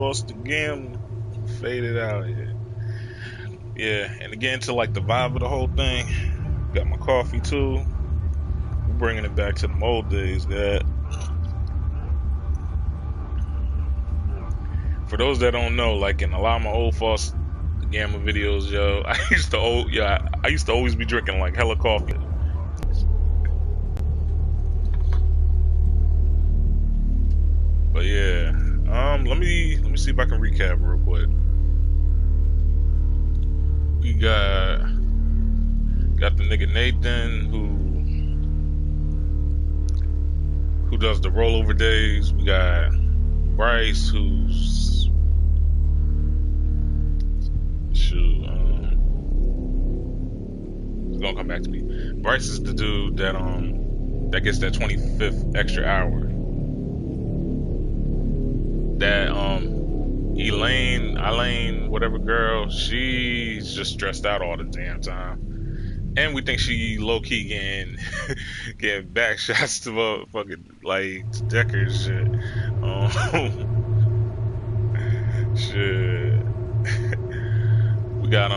Lost the game, faded out here. Yeah, and to get into like the vibe of the whole thing, got my coffee too. We're bringing it back to the old days, God. For those that don't know, like in a lot of my old Foster Gamma videos, yo, I used to always be drinking like hella coffee. But yeah, let me see if I can recap real quick. We got the nigga Nathan who does the rollover days. We got Bryce who's it's gonna come back to me. Bryce is the dude that gets that 25th extra hour. That Elaine, whatever girl, she's just stressed out all the damn time. And we think she low-key getting back shots to motherfucking like Dekker shit. Shit. We got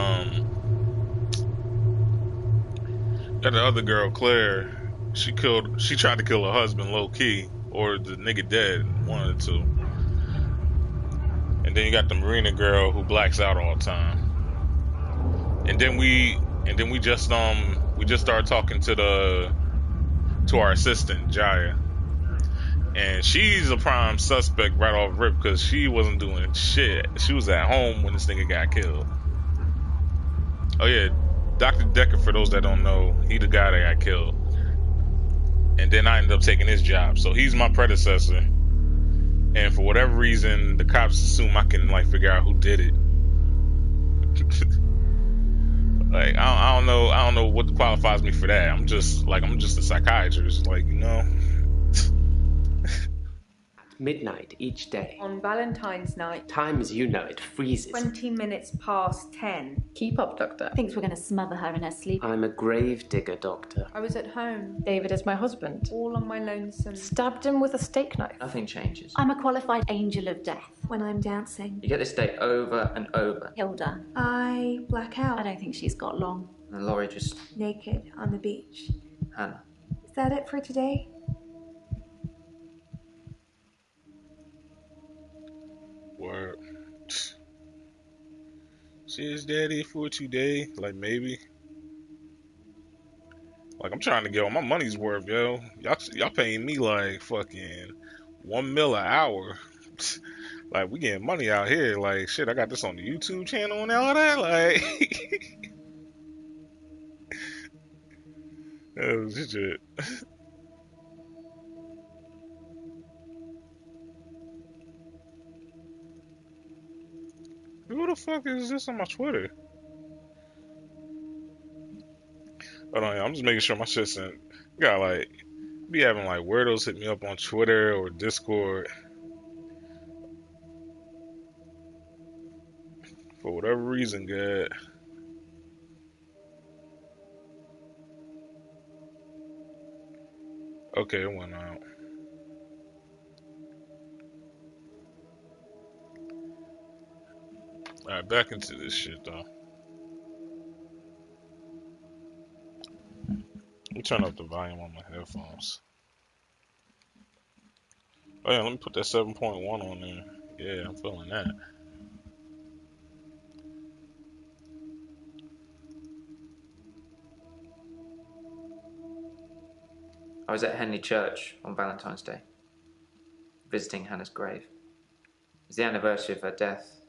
the other girl, Claire. She tried to kill her husband low-key, or the nigga dead, one of the two. And then you got the Marina girl who blacks out all the time. And then we just started talking to our assistant Jaya, and she's a prime suspect right off rip because she wasn't doing shit. She was at home when this nigga got killed. Oh yeah, Dr. Dekker, for those that don't know, he the guy that got killed. And then I ended up taking his job, so he's my predecessor. And for whatever reason, the cops assume I can like figure out who did it. Like I don't know what qualifies me for that. I'm just a psychiatrist, like, you know. Midnight each day. On Valentine's night. Time as you know it freezes. 20 minutes past 10. Keep up, Doctor. Thinks we're going to smother her in her sleep. I'm a grave digger, Doctor. I was at home. David is my husband. All on my lonesome. Stabbed him with a steak knife. Nothing changes. I'm a qualified angel of death when I'm dancing. You get this day over and over. Hilda. I black out. I don't think she's got long. And Laurie just... Naked on the beach. Hannah. Is that it for today? Word. She's daddy for today. Like, maybe. Like, I'm trying to get all my money's worth, yo. Y'all paying me like fucking $1 million an hour. Like, we getting money out here. Like, shit, I got this on the YouTube channel and all that. Like, oh, shit. Who the fuck is this on my Twitter? Hold on, I'm just making sure my shit's in. Got like, be having like weirdos hit me up on Twitter or Discord for whatever reason, good. Okay, it went out. Alright, back into this shit though. Let me turn up the volume on my headphones. Oh yeah, let me put that 7.1 on there. Yeah, I'm feeling that. I was at Henley Church on Valentine's Day, visiting Hannah's grave. It's the anniversary of her death.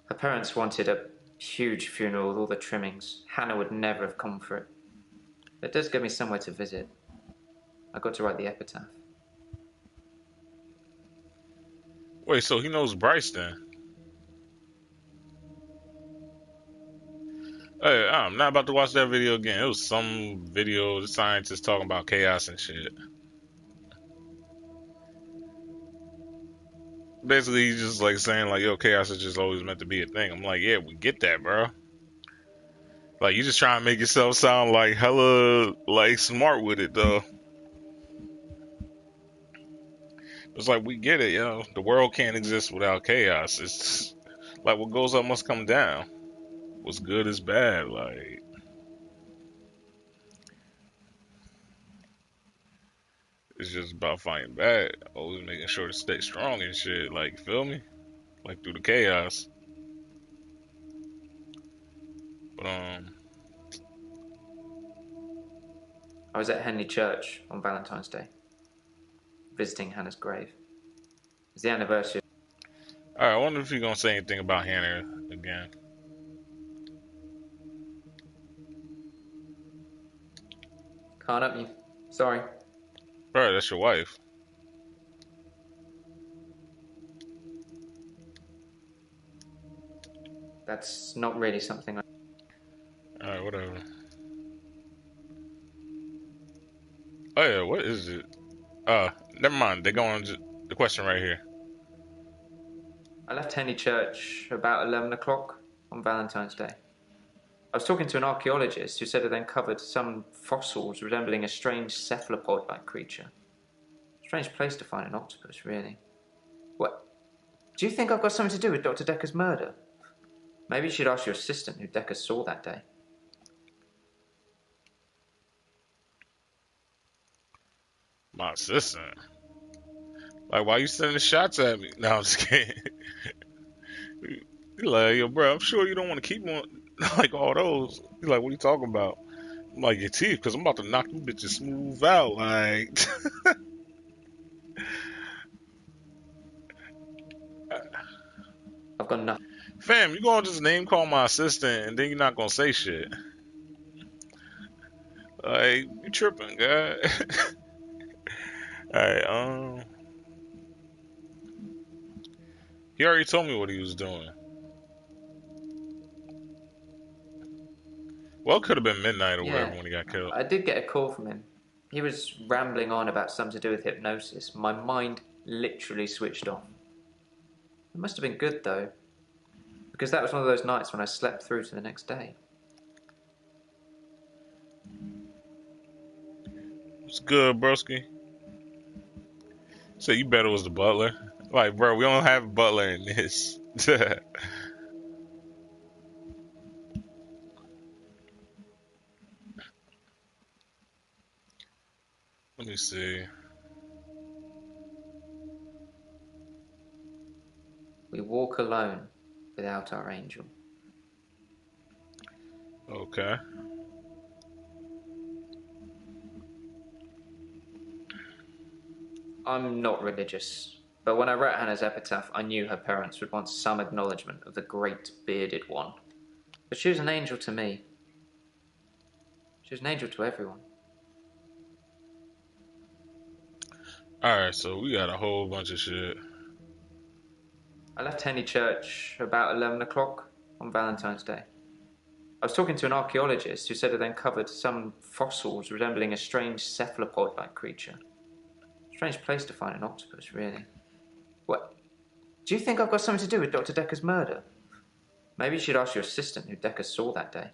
Her parents wanted a huge funeral with all the trimmings. Hannah would never have come for it. But it does give me somewhere to visit. I got to write the epitaph. Wait, so he knows Bryce then? Hey, I'm not about to watch that video again. It was some video, the scientists talking about chaos and shit. Basically, he's just like saying like, yo, chaos is just always meant to be a thing. I'm like, yeah, we get that, bro. Like, you just trying to make yourself sound like hella like smart with it though. It's like we get it, yo. The world can't exist without chaos. It's like what goes up must come down. What's good is bad. Like it's just about fighting bad. Always making sure to stay strong and shit. Like you feel me? Like through the chaos. But I was at Henley Church on Valentine's Day, visiting Hannah's grave. It's the anniversary. Alright, I wonder if you're gonna say anything about Hannah again. Can't help you. Sorry. Bro, that's your wife. That's not really something I... Alright, whatever. Oh yeah, what is it? Never mind. They're going to the question right here. I left Henley Church about 11 o'clock on Valentine's Day. I was talking to an archaeologist who said it uncovered some fossils resembling a strange cephalopod-like creature. Strange place to find an octopus, really. What? Do you think I've got something to do with Dr. Dekker's murder? Maybe you should ask your assistant who Dekker saw that day. My assistant. Like, why you sending shots at me? No, I'm just kidding. He's like, yo, bro, I'm sure you don't want to keep on like all those. He's like, what are you talking about? I'm like, your teeth, because I'm about to knock you bitches smooth out. Like, I've got nothing. fam, you gonna just name call my assistant and then you're not gonna say shit. Like, you tripping, guy. Alright, he already told me what he was doing. Well, it could have been midnight or whatever when he got killed. I did get a call from him. He was rambling on about something to do with hypnosis. My mind literally switched off. It must have been good, though, because that was one of those nights when I slept through to the next day. It's good, broski. So you bet it was the butler. Like, bro, we don't have a butler in this. Let me see. We walk alone without our angel. Okay. I'm not religious, but when I wrote Hannah's epitaph, I knew her parents would want some acknowledgement of the great bearded one. But she was an angel to me. She was an angel to everyone. Alright, so we got a whole bunch of shit. I left Henley Church about 11 o'clock on Valentine's Day. I was talking to an archaeologist who said it uncovered some fossils resembling a strange cephalopod-like creature. Strange place to find an octopus, really. What? Do you think I've got something to do with Dr. Dekker's murder? Maybe you should ask your assistant who Dekker saw that day.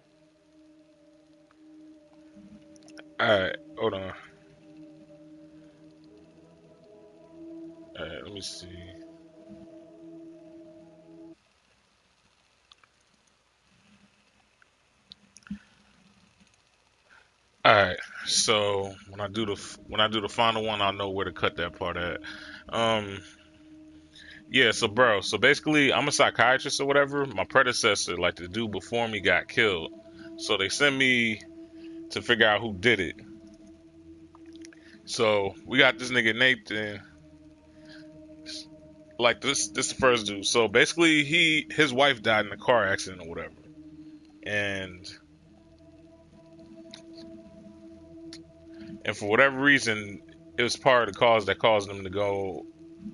Alright, hold on. Alright, let me see. Alright, so when I do the final one, I'll know where to cut that part at. Yeah, so bro, so basically I'm a psychiatrist or whatever. My predecessor, like the dude before me, got killed. So they sent me to figure out who did it. So we got this nigga Nathan. Like this the first dude. So basically his wife died in a car accident or whatever. And for whatever reason, it was part of the cause that caused him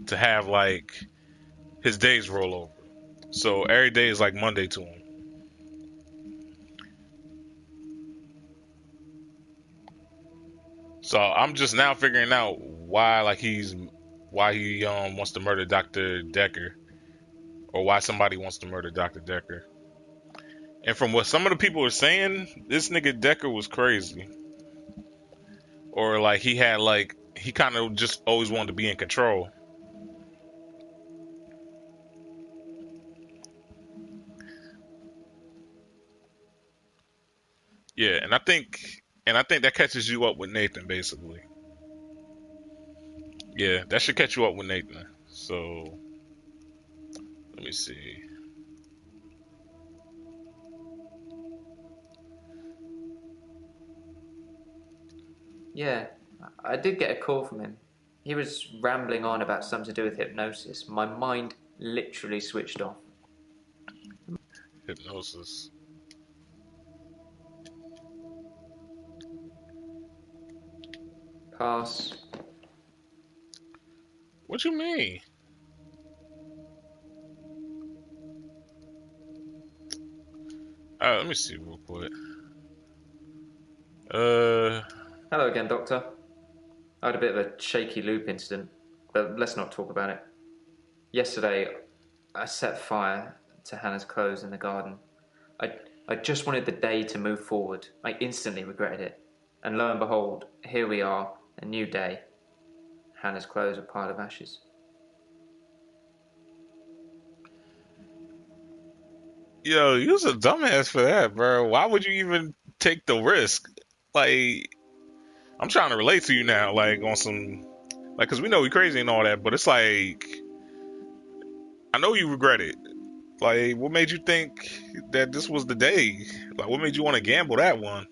to have like his days roll over. So every day is like Monday to him. So I'm just now figuring out why he wants to murder Dr. Dekker, or why somebody wants to murder Dr. Dekker. And from what some of the people are saying, this nigga Dekker was crazy. Or like he kind of just always wanted to be in control. Yeah, and I think that catches you up with Nathan basically. Yeah, that should catch you up with Nathan. So let me see. Yeah, I did get a call from him. He was rambling on about something to do with hypnosis. My mind literally switched off. Hypnosis. Pass. What you mean? Let me see real quick. Hello again, Doctor. I had a bit of a shaky loop incident, but let's not talk about it. Yesterday, I set fire to Hannah's clothes in the garden. I just wanted the day to move forward. I instantly regretted it. And lo and behold, here we are, a new day. Hannah's clothes are a pile of ashes. Yo, you're a dumbass for that, bro. Why would you even take the risk? Like, I'm trying to relate to you now, like on some, like, cause we know we crazy and all that, but it's like, I know you regret it. Like, what made you think that this was the day? Like, what made you want to gamble that one?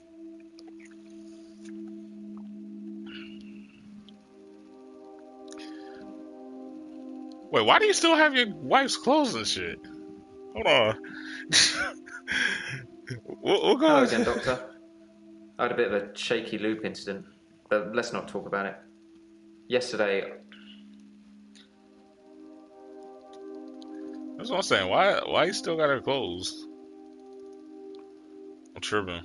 Wait, why do you still have your wife's clothes and shit? Hold on. What Hello goes? again, Doctor. I had a bit of a shaky loop incident, but let's not talk about it. Yesterday, That's what I'm saying. Why you still got her clothes? I'm tripping.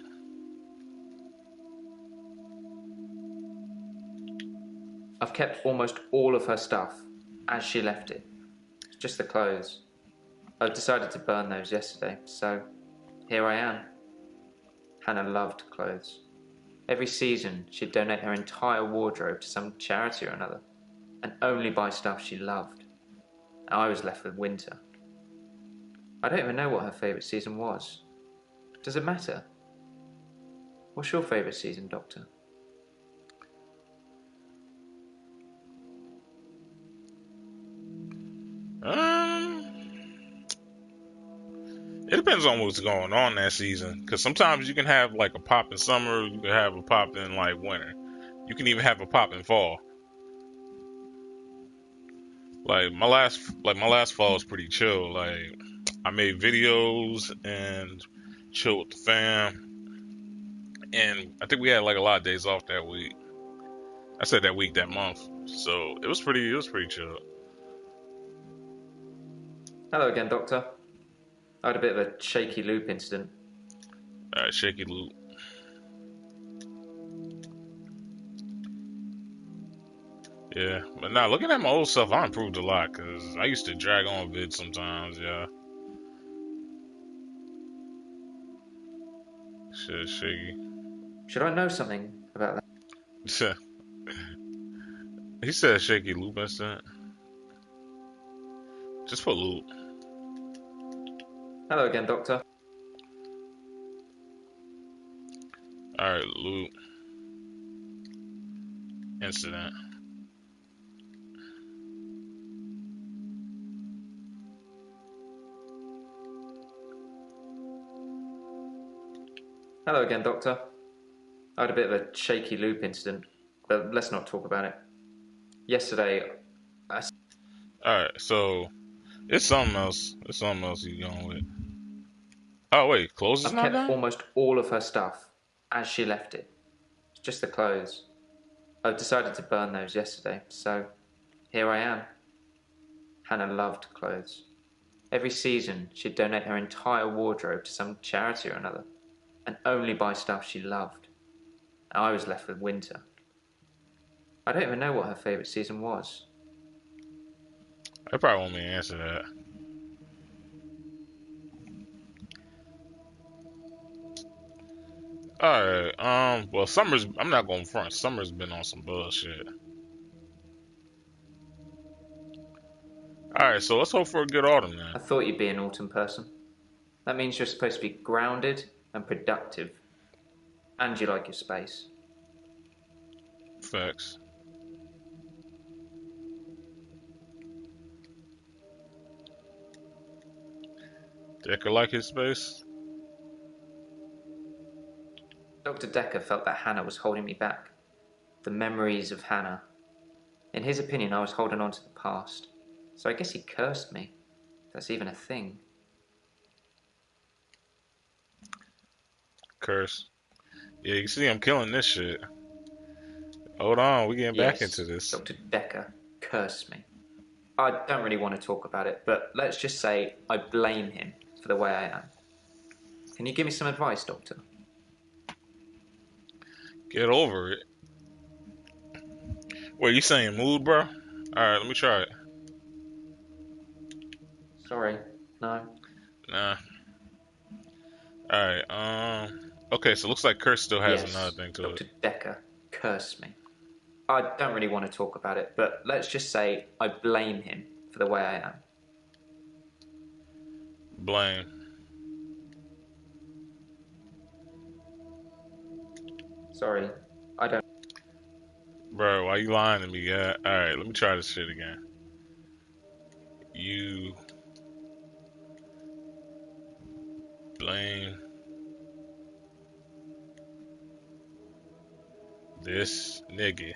I've kept almost all of her stuff as she left it. It's just the clothes. I decided to burn those yesterday, so here I am. Hannah loved clothes. Every season, she'd donate her entire wardrobe to some charity or another, and only buy stuff she loved. I was left with winter. I don't even know what her favourite season was. Does it matter? What's your favourite season, Doctor? It depends on what's going on that season. Because sometimes you can have like a pop in summer, you can have a pop in like winter. You can even have a pop in fall. Like my last fall was pretty chill. Like I made videos and chilled with the fam, and I think we had like a lot of days off that week. I said that week, that month. So it was pretty chill. Hello again, Doctor. I had a bit of a shaky loop incident. Alright, shaky loop. Yeah, but now looking at my old stuff, I improved a lot because I used to drag on vids sometimes. Yeah, shit, shaky. Should I know something about that? He said shaky loop instant. Just put loop. Hello again, Doctor. Alright, loop. Incident. Hello again, Doctor. I had a bit of a shaky loop incident, but let's not talk about it. Yesterday, Alright, so it's something else. It's something else he's going with. Oh wait, clothes is I've not kept done? almost all of her stuff as she left it. It's just the clothes. I decided to burn those yesterday, so here I am. Hannah loved clothes. Every season, she'd donate her entire wardrobe to some charity or another, and only buy stuff she loved. I was left with winter. I don't even know what her favourite season was. I probably won't me to answer that. Alright, well summer's I'm not going front. Summer's been on some bullshit. Alright, so let's hope for a good autumn then. I thought you'd be an autumn person. That means you're supposed to be grounded and productive. And you like your space. Facts. Dekker like his space? Dr. Dekker felt that Hannah was holding me back. The memories of Hannah. In his opinion, I was holding on to the past. So I guess he cursed me. That's even a thing. Curse. Yeah, you see I'm killing this shit. Hold on, we getting back into this. Dr. Dekker cursed me. I don't really want to talk about it, but let's just say I blame him for the way I am. Can you give me some advice, Doctor? Get over it. Wait, you saying mood, bro? Alright, let me try it. Sorry, no. Nah. Alright, okay, so looks like Curse still has another thing to Dr. it. Dekker cursed me. I don't really want to talk about it, but let's just say I blame him for the way I am. Blame. Sorry, I don't. Bro, why you lying to me? Yeah. Alright, let me try this shit again. You blame this nigga.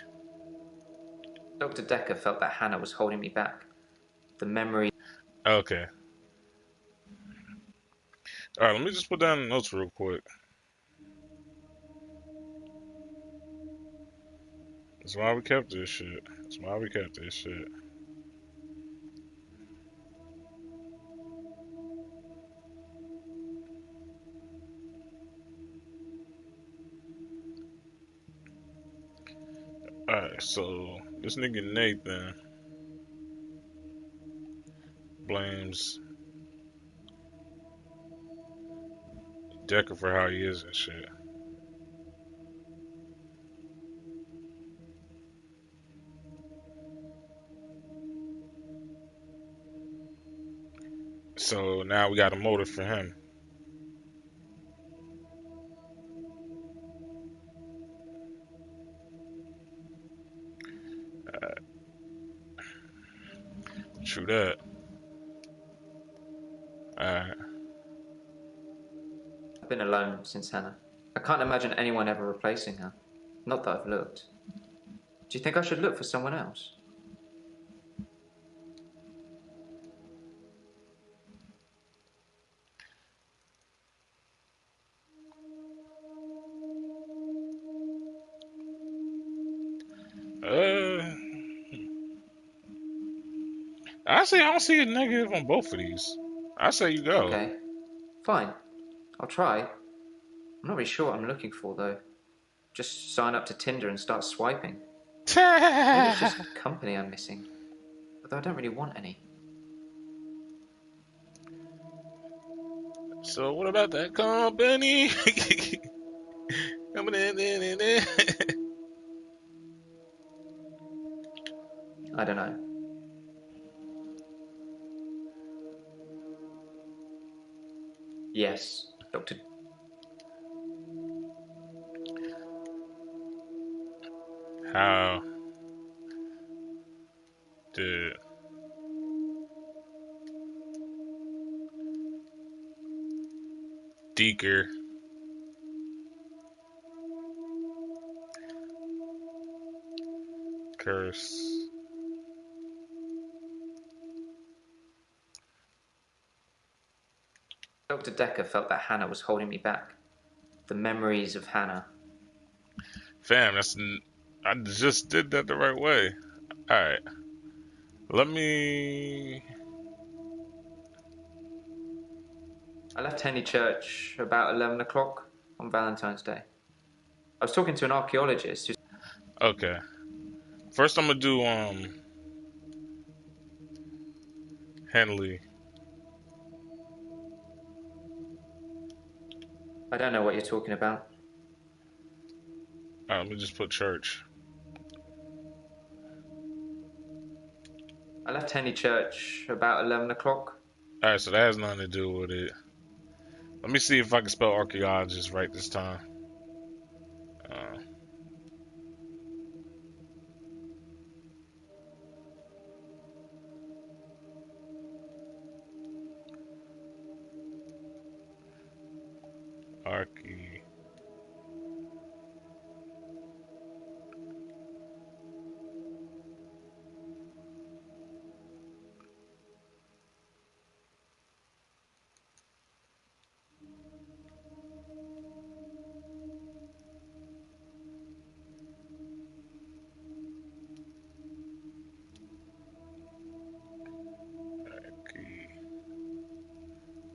Dr. Dekker felt that Hannah was holding me back. The memory. Okay. Alright, let me just put down the notes real quick. That's why we kept this shit. That's why we kept this shit. Alright, so this nigga Nathan blames Dekker for how he is and shit. So now we got a motive for him. True that. Alright. I've been alone since Hannah. I can't imagine anyone ever replacing her. Not that I've looked. Do you think I should look for someone else? I don't see a negative on both of these. I say you go. Okay, fine. I'll try. I'm not really sure what I'm looking for, though. Just sign up to Tinder and start swiping. Maybe it's just company I'm missing. Although I don't really want any. So what about that company? I don't know. Yes, Doctor. How did Dekker curse Dr. Dekker felt that Hannah was holding me back. The memories of Hannah. Fam, I just did that the right way. Alright. Let me... I left Henley Church about 11 o'clock on Valentine's Day. I was talking to an archaeologist who... Okay. First I'm gonna do, Henley. I don't know what you're talking about. Alright, let me just put church. I left Henley Church about 11 o'clock. Alright, so that has nothing to do with it. Let me see if I can spell archaeologist right this time. Arky.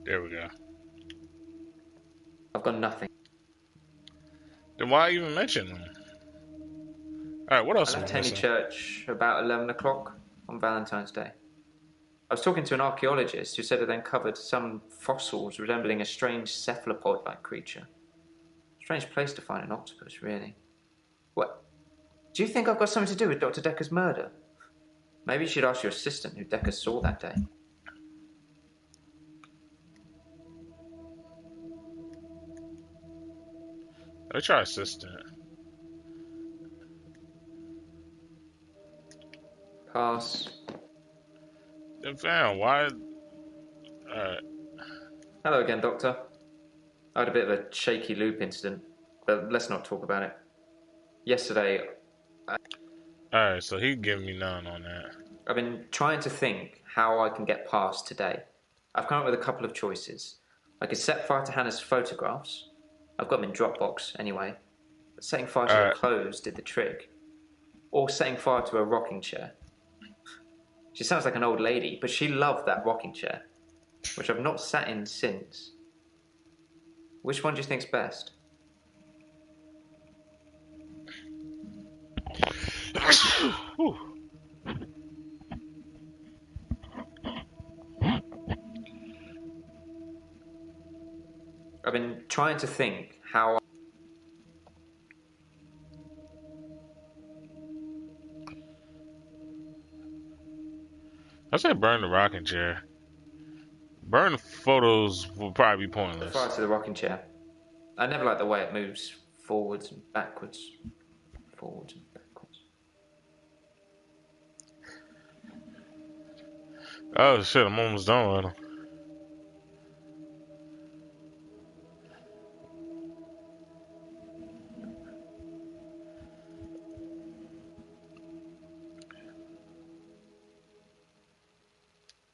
There we go. I've got nothing. Then why even mention them? Alright, what I else am left I Henley missing? Church about 11 o'clock on Valentine's Day. I was talking to an archaeologist who said it uncovered some fossils resembling a strange cephalopod-like creature. Strange place to find an octopus, really. What? Do you think I've got something to do with Dr. Dekker's murder? Maybe you should ask your assistant who Dekker saw that day. Let's try assistant. Pass. Then fam, why? Alright. Hello again, Doctor. I had a bit of a shaky loop incident, but let's not talk about it. Yesterday, Alright, so he giving me none on that. I've been trying to think how I can get past today. I've come up with a couple of choices. I could set fire to Hannah's photographs. I've got them in Dropbox anyway. But setting fire to her clothes did the trick. Or setting fire to a rocking chair. She sounds like an old lady, but she loved that rocking chair, which I've not sat in since. Which one do you think's best? Whew. I've been trying to think how I said burn the rocking chair. Burn the photos will probably be pointless. fire to the rocking chair. I never like the way it moves forwards and backwards. Forwards and backwards. Oh shit, I'm almost done with them.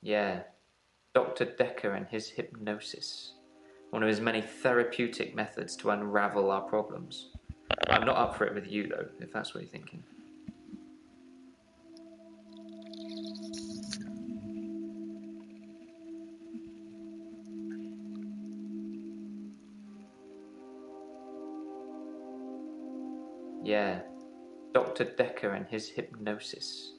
Yeah. Dr. Dekker and his hypnosis. One of his many therapeutic methods to unravel our problems. I'm not up for it with you, though, if that's what you're thinking. Yeah. Dr. Dekker and his hypnosis.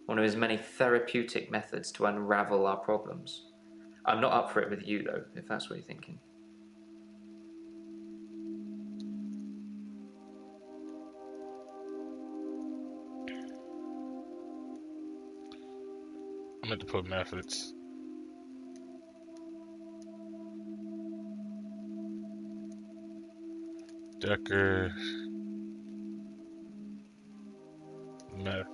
One of his many therapeutic methods to unravel our problems. I'm not up for it with you, though, if that's what you're thinking. I meant to put methods. Dekker method.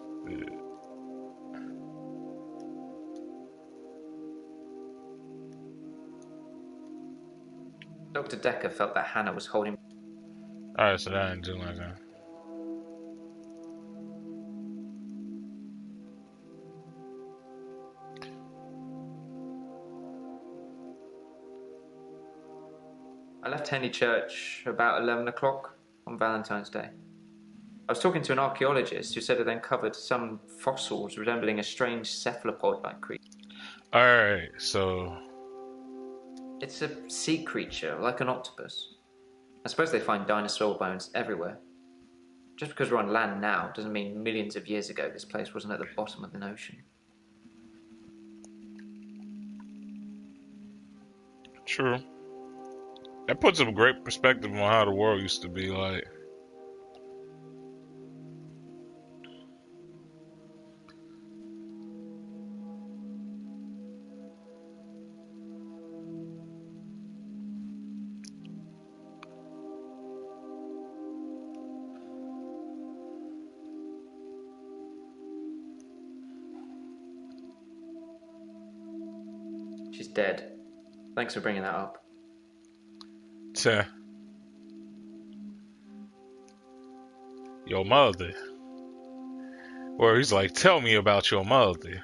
Dr. Dekker felt that Hannah was holding... Alright, so that didn't do nothing. I left Henley Church about 11 o'clock on Valentine's Day. I was talking to an archaeologist who said it uncovered some fossils resembling a strange cephalopod-like creature. Alright, so... It's a sea creature, like an octopus. I suppose they find dinosaur bones everywhere. Just because we're on land now doesn't mean millions of years ago this place wasn't at the bottom of an ocean. True. That puts a great perspective on how the world used to be like. She's dead. Thanks for bringing that up. Teh. Your mother. Or he's like, tell me about your mother.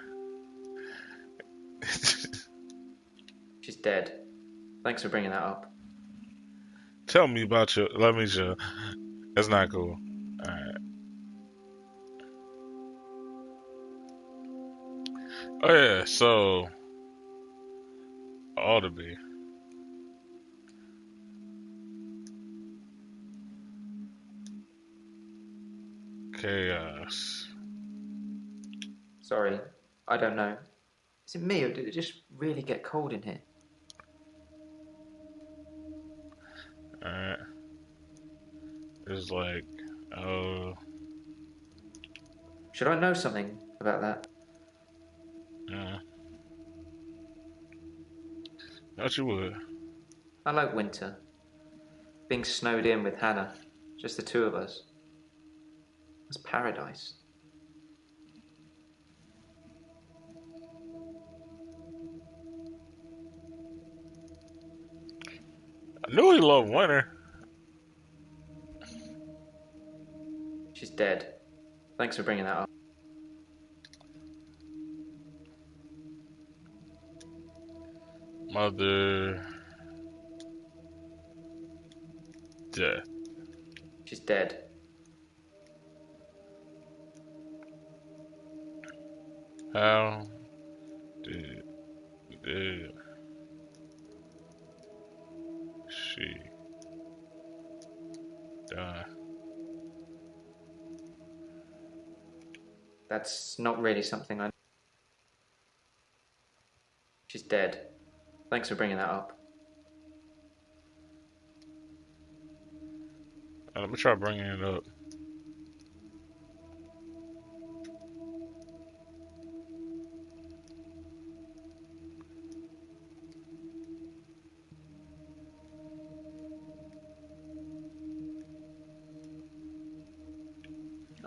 She's dead. Thanks for bringing that up. Tell me about your. Let me show. That's not cool. Alright. Oh, yeah, so. Ought to be. Chaos. Sorry, I don't know. Is it me or did it just really get cold in here? Alright. It's like, oh. Should I know something about that? Yeah. Thought you would. I like winter. Being snowed in with Hannah. Just the two of us. It's paradise. I knew he loved winter. She's dead. Thanks for bringing that up. Mother. Death. She's dead. How did she die? That's not really something I... She's dead. Thanks for bringing that up. Let me try bringing it up.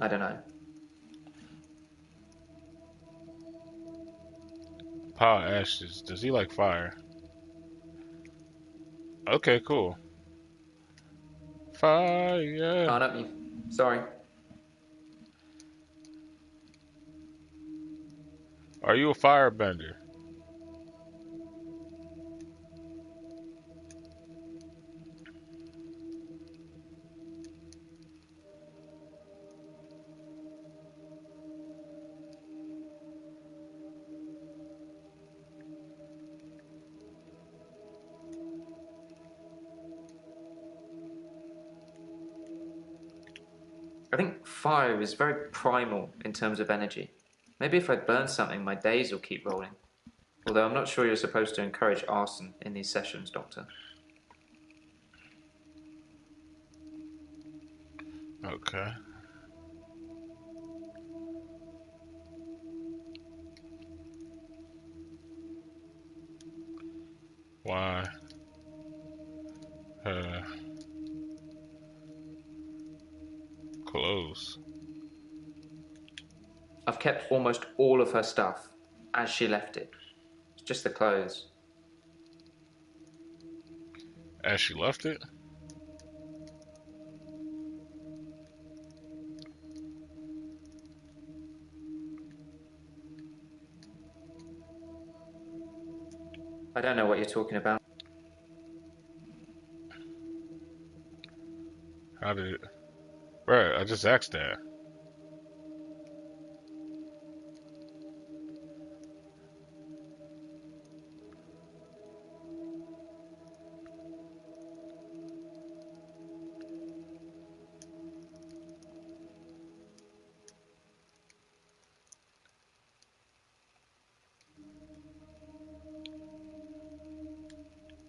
I don't know. Power ashes. Does he like fire? Okay, cool. Fire. Can't up you. Sorry. Are you a firebender? I think fire is very primal in terms of energy. Maybe if I burn something, my days will keep rolling. Although I'm not sure you're supposed to encourage arson in these sessions, Doctor. Okay. Why? Clothes. I've kept almost all of her stuff as she left it. It's just the clothes. As she left it? I don't know what you're talking about. How did it? Right, I just asked that.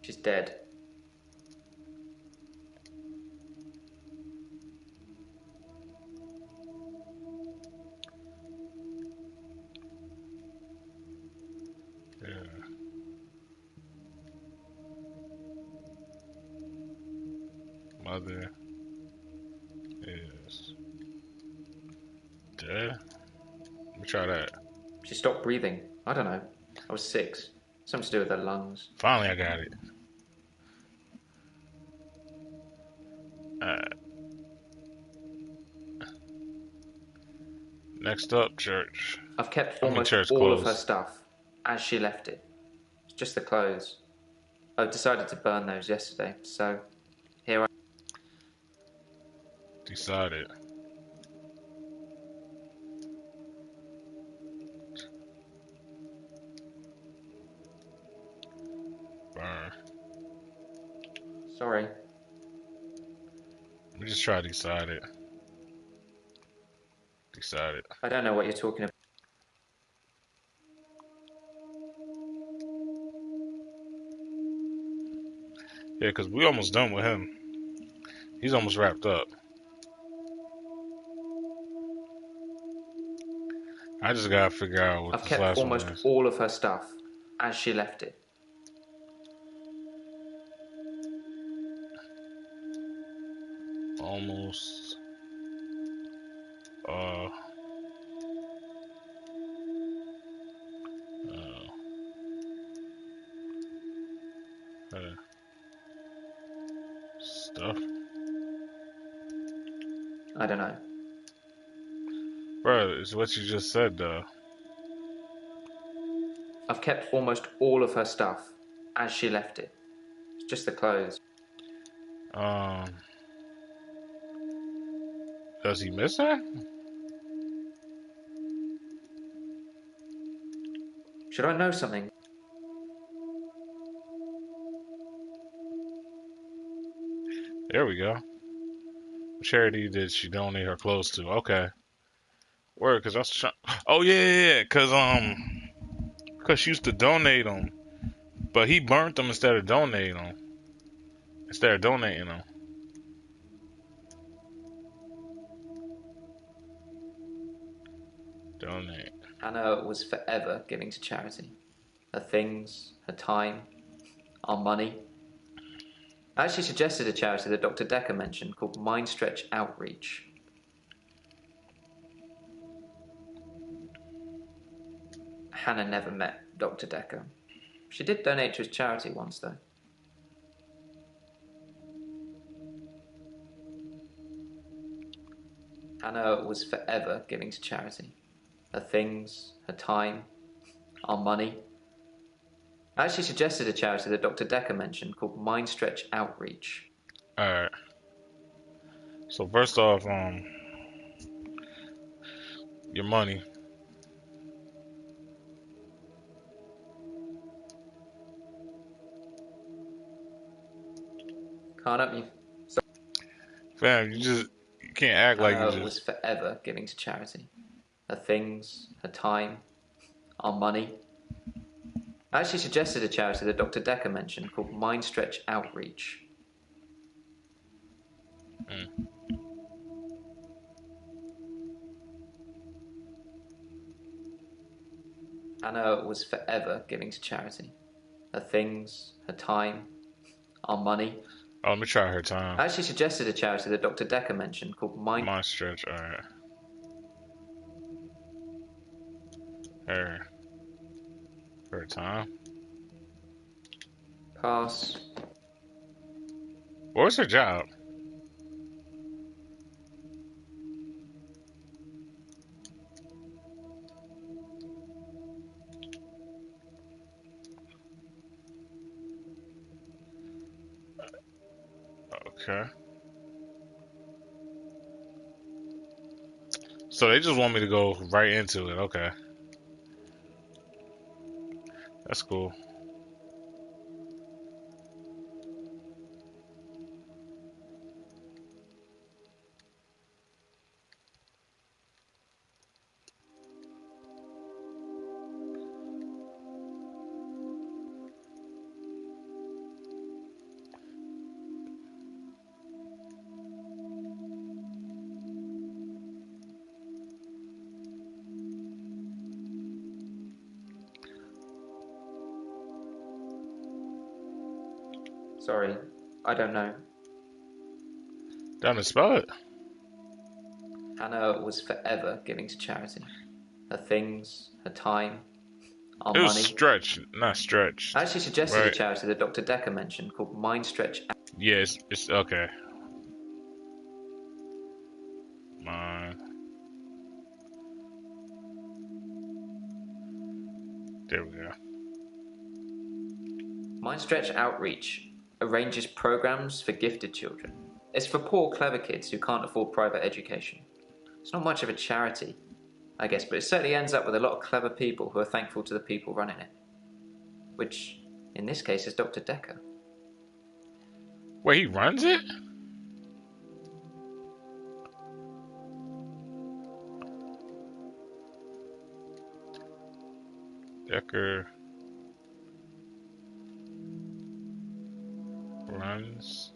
She's dead. Yeah. Mother is dead. Let me try that. She stopped breathing. I don't know. I was 6. Something to do with her lungs. Finally, I got it. Alright. Next up, church. I've kept I mean, almost church all of her clothes. stuff as she left it. It's just the clothes. I've decided to burn those yesterday, so here I Decided. Burn. Sorry. Let me just try decided. Decided. I don't know what you're talking about. Yeah, because we almost done with him. He's almost wrapped up. I just gotta figure out what I've this kept last one almost is. all of her stuff as she left it. Almost. Stuff. I don't know. Bro, it's what you just said, though. I've kept almost all of her stuff as she left it. It's just the clothes. Does he miss that? Should I know something? There we go. What charity did she donate her clothes to? Okay. Word, cause I was trying. Oh yeah, cause she used to donate them, but he burnt them instead of donating them. Instead of donating them. Donate. Hannah was forever giving to charity. Her things, her time, our money. I actually suggested a charity that Dr. Dekker mentioned called Mind Stretch Outreach. Hannah never met Dr. Dekker. She did donate to his charity once, though. Hannah was forever giving to charity. Her things, her time, our money. I actually suggested a charity that Dr. Dekker mentioned called Mind Stretch Outreach. Alright. So first off, your money. Can't help you. Fam, you can't act like you Hannah just. was forever giving to charity. Her things, her time, our money. I actually suggested a charity that Dr. Dekker mentioned called Mind Stretch Outreach. Hannah was forever giving to charity. Her things, her time, our money. Oh, let me try her time. I actually suggested a charity that Dr. Dekker mentioned called Mind Stretch. Alright. Her time. Pass. What was her job? Okay. So they just want me to go right into it. Okay. That's cool. Sorry, I don't know. Down to spell it. Hannah was forever giving to charity. Her things, her time, our It was money. Stretch, not Stretch. I actually suggested a Right. charity that Dr. Dekker mentioned called Mind Stretch. Yeah, it's okay. Mind There we go. Mindstretch Outreach arranges programs for gifted children. It's for poor, clever kids who can't afford private education. It's not much of a charity, I guess, but it certainly ends up with a lot of clever people who are thankful to the people running it. Which, in this case, is Dr. Dekker. Wait, he runs it? Dekker runs.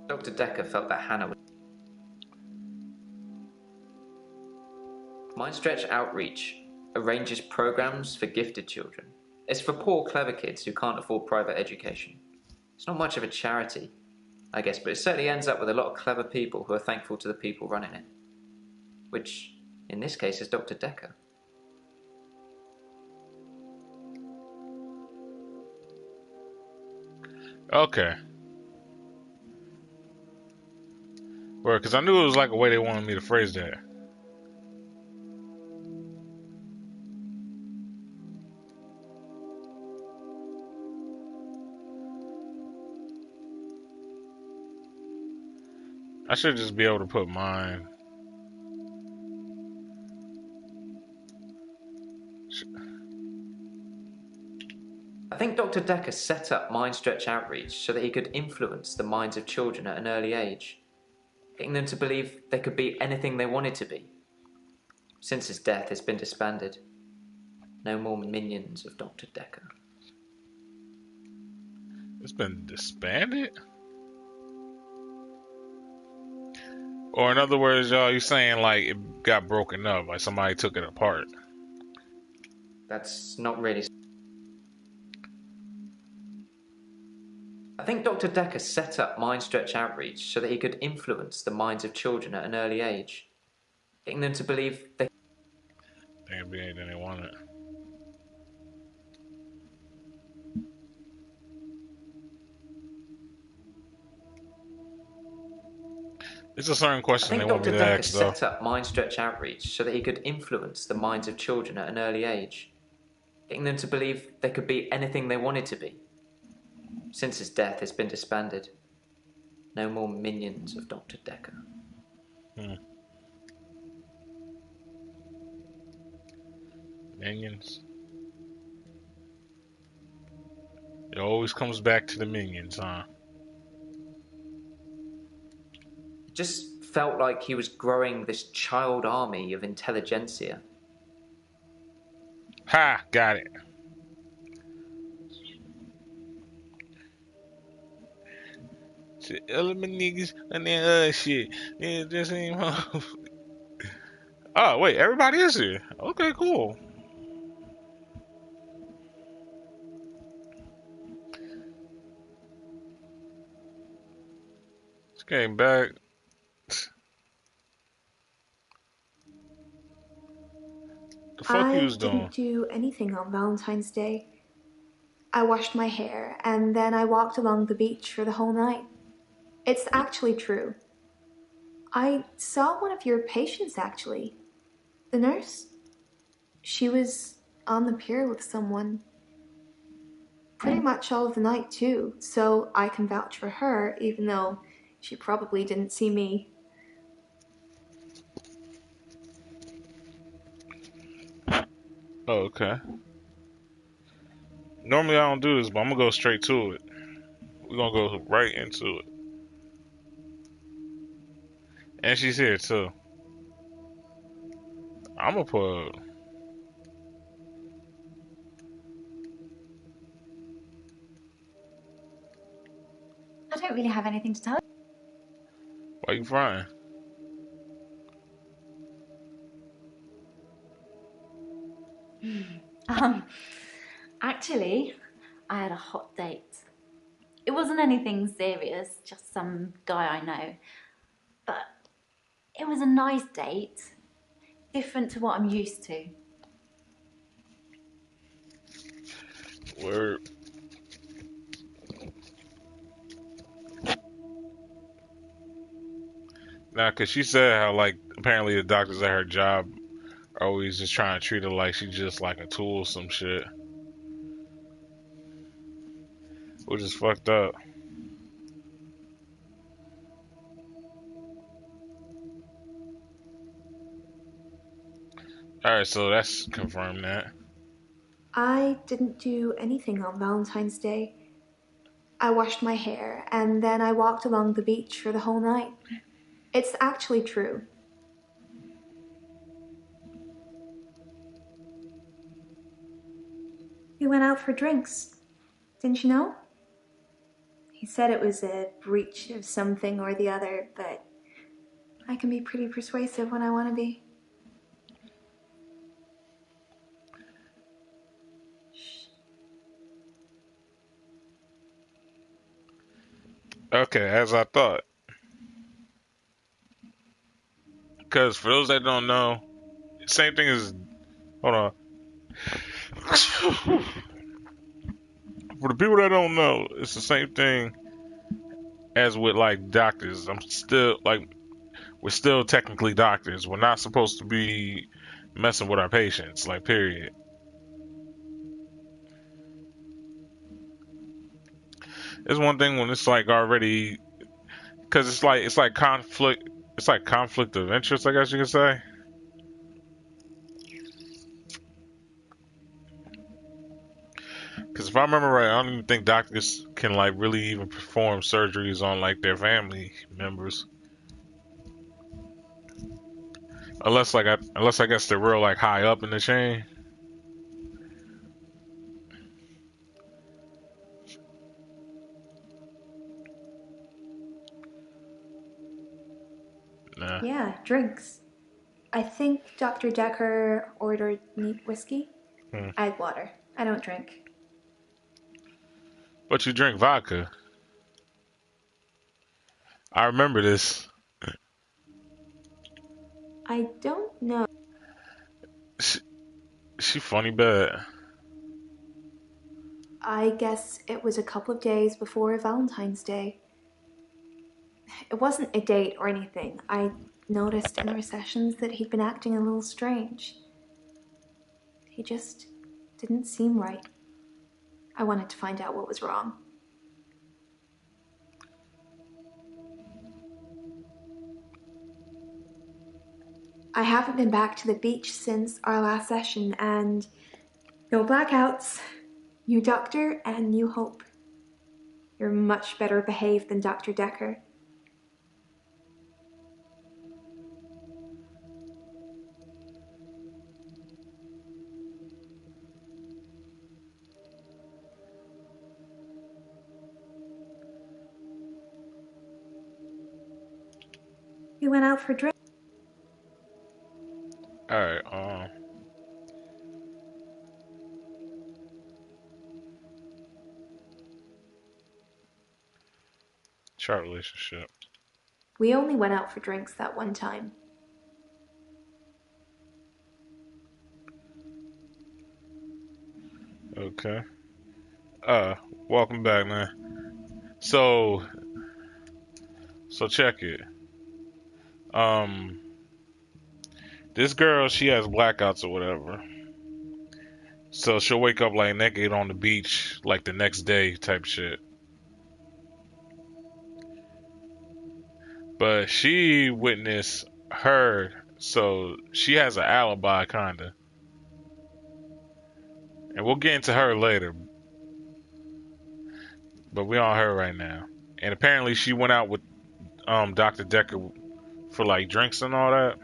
Dr. Dekker felt that Hannah was... Mindstretch Outreach arranges programs for gifted children. It's for poor, clever kids who can't afford private education. It's not much of a charity, I guess, but it certainly ends up with a lot of clever people who are thankful to the people running it. Which, in this case, is Dr. Dekker. Okay. Well, because I knew it was like a way they wanted me to phrase that. I should just be able to put mine. I think Dr. Dekker set up Mindstretch Outreach so that he could influence the minds of children at an early age, getting them to believe they could be anything they wanted to be. Since his death, it's been disbanded. No more minions of Dr. Dekker. It's been disbanded? Or in other words, y'all, you saying like it got broken up, like somebody took it apart? That's not really... I think Dr. Dekker set up Mindstretch Outreach so that he could influence the minds of children at an early age, getting them to believe they could be anything they wanted. It's a certain question they want me to ask, though. Set up Mindstretch Outreach so that he could influence the minds of children at an early age, getting them to believe they could be anything they wanted to be. Since his death, it's been disbanded. No more minions of Dr. Dekker. Minions. It always comes back to the minions, huh? Just felt like he was growing this child army of intelligentsia. Ha! Got it. Element niggas and then shit. Yeah, just ain't. Oh wait, everybody is here. Okay, cool. Just came back. The fuck you was doing? I didn't do anything on Valentine's Day. I washed my hair and then I walked along the beach for the whole night. It's actually true. I saw one of your patients, actually. The nurse. She was on the pier with someone. Pretty much all of the night, too, so I can vouch for her, even though she probably didn't see me. Oh, okay. Normally I don't do this, but I'm gonna go straight to it. We're gonna go right into it. And she's here too. I'm gonna put. I don't really have anything to tell Why you frying? you. Actually, I had a hot date. It wasn't anything serious, just some guy I know. But it was a nice date, different to what I'm used to. Word. Nah, cause she said how like apparently the doctors at her job are always just trying to treat her like she's just like a tool or some shit. which is fucked up. Alright, so that's confirmed that. I didn't do anything on Valentine's Day. I washed my hair and then I walked along the beach for the whole night. It's actually true. We went out for drinks. Didn't you know? He said it was a breach of something or the other, but I can be pretty persuasive when I want to be. Okay, as I thought. Because for those that don't know, same thing as. Hold on. For the people that don't know, it's the same thing as with like doctors. I'm still like, we're still technically doctors. We're not supposed to be messing with our patients, like, period. It's one thing when it's like already, because it's like conflict of interest, I guess you could say. Because if I remember right, I don't even think doctors can like really even perform surgeries on like their family members, unless I guess they're real like high up in the chain. Nah. Yeah, drinks. I think Dr. Dekker ordered neat whiskey. Egg water. I don't drink. But you drink vodka. I remember this. I don't know. She funny bad. I guess it was a couple of days before Valentine's Day. It wasn't a date or anything. I noticed in our sessions that he'd been acting a little strange. He just didn't seem right. I wanted to find out what was wrong. I haven't been back to the beach since our last session, and no blackouts, new doctor, and new hope. You're much better behaved than Dr. Dekker. We went out for drinks. Alright, chart relationship. We only went out for drinks that one time. Okay. Welcome back, man. So check it. This girl, she has blackouts or whatever. So she'll wake up like naked on the beach like the next day type shit. But she witnessed her, so she has an alibi kinda. And we'll get into her later. But we on her right now. And apparently she went out with Dr. Dekker for like drinks and all that.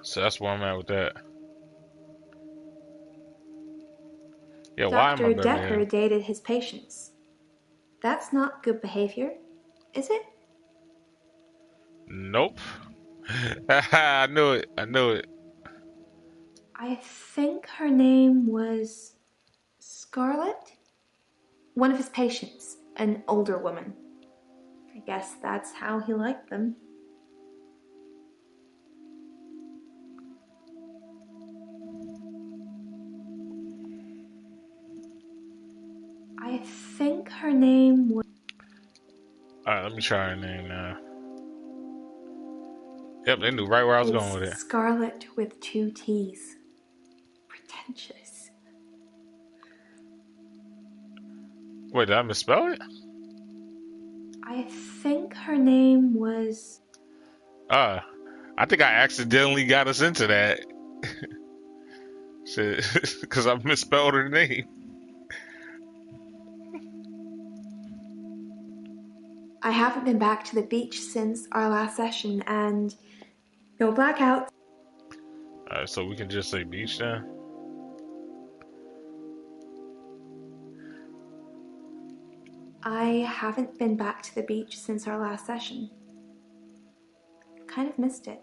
So that's where I'm at with that. Yeah, why am I Dr. better Dekker dated his patients. That's not good behavior, is it? Nope. I knew it. I think her name was Scarlett? One of his patients, an older woman. I guess that's how he liked them. I think her name was... Alright, let me try her name now. Yep, they knew right where I was going with it. Scarlett with 2 T's. Infectious. Wait, did I misspell it? I think her name was... I think I accidentally got us into that. Shit, because I misspelled her name. I haven't been back to the beach since our last session, and no blackouts. Alright, so we can just say beach then? I haven't been back to the beach since our last session. Kind of missed it.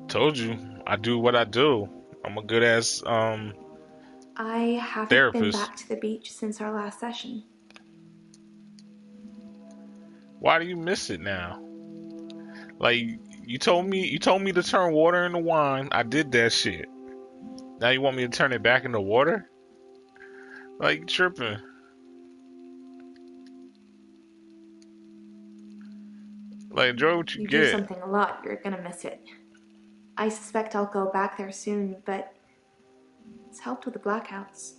Told you, I do what I do. I'm a good ass I haven't been therapist. back to the beach since our last session. Why do you miss it now? Like you told me to turn water into wine. I did that shit. Now you want me to turn it back into water? Like you tripping. Like enjoy what you You do get. something a lot, you're gonna miss it. I suspect I'll go back there soon, but it's helped with the blackouts.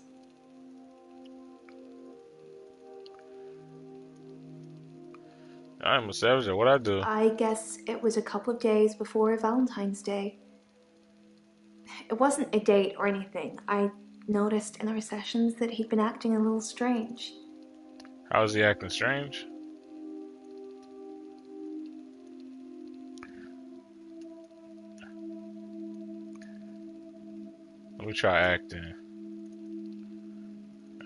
I'm a savage at what I do. I guess it was a couple of days before Valentine's Day. It wasn't a date or anything. I noticed in our sessions that he'd been acting a little strange. How is he acting strange? Let me try acting.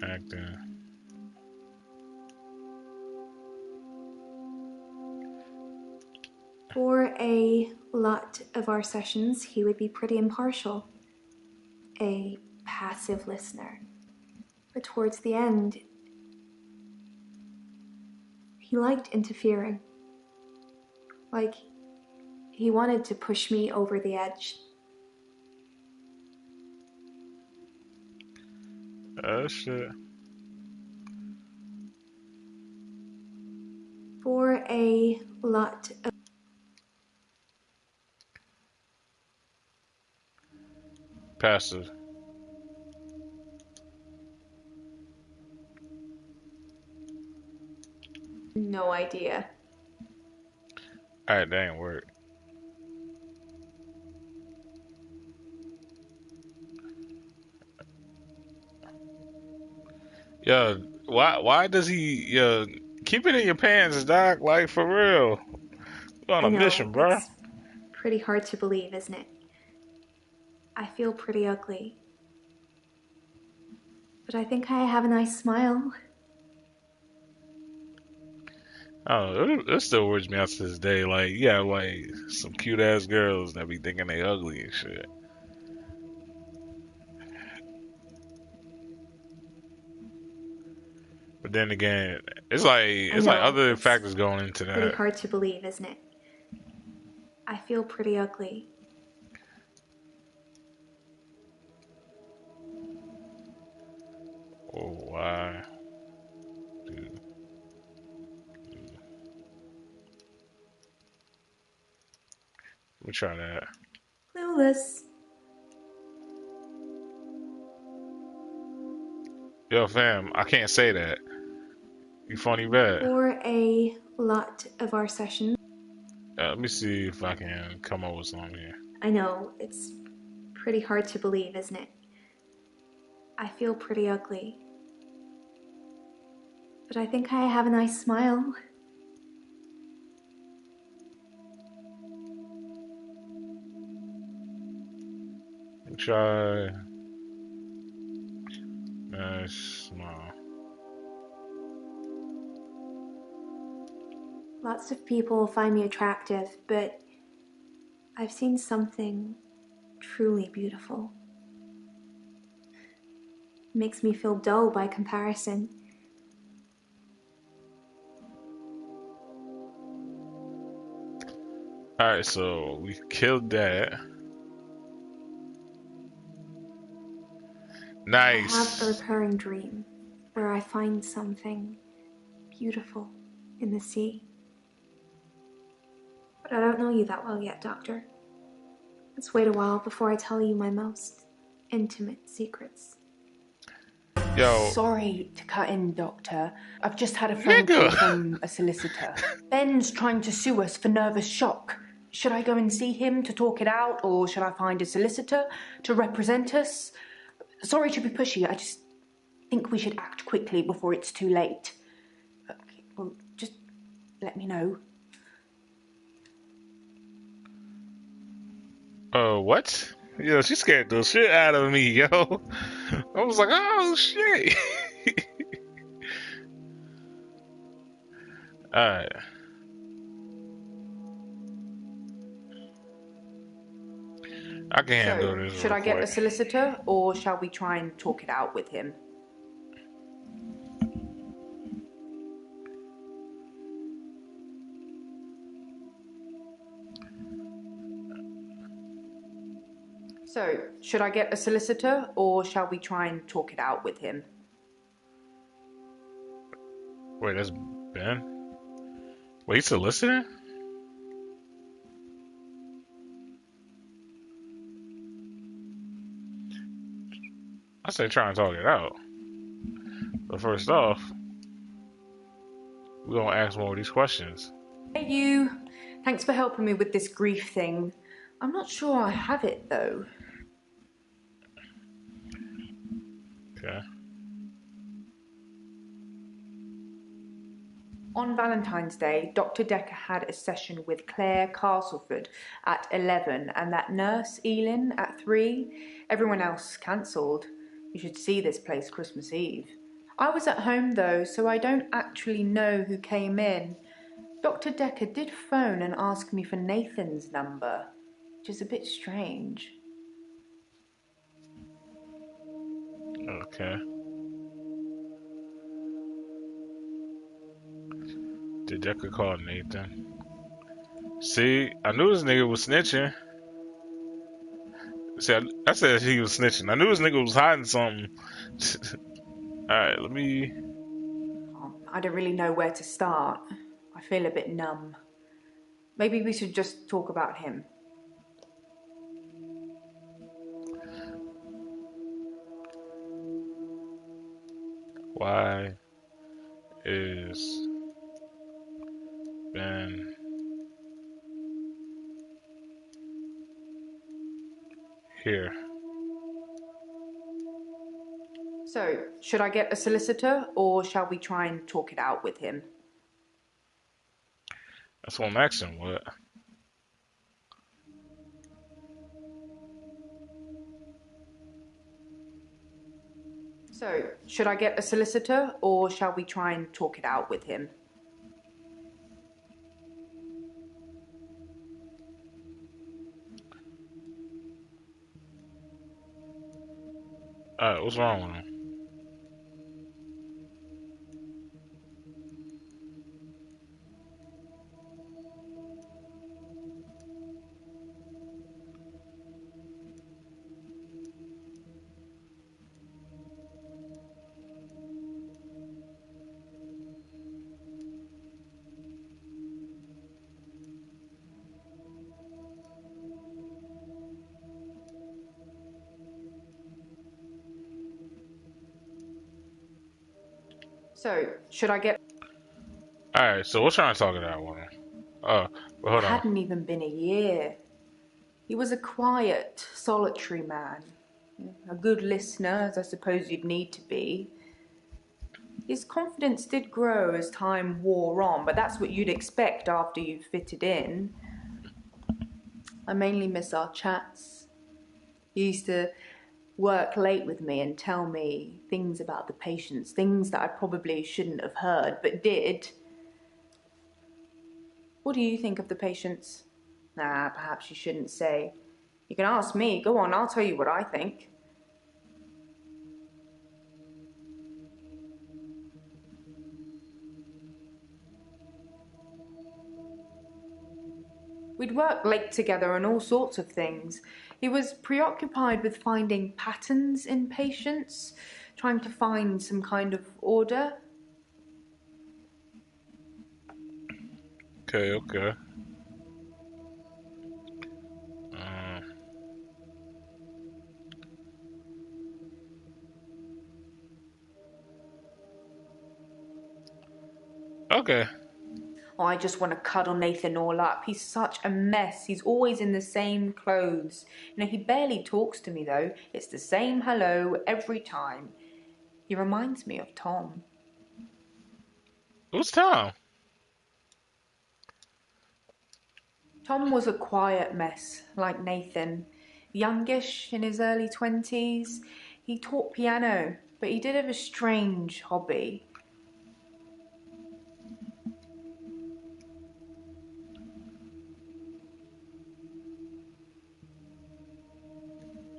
Acting. For a lot of our sessions, he would be pretty impartial. A passive listener. But towards the end, he liked interfering. Like, he wanted to push me over the edge. Shit. For a lot of... Passive. No idea. Alright, that ain't work. Yeah, why does he keep it in your pants, Doc? Like for real. You on I a know, mission, bro. it's pretty hard to believe, isn't it? I feel pretty ugly. But I think I have a nice smile. Oh, it still weirds me out to this day. Like, yeah, like some cute ass girls that be thinking they ugly and shit. But then again, it's like other factors going into Pretty that. hard to believe, isn't it? I feel pretty ugly. Oh, why? Dude. Let me try that. Clueless. Yo, fam, I can't say that. You funny bad. For a lot of our sessions. Let me see if I can come up with something here. I know, it's pretty hard to believe, isn't it? I feel pretty ugly. But I think I have a nice smile. Try nice smile. Lots of people find me attractive, but I've seen something truly beautiful. Makes me feel dull by comparison. Alright, so we killed that. Nice. I have a recurring dream where I find something beautiful in the sea. But I don't know you that well yet, Doctor. Let's wait a while before I tell you my most intimate secrets. Yo, Sorry to cut in, Doctor. I've just had a phone call from a solicitor. Ben's trying to sue us for nervous shock. Should I go and see him to talk it out, or should I find a solicitor to represent us? Sorry to be pushy, I just think we should act quickly before it's too late. Okay, well, just let me know. What? Yo, she scared the shit out of me, yo. I was like, oh shit. Alright. I can handle this. Should I get a solicitor, or shall we try and talk it out with him? So, should I get a solicitor, or shall we try and talk it out with him? Wait, that's Ben? Wait, he's soliciting? I say try and talk it out. But first off, we're gonna ask more of these questions. Hey you, thanks for helping me with this grief thing. I'm not sure I have it though. Okay. On Valentine's Day, Dr. Dekker had a session with Claire Castleford at 11 and that nurse, Elin, at 3. Everyone else cancelled. You should see this place Christmas Eve. I was at home though, so I don't actually know who came in. Dr. Dekker did phone and ask me for Nathan's number, which is a bit strange. Okay. Did Dekker call Nathan? See, I knew this nigga was snitching. See, I said he was snitching. I knew this nigga was hiding something. Alright, let me... I don't really know where to start. I feel a bit numb. Maybe we should just talk about him. Why is Ben here? So, should I get a solicitor, or shall we try and talk it out with him? That's what I'm asking. What? So, should I get a solicitor, or shall we try and talk it out with him? Alright, what's wrong with him? So, should I get... Alright, so we're trying to talk it out with him. But hold It on. hadn't even been a year. He was a quiet, solitary man. A good listener, as I suppose you'd need to be. His confidence did grow as time wore on, but that's what you'd expect after you've fitted in. I mainly miss our chats. He used to work late with me and tell me things about the patients, things that I probably shouldn't have heard, but did. What do you think of the patients? Nah, perhaps you shouldn't say. You can ask me. Go on, I'll tell you what I think. We'd work late together on all sorts of things. He was preoccupied with finding patterns in patients, trying to find some kind of order. Okay. Okay. Oh, I just want to cuddle Nathan all up. He's such a mess. He's always in the same clothes. You know, he barely talks to me though. It's the same hello every time. He reminds me of Tom. Who's Tom? Tom was a quiet mess, like Nathan. Youngish, in his early 20s. He taught piano, but he did have a strange hobby.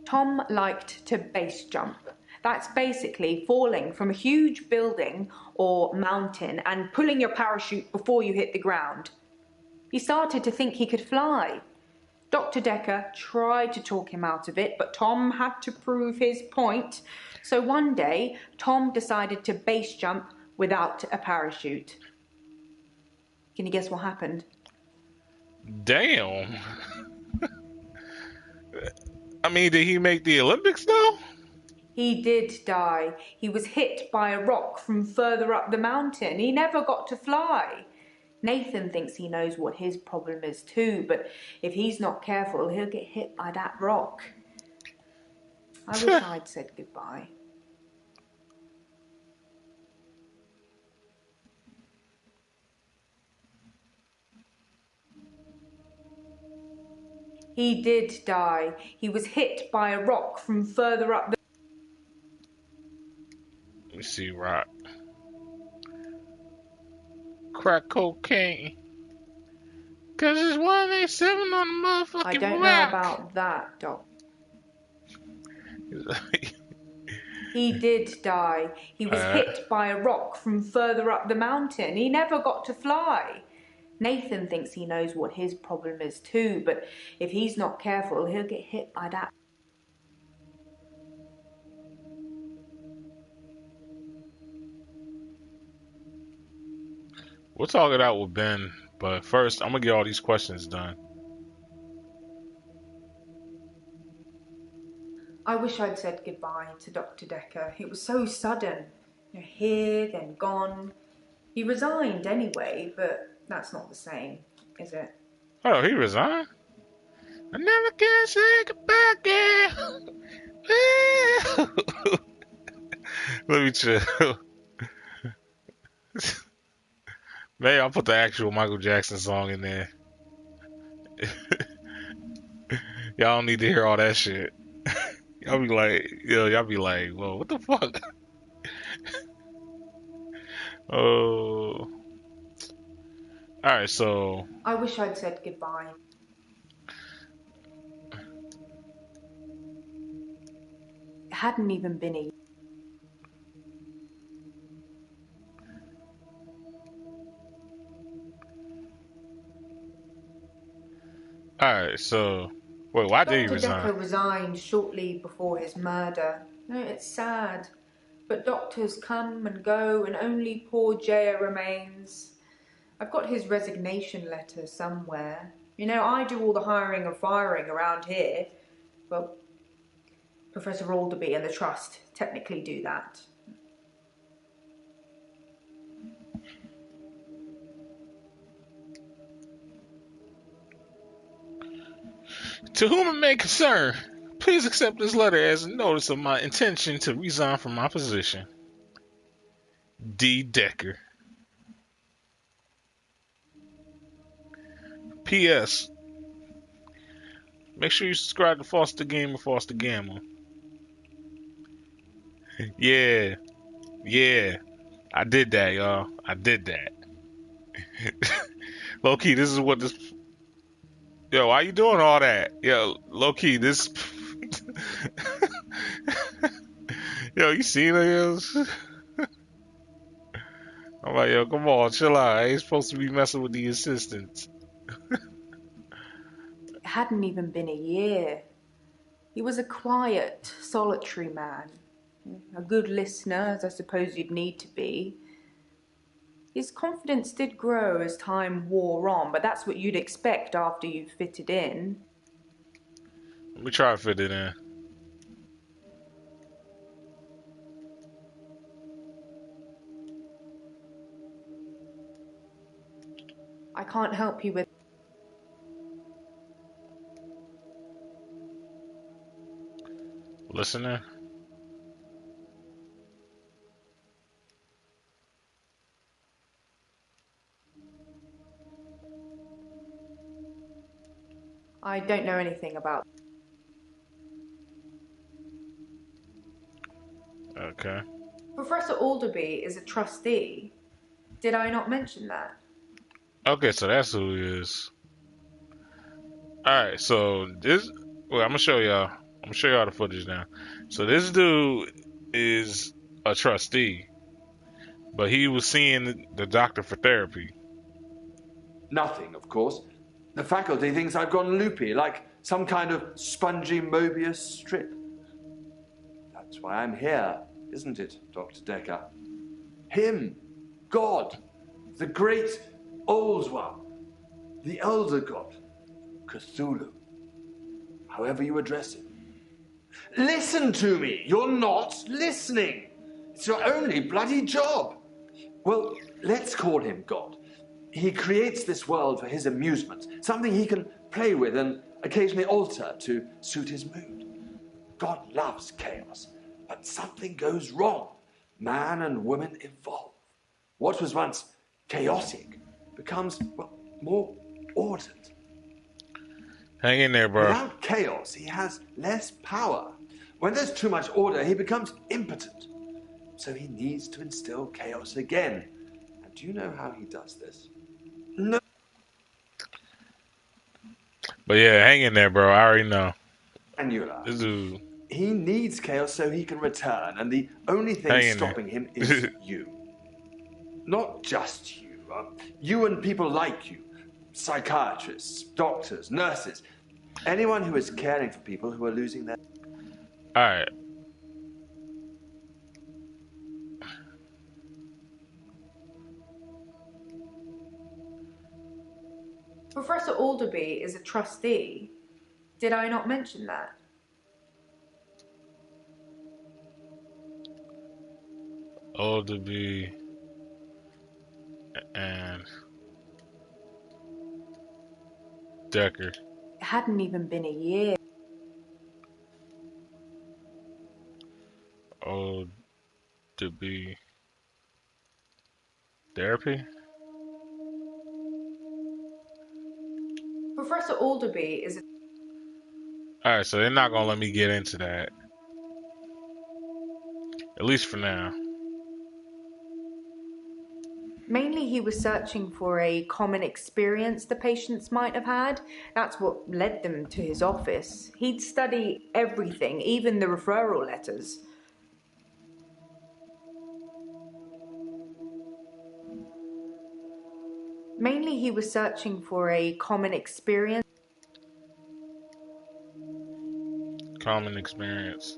Tom liked to base jump. That's basically falling from a huge building or mountain and pulling your parachute before you hit the ground. He started to think he could fly. Dr. Dekker tried to talk him out of it, but Tom had to prove his point. So one day, Tom decided to base jump without a parachute. Can you guess what happened? Damn. I mean, did he make the Olympics though? He did die. He was hit by a rock from further up the mountain. He never got to fly. Nathan thinks he knows what his problem is too, but if he's not careful, he'll get hit by that rock. I wish I'd said goodbye. He did die. He was hit by a rock from further up the... Let me see, rock. Crack cocaine. Cause it's 187 on the motherfucking I don't rock. know about that, Doc. He did die. He was hit by a rock from further up the mountain. He never got to fly. Nathan thinks he knows what his problem is too, but if he's not careful, he'll get hit by that. We'll talk it out with Ben, but first, I'm gonna get all these questions done. I wish I'd said goodbye to Dr. Dekker. It was so sudden. You know, here, then gone. He resigned anyway, but that's not the same, is it? Oh, he resigned? I never can say goodbye, girl. Let me chill. Maybe I'll put the actual Michael Jackson song in there. Y'all don't need to hear all that shit. Y'all be like, y'all be like, whoa, what the fuck? Oh. Alright, so. I wish I'd said goodbye. It hadn't even been a... Alright, so. Wait, why did he resign? Dr. Dekker resigned shortly before his murder. No, it's sad. But doctors come and go and only poor Jaya remains. I've got his resignation letter somewhere. You know, I do all the hiring and firing around here. Well, Professor Alderby and the Trust technically do that. To whom it may concern, please accept this letter as a notice of my intention to resign from my position. D. Dekker. P.S. Make sure you subscribe to Foster Game or Foster Gamma. Yeah. I did that, y'all. I did that. Low key, this is what this... Yo, why you doing all that? Yo, low key, this... Yo, you seen it? I'm like, yo, come on, chill out. I ain't supposed to be messing with the assistants. It hadn't even been a year. He was a quiet, solitary man. A good listener, as I suppose you'd need to be. His confidence did grow as time wore on, but that's what you'd expect after you've fitted in. Let me try to fit it in. can't help you with. Listening. I don't know anything about. Okay. Professor Alderby is a trustee. Did I not mention that? Okay, so that's who he is. Alright, so this well, I'm gonna show y'all. I'm gonna show y'all the footage now. So this dude is a trustee, but he was seeing the doctor for therapy. Nothing, of course. The faculty thinks I've gone loopy, like some kind of spongy Mobius strip. That's why I'm here, isn't it, Dr. Dekker? Him, God, the great old one, the elder god, Cthulhu, however you address him. Listen to me! You're not listening! It's your only bloody job! Well, let's call him God. He creates this world for his amusement, something he can play with and occasionally alter to suit his mood. God loves chaos, but something goes wrong. Man and woman evolve. What was once chaotic becomes, well, more ordered. Hang in there, bro. Without chaos, he has less power. When there's too much order, he becomes impotent. So he needs to instill chaos again. And do you know how he does this? No. But yeah, hang in there, bro. I already know. Annular. This dude. He needs chaos so he can return, and the only thing Hang in stopping there. him is you. Not just you. You and people like you. Psychiatrists, doctors, nurses. Anyone who is caring for people who are losing their... Alright. Professor Alderby is a trustee. Did I not mention that? Alderby and Dekker. It hadn't even been a year. Alderby therapy? Professor Alderby is a... Alright, so they're not gonna let me get into that. At least for now. Mainly he was searching for a common experience the patients might have had. That's what led them to his office. He'd study everything, even the referral letters. Mainly he was searching for a common experience. Common experience.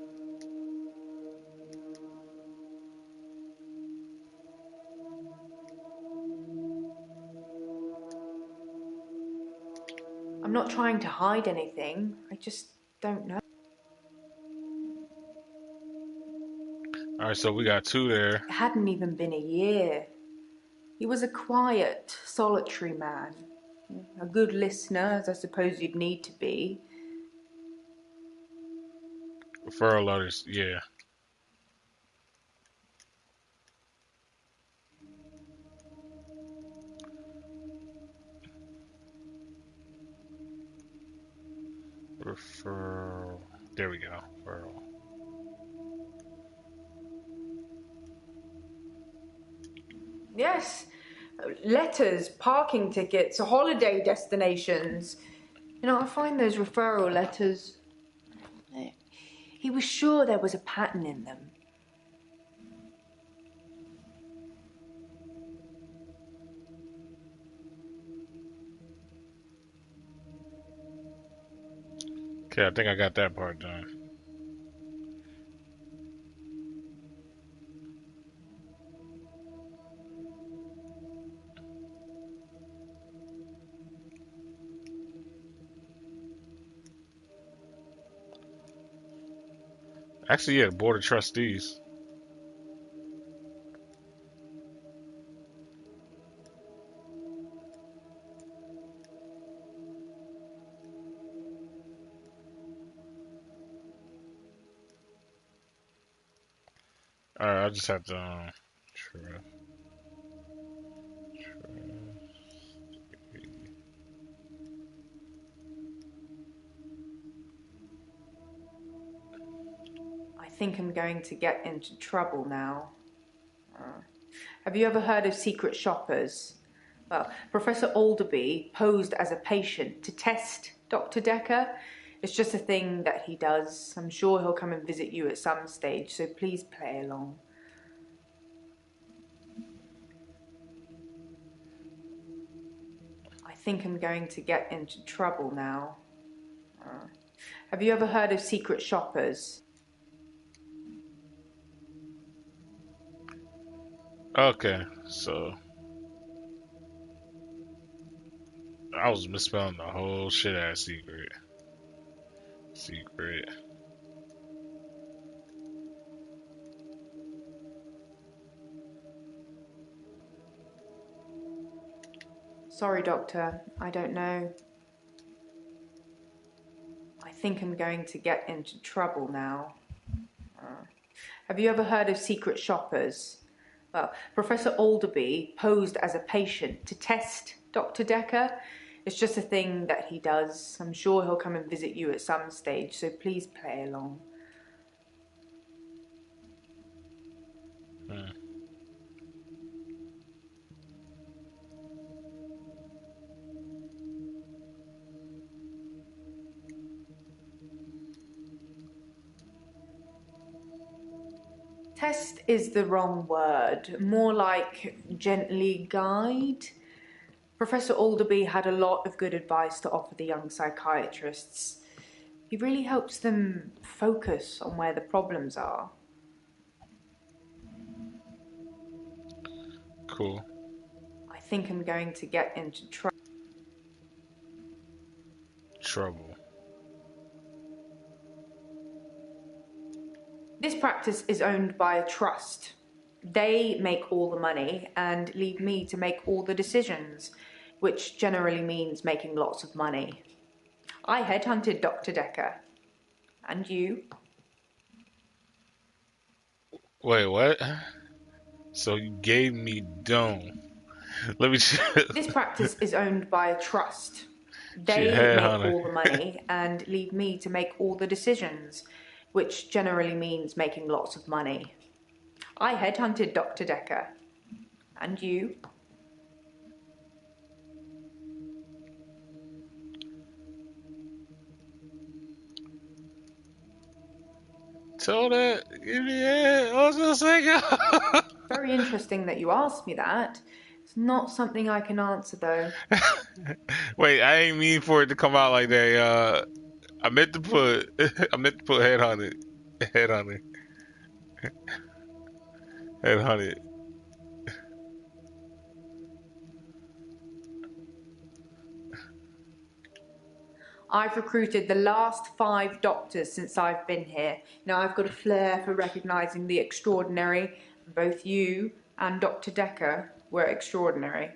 I'm not trying to hide anything. I just don't know. Alright, so we got two there. It hadn't even been a year. He was a quiet, solitary man. A good listener, as I suppose you'd need to be. Referral letters, yeah. Referral. There we go. Referral. Yes, letters, parking tickets, holiday destinations. You know, I find those referral letters... He was sure there was a pattern in them. Okay, I think I got that part done. Actually, yeah, Board of Trustees. Alright, I just have to trust. I think I'm going to get into trouble now. Have you ever heard of secret shoppers? Well, Professor Alderby posed as a patient to test Dr. Dekker. It's just a thing that he does. I'm sure he'll come and visit you at some stage, so please play along. I think I'm going to get into trouble now. Have you ever heard of secret shoppers? Okay, so I was misspelling the whole shit out of secret. Secret. Sorry, Doctor, I don't know. I think I'm going to get into trouble now. Have you ever heard of secret shoppers? Well, Professor Alderby posed as a patient to test Dr. Dekker. It's just a thing that he does. I'm sure he'll come and visit you at some stage, so please play along. Test is the wrong word, more like gently guide. Professor Alderby had a lot of good advice to offer the young psychiatrists. He really helps them focus on where the problems are. Cool. I think I'm going to get into Trouble. This practice is owned by a trust. They make all the money and leave me to make all the decisions, which generally means making lots of money. I headhunted Dr. Dekker. And you? Wait, what? So you gave me dome. Let me This practice is owned by a trust. They head make hunter. all the money and leave me to make all the decisions, which generally means making lots of money. I headhunted Dr. Dekker. And you? Told that. Give me head. I was gonna say go. Very interesting that you asked me that. It's not something I can answer, though. Wait, I ain't mean for it to come out like that. I meant to put. I meant to put head on it. Head on it. Head on it. I've recruited the last 5 doctors since I've been here. Now, I've got a flair for recognising the extraordinary. Both you and Dr. Dekker were extraordinary.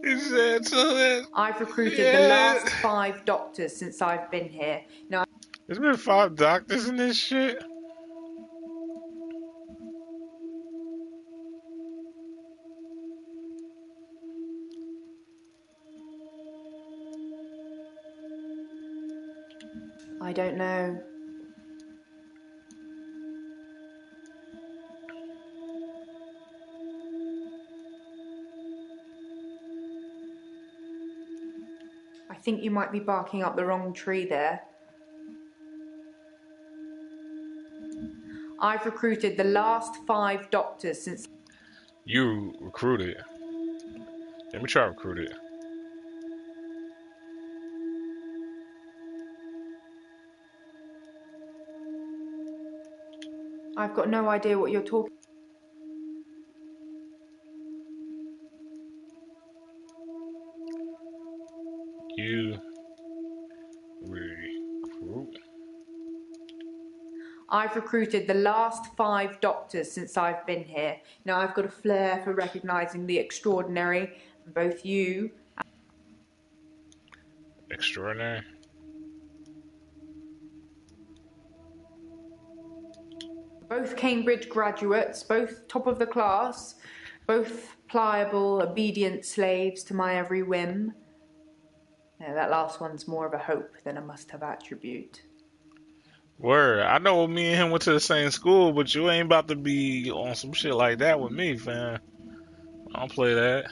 He said so that. I've recruited the last 5 doctors since I've been here. Now, There's been 5 doctors in this shit. I don't know. I think you might be barking up the wrong tree there. I've recruited the last 5 doctors since... You recruited. Let me try recruit it. I've got no idea what you're talking... You recruit. I've recruited the last 5 doctors since I've been here. You know, I've got a flair for recognising the extraordinary. Both you... Extraordinary? Both Cambridge graduates, both top of the class, both pliable, obedient slaves to my every whim. Yeah, that last one's more of a hope than a must-have attribute. Word. I know me and him went to the same school, but you ain't about to be on some shit like that with me, fam. I don't play that.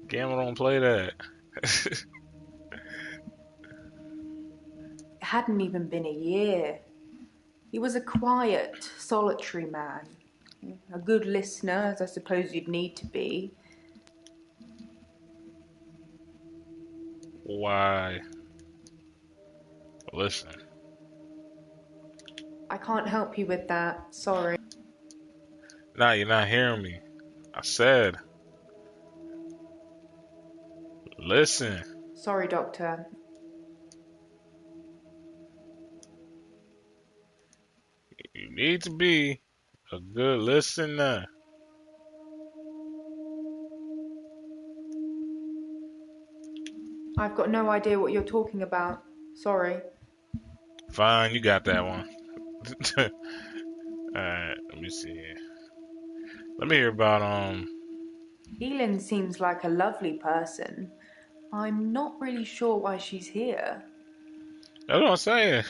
Gamma don't play that. It hadn't even been a year. He was a quiet, solitary man. A good listener, as I suppose you'd need to be. Why? Listen. I can't help you with that, sorry. Nah, you're not hearing me. I said, listen. Sorry, Doctor. You need to be a good listener. I've got no idea what you're talking about. Sorry. Fine, you got that one. Alright, let me see here. Let me hear about, Elin seems like a lovely person. I'm not really sure why she's here. That's what I'm saying.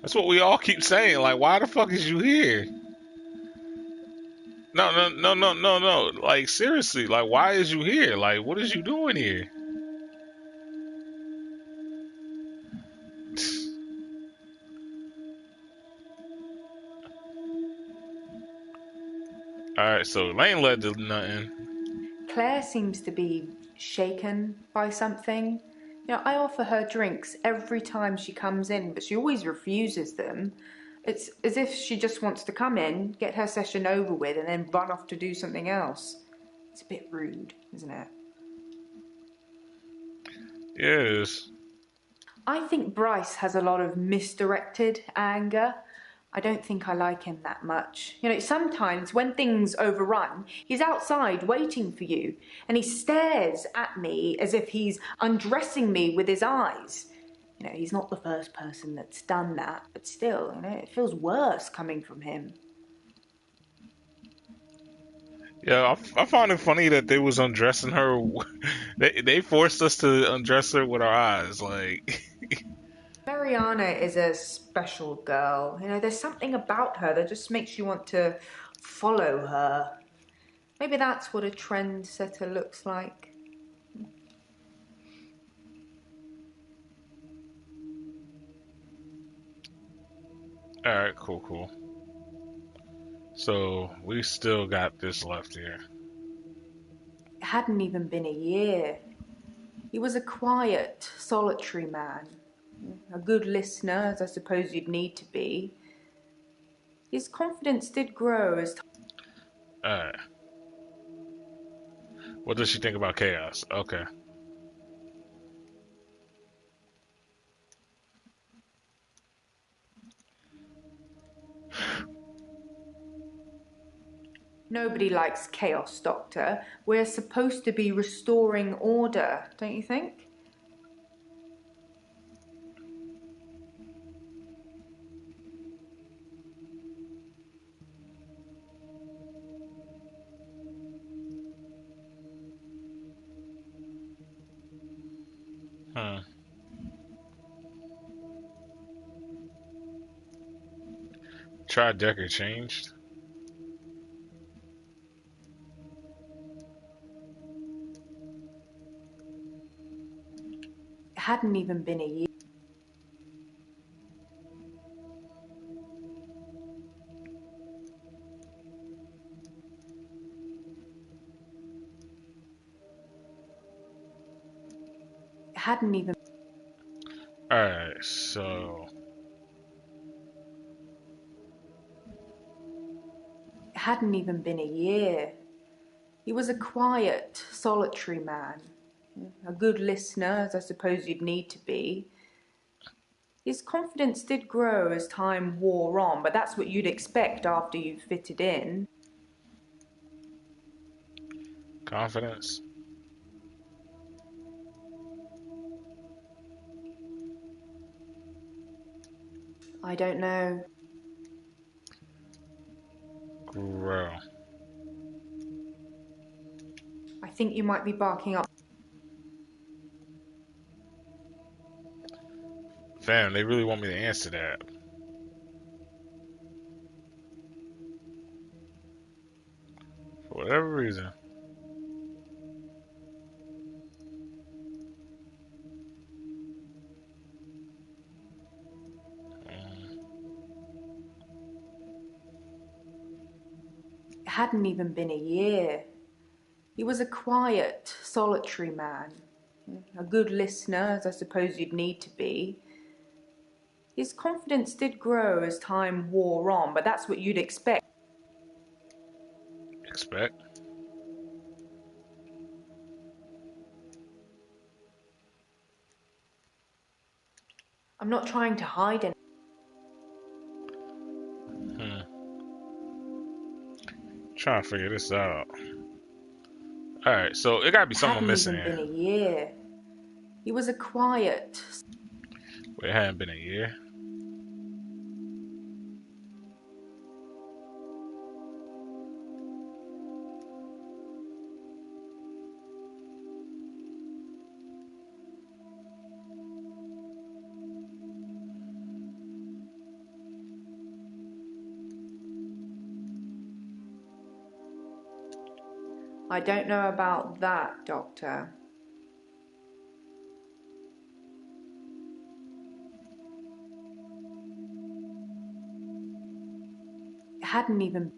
That's what we all keep saying. Like, why the fuck is you here? No. Like, seriously, like, why is you here? Like, what is you doing here? Alright, so Lane led to nothing. Claire seems to be shaken by something. You know, I offer her drinks every time she comes in, but she always refuses them. It's as if she just wants to come in, get her session over with, and then run off to do something else. It's a bit rude, isn't it? Yes. I think Bryce has a lot of misdirected anger. I don't think I like him that much. You know, sometimes when things overrun, he's outside waiting for you, and he stares at me as if he's undressing me with his eyes. You know, he's not the first person that's done that, but still, you know, it feels worse coming from him. Yeah, I found it funny that they was undressing her. They forced us to undress her with our eyes, like. Mariana is a special girl. You know, there's something about her that just makes you want to follow her. Maybe that's what a trendsetter looks like. Alright, cool. So, we still got this left here. It hadn't even been a year. He was a quiet, solitary man. A good listener, as I suppose you'd need to be. His confidence did grow as time... Alright. What does she think about chaos? Okay. Nobody likes chaos, Doctor. We're supposed to be restoring order, don't you think? Try Dekker changed. It hadn't even been a year. It hadn't even... Alright, so... It hadn't even been a year. He was a quiet, solitary man. A good listener, as I suppose you'd need to be. His confidence did grow as time wore on, but that's what you'd expect after you've fitted in. Confidence. I don't know. Grow. I think you might be barking up. Fam, they really want me to answer that. For whatever reason. It hadn't even been a year. He was a quiet, solitary man. A good listener, as I suppose you'd need to be. His confidence did grow as time wore on, but that's what you'd expect. Expect? I'm not trying to hide anything. Trying to figure this out. Alright, so it gotta be something missing It hadn't here. even been a year. He was a quiet. Wait, it hadn't been a year? I don't know about that, Doctor. It hadn't even.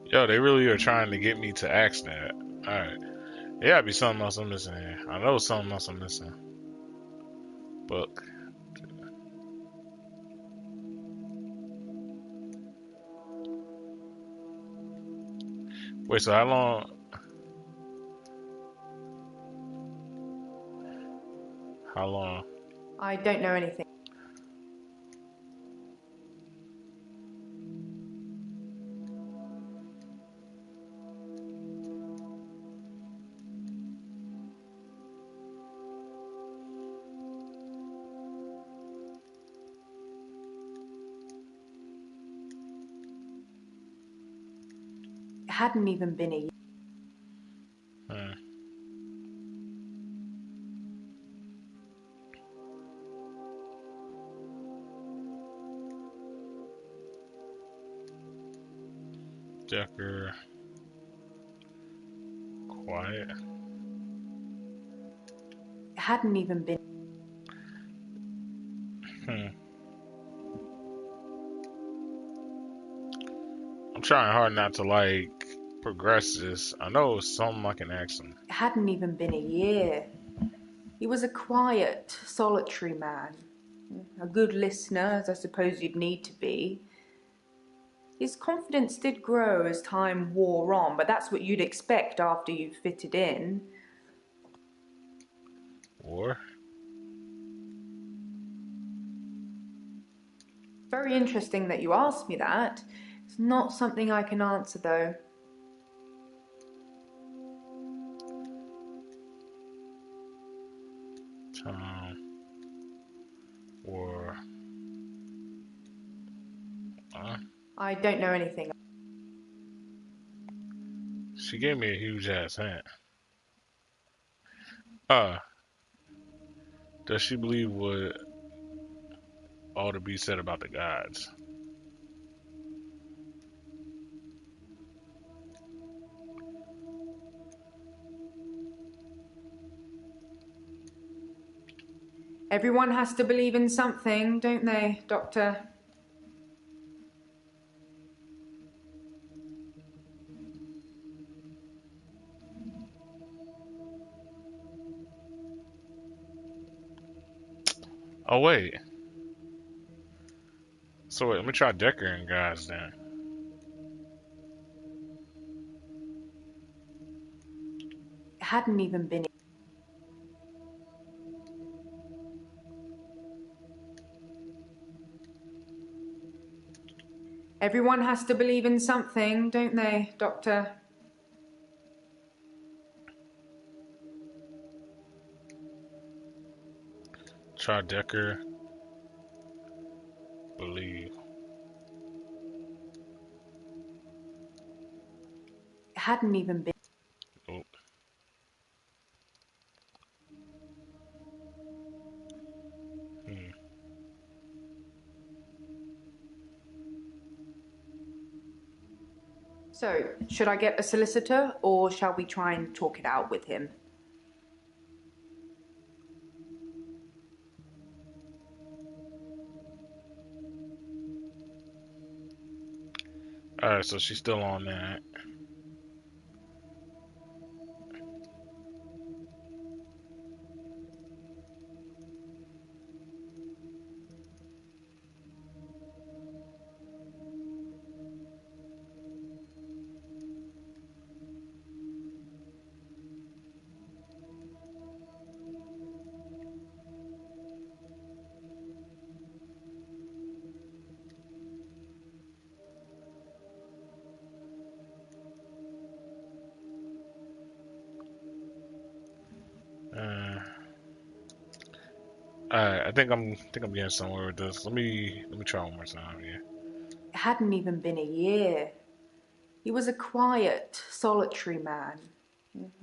Yo, they really are trying to get me to ask that. Alright. There gotta be something else I'm missing here. I know something else I'm missing. Book. Wait, so how long? How long? I don't know anything. It hadn't even been a year. Dekker. Quiet. It hadn't even been. I'm trying hard not to like progress this. I know it's something I can ask him. It hadn't even been a year. He was a quiet, solitary man. A good listener, as I suppose you'd need to be. His confidence did grow as time wore on, but that's what you'd expect after you've fitted in. War? Very interesting that you asked me that. It's not something I can answer, though. Time. War. I don't know anything. She gave me a huge ass hint. Does she believe what all to be said about the gods? Everyone has to believe in something, don't they, Doctor? Oh, wait. So wait, let me try Dekker and gods then. It hadn't even been. Everyone has to believe in something, don't they, Doctor? Try Dekker. Believe. It hadn't even been. Nope. So, should I get a solicitor, or shall we try and talk it out with him? Alright, so she's still on that. Alright, I think I'm getting somewhere with this. Let me try one more time. Yeah. It hadn't even been a year. He was a quiet, solitary man.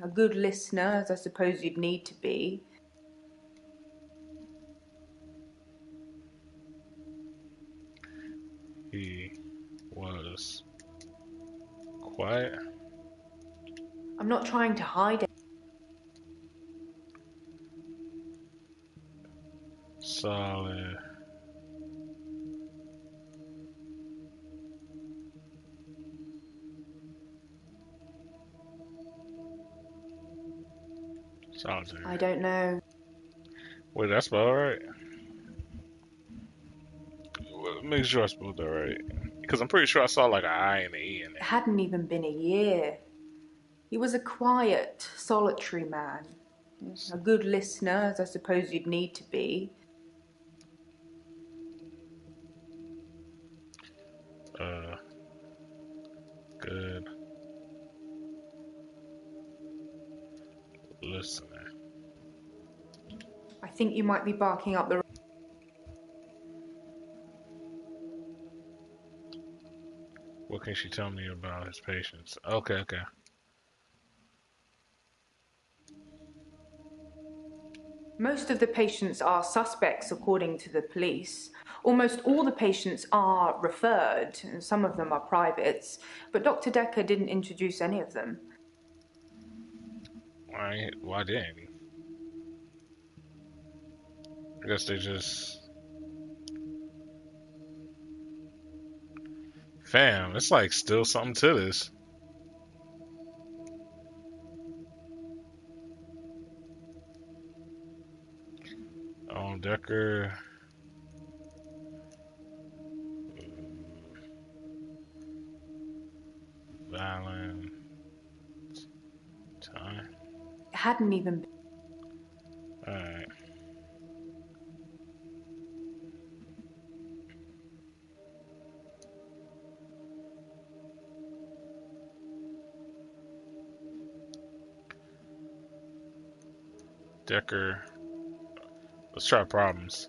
A good listener, as I suppose you'd need to be. He was quiet. I'm not trying to hide it. Solid. Solitary. I don't know. Wait, that's about right. Make sure I spelled that right. Because I'm pretty sure I saw like an I and an E in It there. hadn't even been a year. He was a quiet, solitary man. A good listener, as I suppose you'd need to be. Good listener. I think you might be barking up the... What can she tell me about his patients? Okay. Most of the patients are suspects, according to the police. Almost all the patients are referred, and some of them are privates, but Dr. Dekker didn't introduce any of them. Why didn't he? I guess they just... Fam, it's like still something to this. Dekker. Valentine. It hadn't even been. Alright. Dekker. Let's try problems.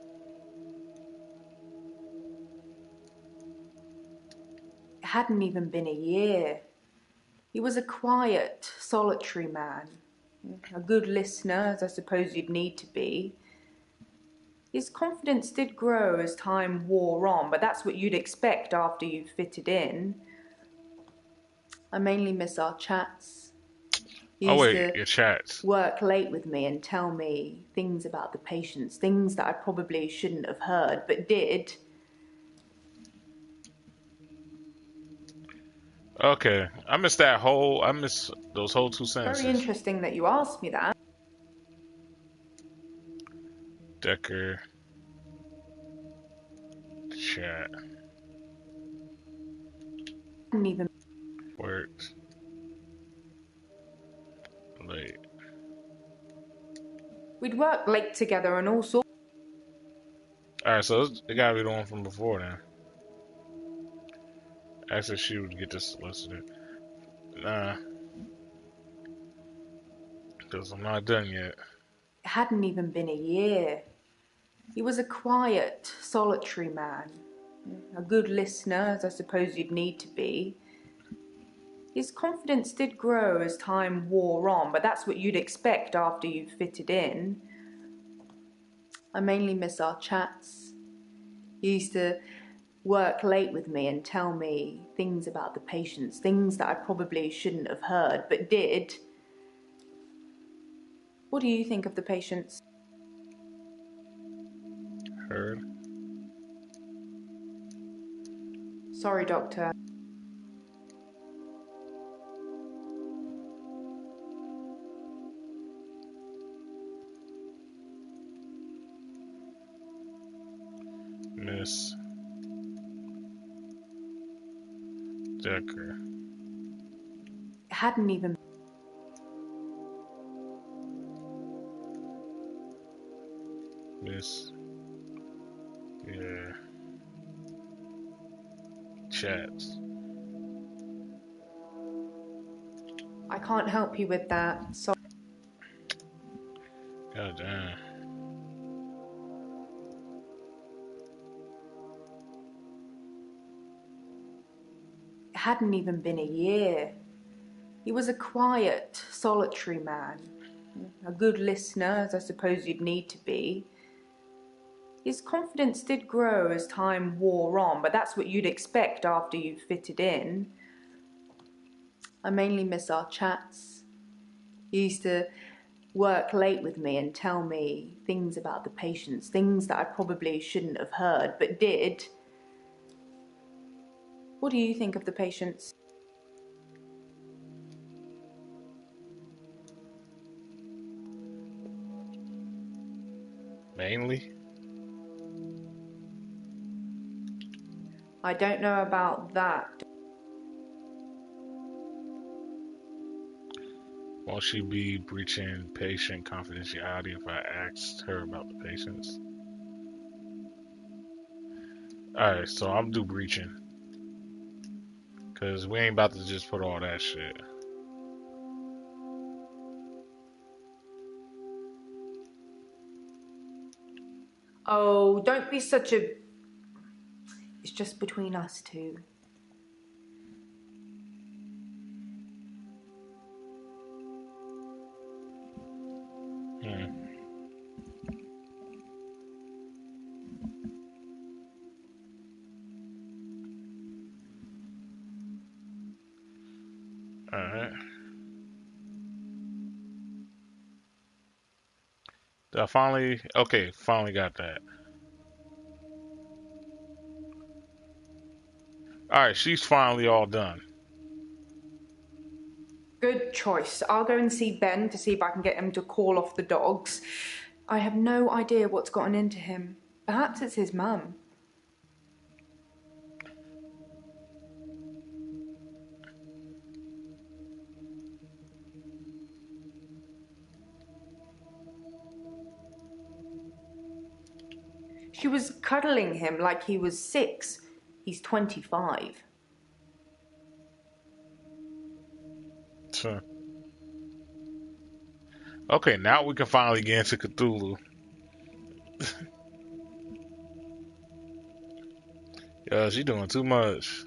It hadn't even been a year. He was a quiet, solitary man. A good listener, as I suppose you'd need to be. His confidence did grow as time wore on, but that's what you'd expect after you've fitted in. I mainly miss our chats. He used to your chats. work late with me and tell me things about the patients, things that I probably shouldn't have heard, but did. Okay, I miss those whole two sentences. Very interesting that you asked me that. Dekker. Chat. Didn't even Worked. Late. We'd work late together and all sorts. Alright, so it gotta be the one from before then. Asked if she would get this solicitor. Nah, because I'm not done yet. It hadn't even been a year. He was a quiet, solitary man. A good listener, as I suppose you'd need to be. His confidence did grow as time wore on, but that's what you'd expect after you've fitted in. I mainly miss our chats. He used to work late with me and tell me things about the patients, things that I probably shouldn't have heard, but did. What do you think of the patients? Heard. Sorry, Doctor. Miss Dekker. It hadn't even... Miss. Yeah. Chats. I can't help you with that. Sorry. God damn. It hadn't even been a year. He was a quiet, solitary man. A good listener, as I suppose you'd need to be. His confidence did grow as time wore on, but that's what you'd expect after you've fitted in. I mainly miss our chats. He used to work late with me and tell me things about the patients, things that I probably shouldn't have heard, but did. What do you think of the patients? Mainly? I don't know about that. Won't she be breaching patient confidentiality if I asked her about the patients? Alright, so I'm do breaching. Cause we ain't about to just put all that shit. Oh, don't be such a... It's just between us two. Alright. Did I finally... Okay, finally got that. Alright, she's finally all done. Good choice. I'll go and see Ben to see if I can get him to call off the dogs. I have no idea what's gotten into him. Perhaps it's his mum. She was cuddling him like he was 6. He's 25. So. Okay, now we can finally get into Cthulhu. Yeah, she doing too much.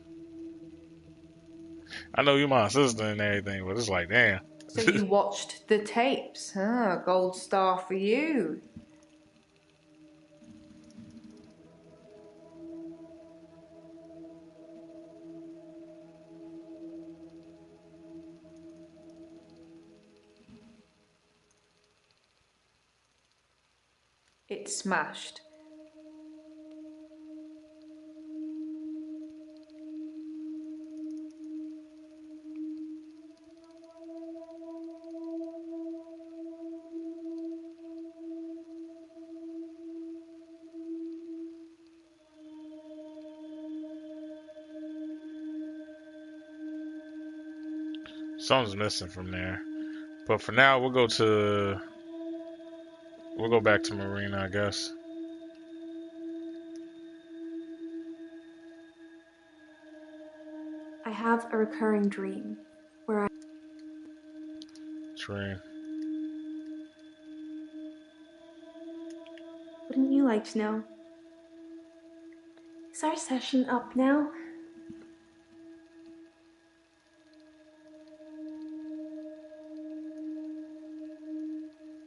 I know you're my sister and everything, but it's like, damn. So you watched the tapes. Ah, gold star for you. It smashed. Something's missing from there. But for now, we'll go back to Marina, I guess. I have a recurring dream where I... Dream. Wouldn't you like to know? Is our session up now?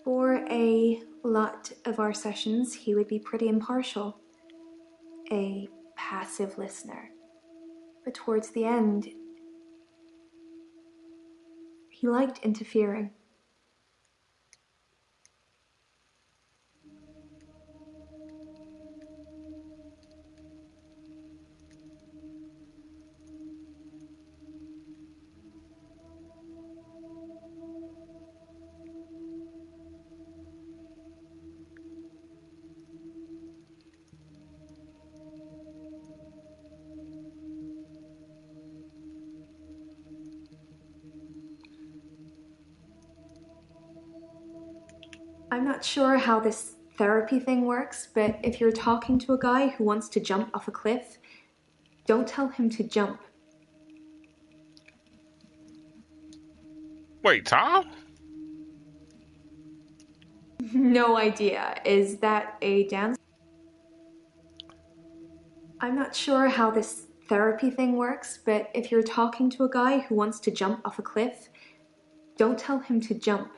For a lot of our sessions, he would be pretty impartial. A passive listener. But towards the end, he liked interfering. I'm not sure how this therapy thing works, but if you're talking to a guy who wants to jump off a cliff, don't tell him to jump. Wait, Tom? No idea. Is that a dance? I'm not sure how this therapy thing works, but if you're talking to a guy who wants to jump off a cliff, don't tell him to jump.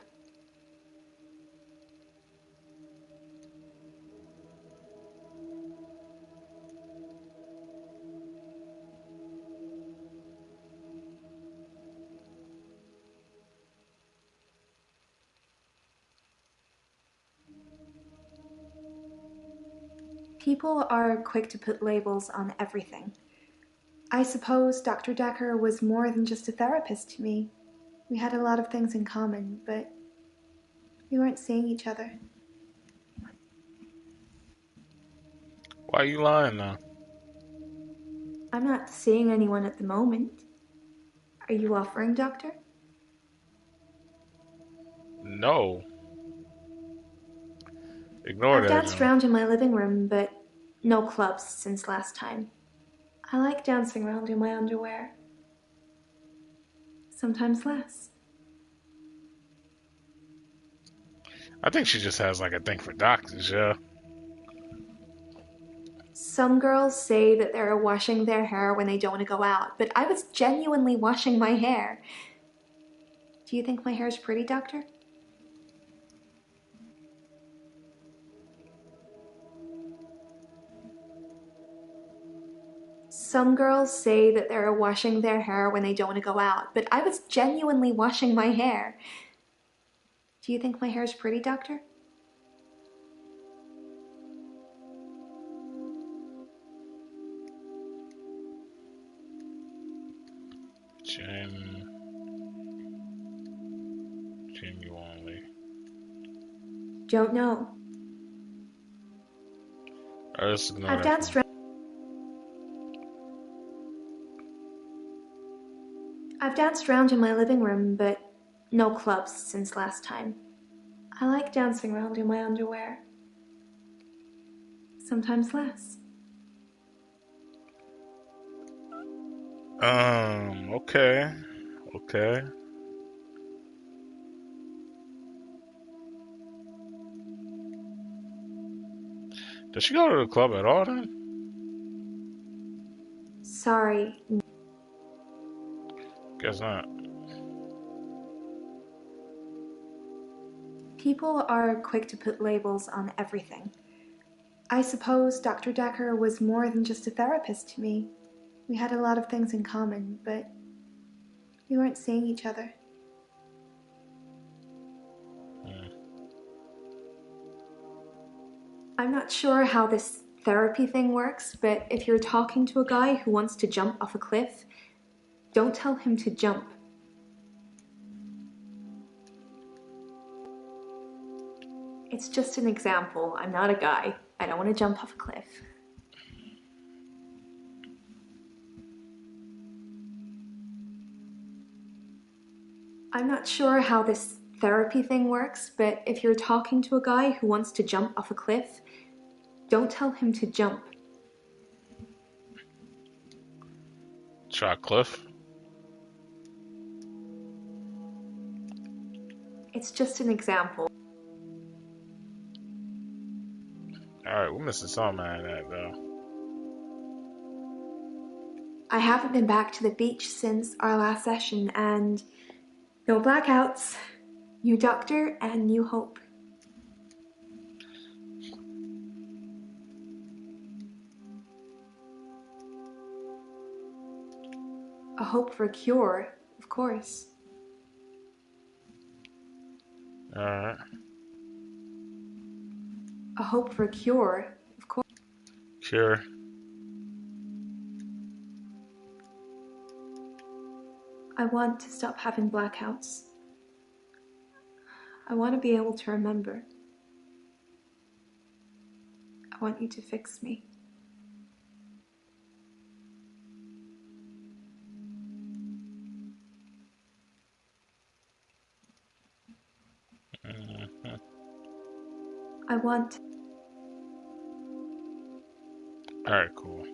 People are quick to put labels on everything. I suppose Dr. Dekker was more than just a therapist to me. We had a lot of things in common, but we weren't seeing each other. Why are you lying now? I'm not seeing anyone at the moment. Are you offering, Doctor? No. Ignore I've that. danced around in my living room, but no clubs since last time. I like dancing around in my underwear. Sometimes less. I think she just has like a thing for doctors, yeah. Some girls say that they're washing their hair when they don't want to go out, but I was genuinely washing my hair. Do you think my hair is pretty, Doctor? Some girls say that they're washing their hair when they don't want to go out, but I was genuinely washing my hair. Do you think my hair is pretty, Doctor? Genuinely. Don't know. Let's ignore I've that danced one. around. I've danced around in my living room, but no clubs since last time. I like dancing around in my underwear. Sometimes less. Okay. Okay. Does she go to the club at all then? Sorry. Guess not. People are quick to put labels on everything. I suppose Dr. Dekker was more than just a therapist to me. We had a lot of things in common, but we weren't seeing each other. I'm not sure how this therapy thing works, but if you're talking to a guy who wants to jump off a cliff, don't tell him to jump. It's just an example. I'm not a guy. I don't want to jump off a cliff. I'm not sure how this therapy thing works, but if you're talking to a guy who wants to jump off a cliff, don't tell him to jump. Try cliff. It's just an example. Alright, we're missing something out of that, though. I haven't been back to the beach since our last session, and no blackouts, new doctor, and new hope. A hope for a cure, of course. Alright. A hope for a cure, of course. Cure. I want to stop having blackouts. I want to be able to remember. I want you to fix me. Mm-hmm. I want... Alright, cool.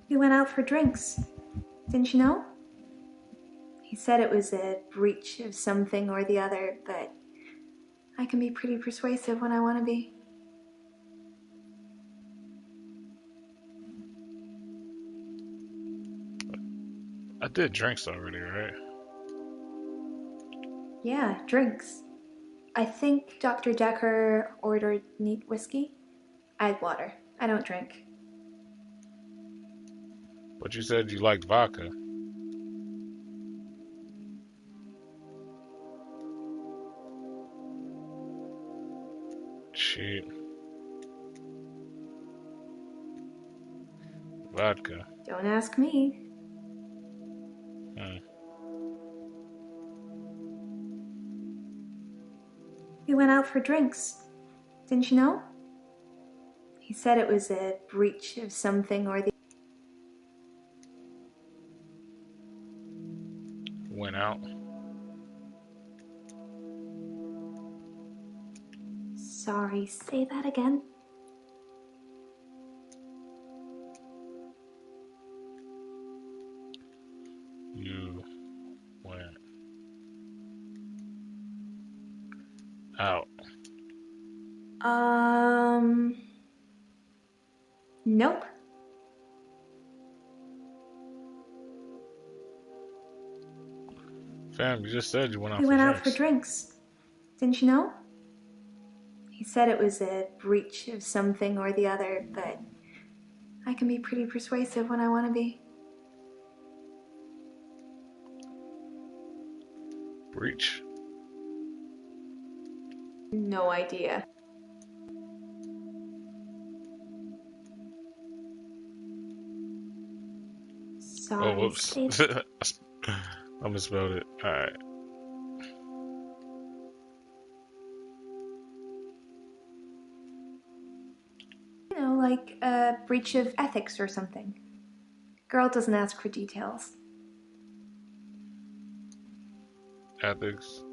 We went out for drinks. Didn't you know? He said it was a breach of something or the other, but I can be pretty persuasive when I want to be. I did drinks already, right? Yeah, drinks. I think Dr. Dekker ordered neat whiskey. I had water. I don't drink. But you said you liked vodka. Shit. Vodka. Don't ask me. We went out for drinks. Didn't you know? He said it was a breach of something or the... Went out. Sorry, say that again. You went out. Nope. Fam, you just said you went out We for went drinks. out for drinks. Didn't you know? He said it was a breach of something or the other, but I can be pretty persuasive when I want to be. Breach. No idea. Sorry, Oh, whoops. say... I misspelled it. Alright. You know, like a breach of ethics or something. Girl doesn't ask for details. Ethics.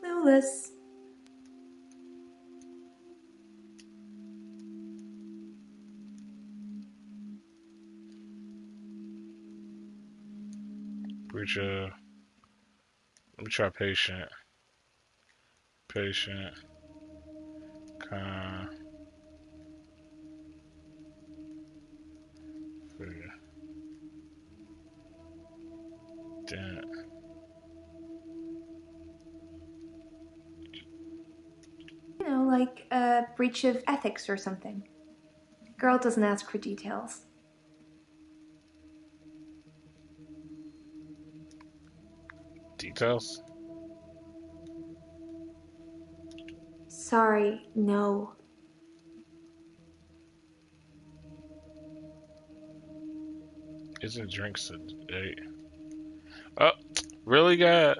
Clueless. Breach of... Let me try patient. Patient. Confident. You know, like a breach of ethics or something. Girl doesn't ask for details. Details? Sorry, no. Isn't drinks a date? Oh, really, God?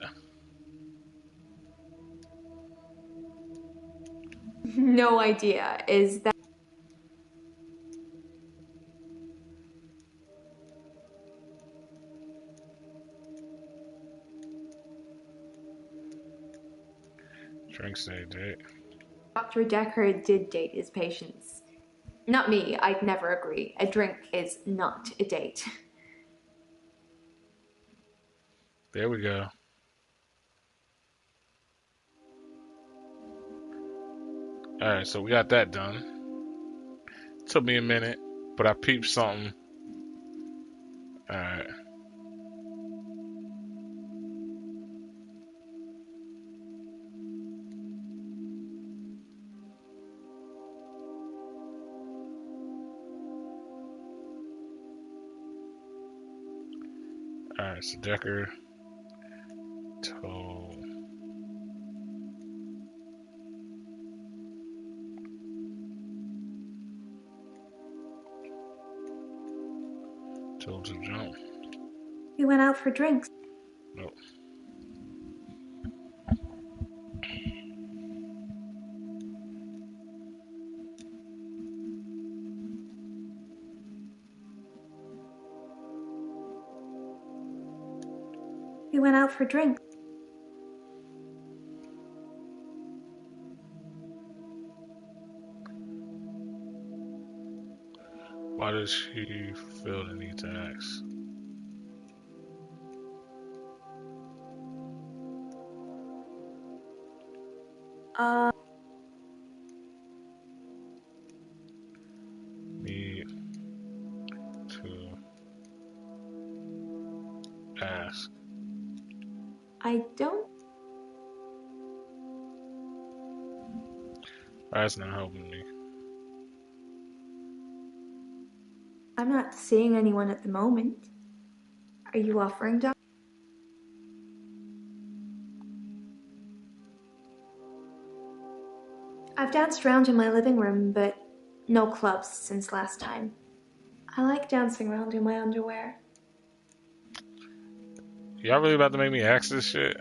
No idea. Is that... Drinks a date. Dr. Dekker did date his patients. Not me, I'd never agree. A drink is not a date. There we go. Alright, so we got that done. Took me a minute, but I peeped something. Alright. Alright, so Dekker told to jump. We went out for drinks. Nope. We went out for drinks. Why does she feel the need to ask? Need to ask. I don't. That's not helping me. I'm not seeing anyone at the moment. Are you offering, Doc? I've danced around in my living room, but no clubs since last time. I like dancing around in my underwear. Y'all really about to make me ask this shit?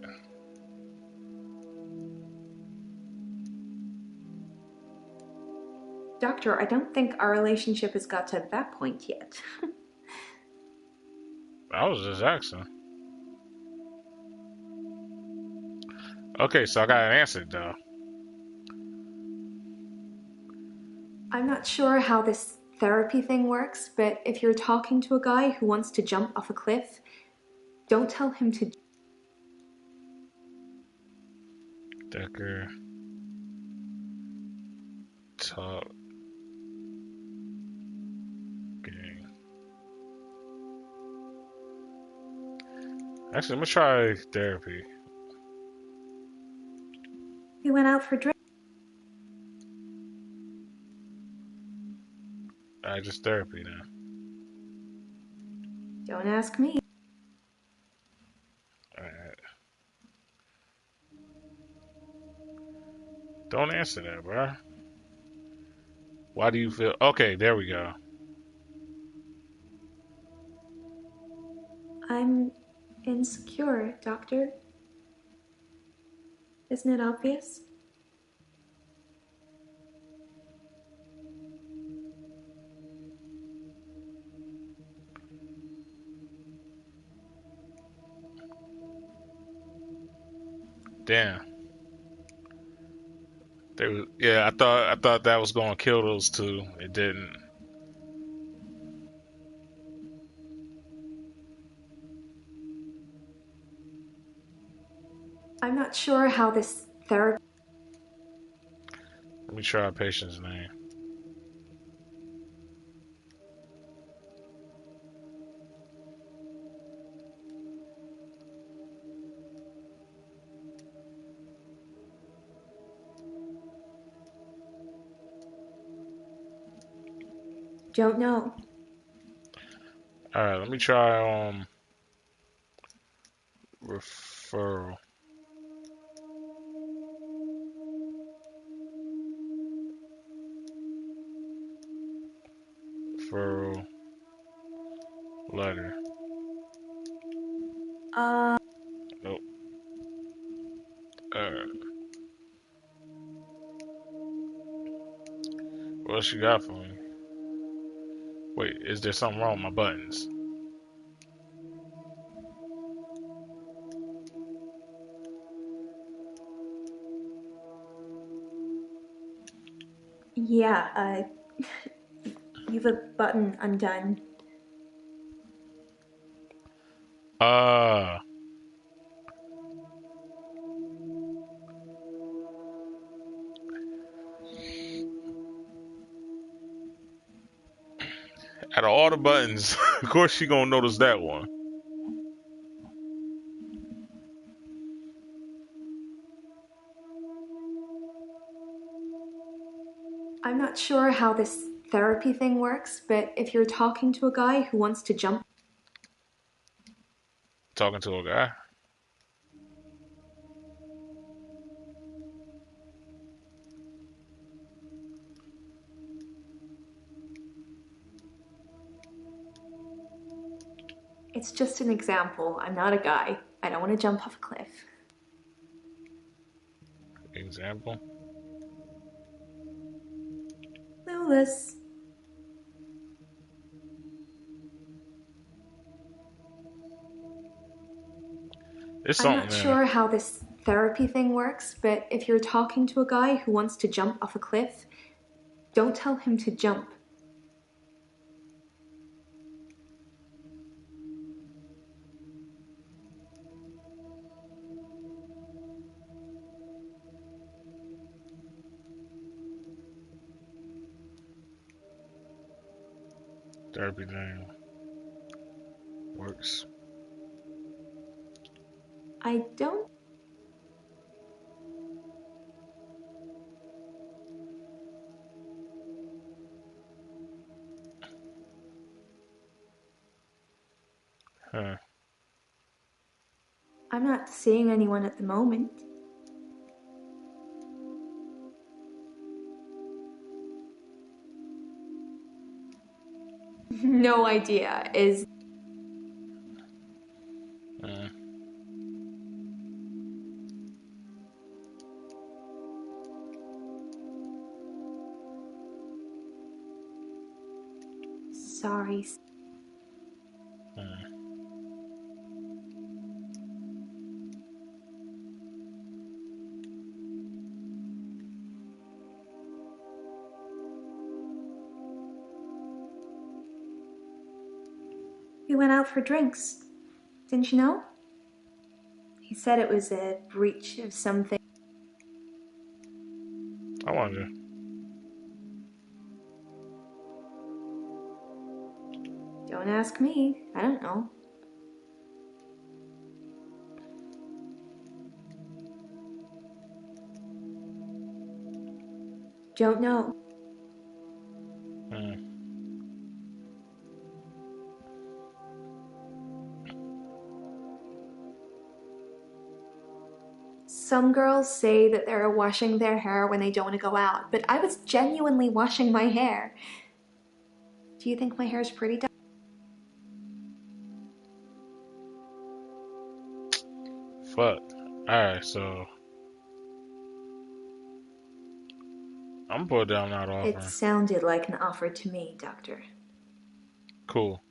Doctor, I don't think our relationship has got to that point yet. I was just asking. Okay, so I got an answer though. I'm not sure how this therapy thing works, but if you're talking to a guy who wants to jump off a cliff, don't tell him to. Dekker talk game. Actually, I'm gonna try therapy. We went out for drinks. Alright, just therapy now. Don't ask me. Alright. Don't answer that, bruh. Why do you feel... Okay, there we go. I'm insecure, Doctor. Isn't it obvious? Damn. They was, yeah, I thought that was gonna kill those two. It didn't. I'm not sure how this therapy. Let me try our patient's name. Don't know. Alright, let me try referral. Referral letter. Nope. What else you got for me? Wait, is there something wrong with my buttons? Yeah, you've a button undone. Uh, out of all the buttons, of course she gonna notice that one. I'm not sure how this therapy thing works, but if you're talking to a guy who wants to jump, Talking to a guy. it's just an example. I'm not a guy. I don't want to jump off a cliff. Example. Clueless. It's I'm something not there. sure how this therapy thing works, but if you're talking to a guy who wants to jump off a cliff, don't tell him to jump. Therapy thing works. I don't. Huh. I'm not seeing anyone at the moment. No idea. Is Uh, sorry. uh. We went out for drinks. Didn't you know? He said it was a breach of something. I wonder. Don't ask me. I don't know. Don't know. Uh. Some girls say that they're washing their hair when they don't want to go out, but I was genuinely washing my hair. Do you think my hair is pretty? Fuck. Alright, so I'm gonna put down that It offer. sounded like an offer to me, Doctor. Cool.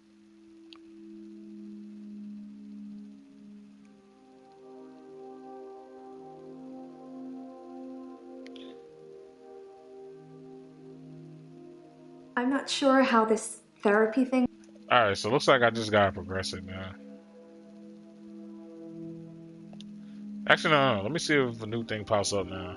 I'm not sure how this therapy thing. Alright, so looks like I just gotta progress it now. Actually, no. Let me see if a new thing pops up now.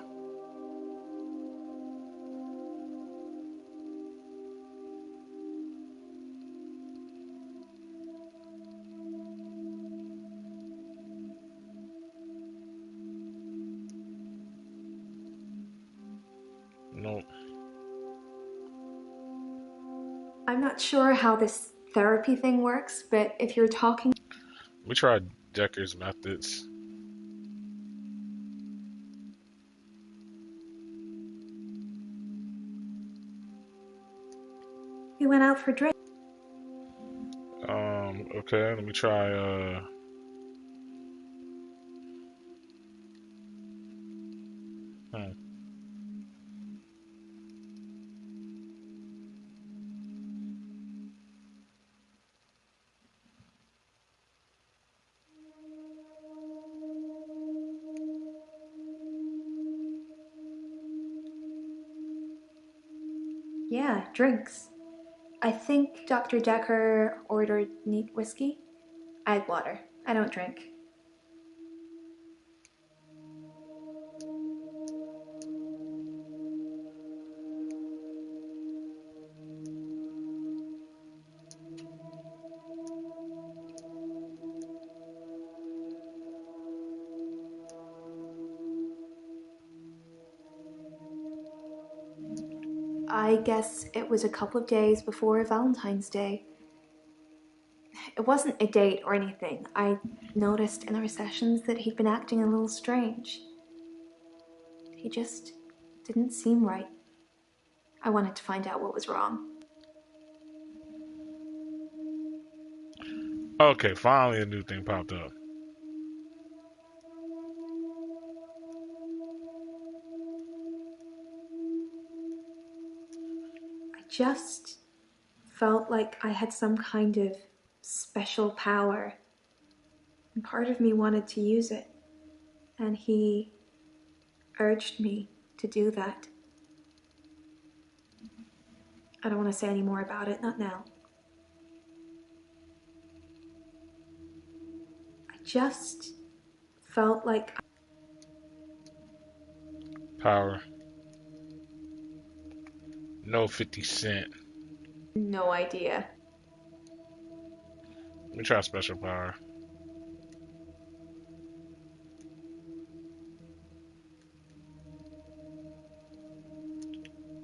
Nope. I'm not sure how this therapy thing works, but if you're talking. Let me try Dekker's methods. We went out for drinks. Okay, let me try, hmm. Yeah, drinks. I think Dr. Dekker ordered neat whiskey. I had water. I don't drink. I guess it was a couple of days before Valentine's Day. It wasn't a date or anything. I noticed in our sessions that he'd been acting a little strange. He just didn't seem right. I wanted to find out what was wrong. Okay, finally a new thing popped up. I just felt like I had some kind of special power. And part of me wanted to use it. And he urged me to do that. I don't want to say any more about it, not now. I just felt like... Power. No 50 Cent. No idea. Let me try special power.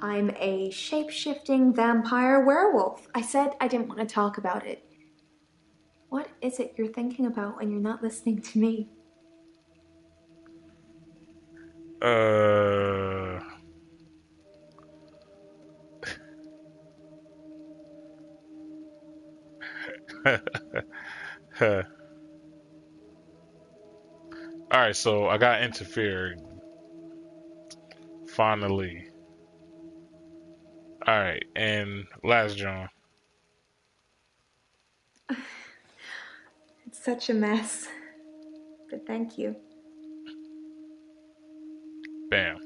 I'm a shape-shifting vampire werewolf. I said I didn't want to talk about it. What is it you're thinking about when you're not listening to me? Alright, so I got interfered. Finally. Alright, and last John. It's such a mess. But thank you. Bam.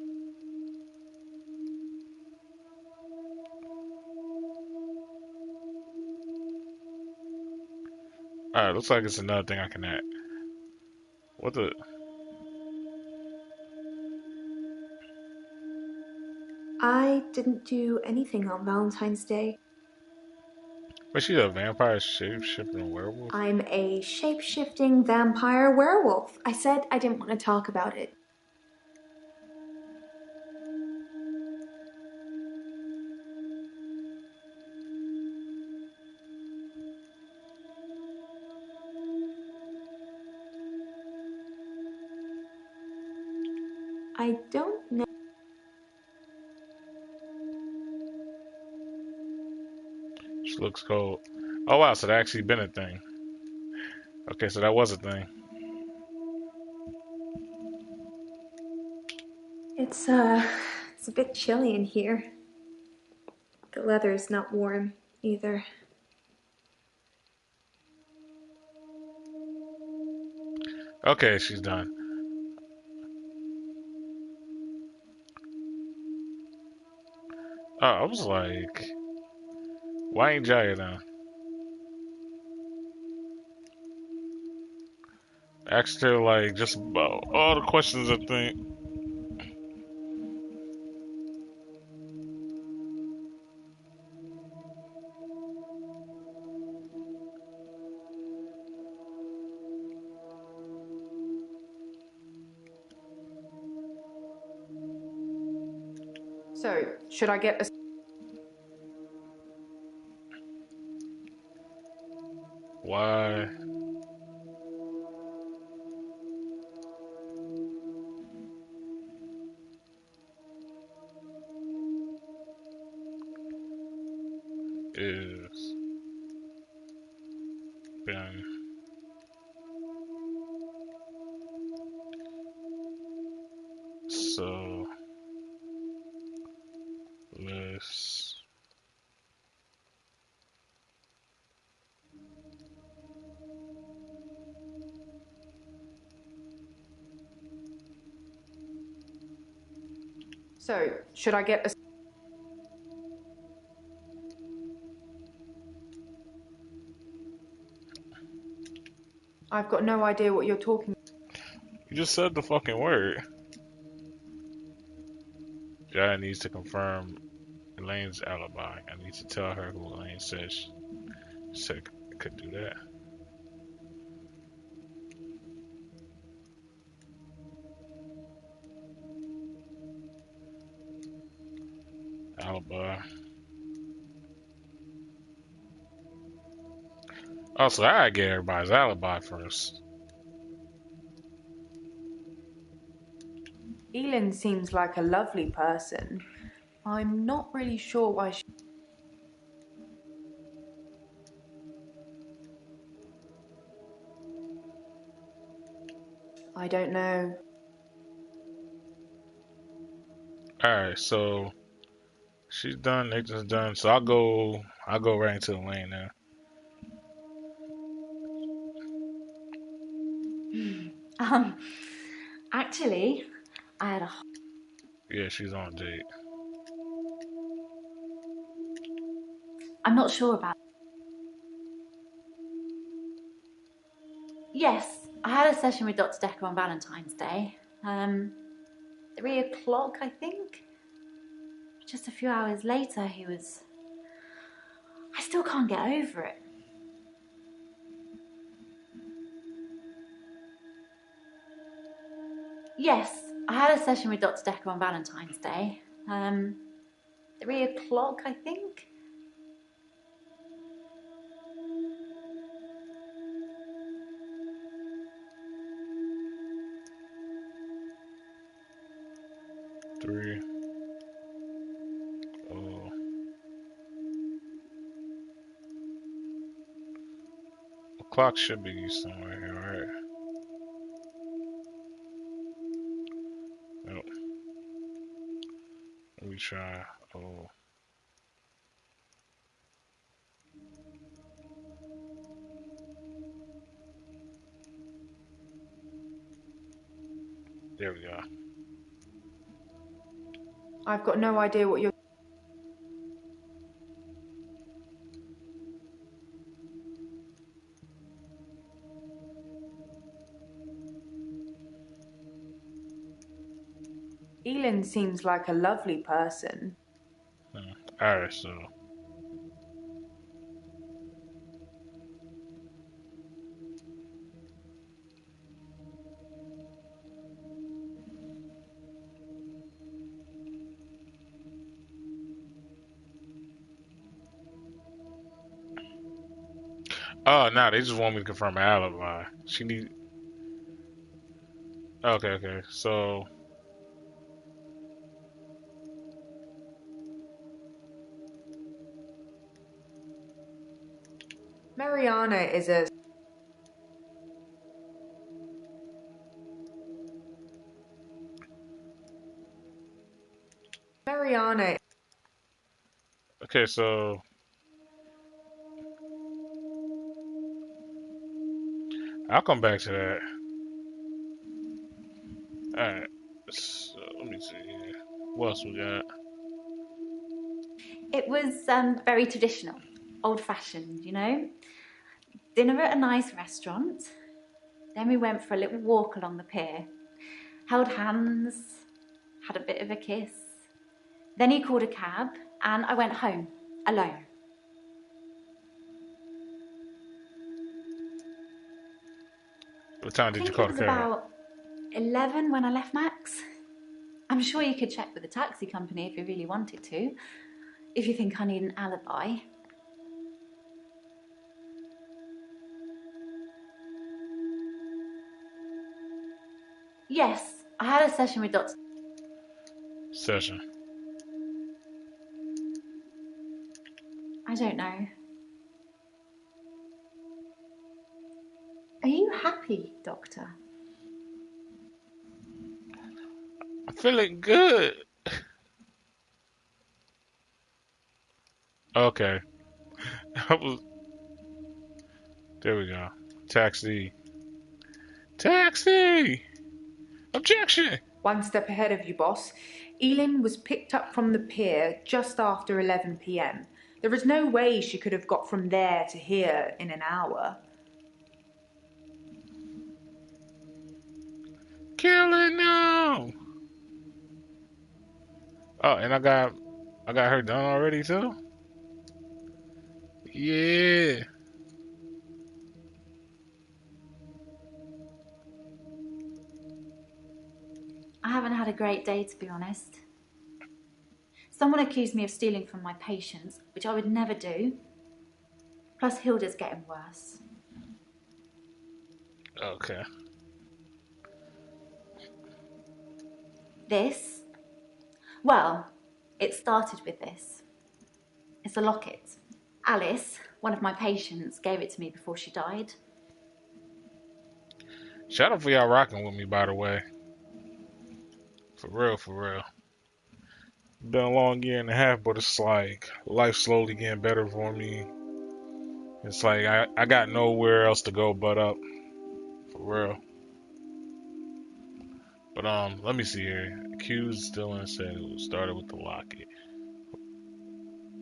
Alright, looks like it's another thing I can add. What the? I didn't do anything on Valentine's Day. Was she a vampire shape-shifting werewolf? I'm a shape-shifting vampire werewolf. I said I didn't want to talk about it. I don't know. She looks cold. Oh wow, so that actually been a thing. Okay, so that was a thing. It's a bit chilly in here. The leather's not warm either. Okay, she's done. Oh, I was like, why ain't Jaya done? Asked her like just about all the questions I think. So, should I get a... Why? Is been so less So, should I get a... I've got no idea what you're talking. You just said the fucking word. Jaya needs to confirm Elaine's alibi. I need to tell her who Elaine said she said could do that. Alibi. Also, I gotta get everybody's alibi first. Elin seems like a lovely person. I'm not really sure why she... I don't know. Alright, so she's done, Nathan's done, so I'll go right into Elaine now. Actually, I had a... Yeah, she's on a date. I'm not sure about... Yes, I had a session with Dr. Dekker on Valentine's Day. 3 o'clock, I think. Just a few hours later, he was... I still can't get over it. Yes, I had a session with Dr. Dekker on Valentine's Day. 3 o'clock, I think. Three. Oh. The clock should be somewhere here, right? Nope. Let me try. Oh. There we go. I've got no idea what you're... Elin seems like a lovely person. Alright, so oh, no, they just want me to confirm my alibi. She need. Okay. So Mariana is a... Mariana... okay, so I'll come back to that. Alright. So let me see here. What else we got? It was very traditional, old-fashioned, you know? Dinner at a nice restaurant. Then we went for a little walk along the pier. Held hands, had a bit of a kiss. Then he called a cab, and I went home, alone. What time did you I call think the it was cab? about 11 when I left Max. I'm sure you could check with the taxi company if you really wanted to, if you think I need an alibi. Yes, I had a session with Dr. Session. I don't know. Are you happy, Doctor? I'm feeling good. Okay. There we go. Taxi. Objection. One step ahead of you, boss. Elin was picked up from the pier just after 11 p.m. There is no way she could have got from there to here in an hour. killing them. Oh, and I got her done already too. Yeah. I haven't had a great day, to be honest. Someone accused me of stealing from my patients, which I would never do. Plus, Hilda's getting worse. Okay. This? Well, it started with this. It's a locket. Alice, one of my patients, gave it to me before she died. Shout out for y'all rocking with me, by the way. For real, for real. Been a long year and a half, but it's like life slowly getting better for me. It's like I got nowhere else to go but up. For real. But let me see here. Accused still insane. It started with the locket.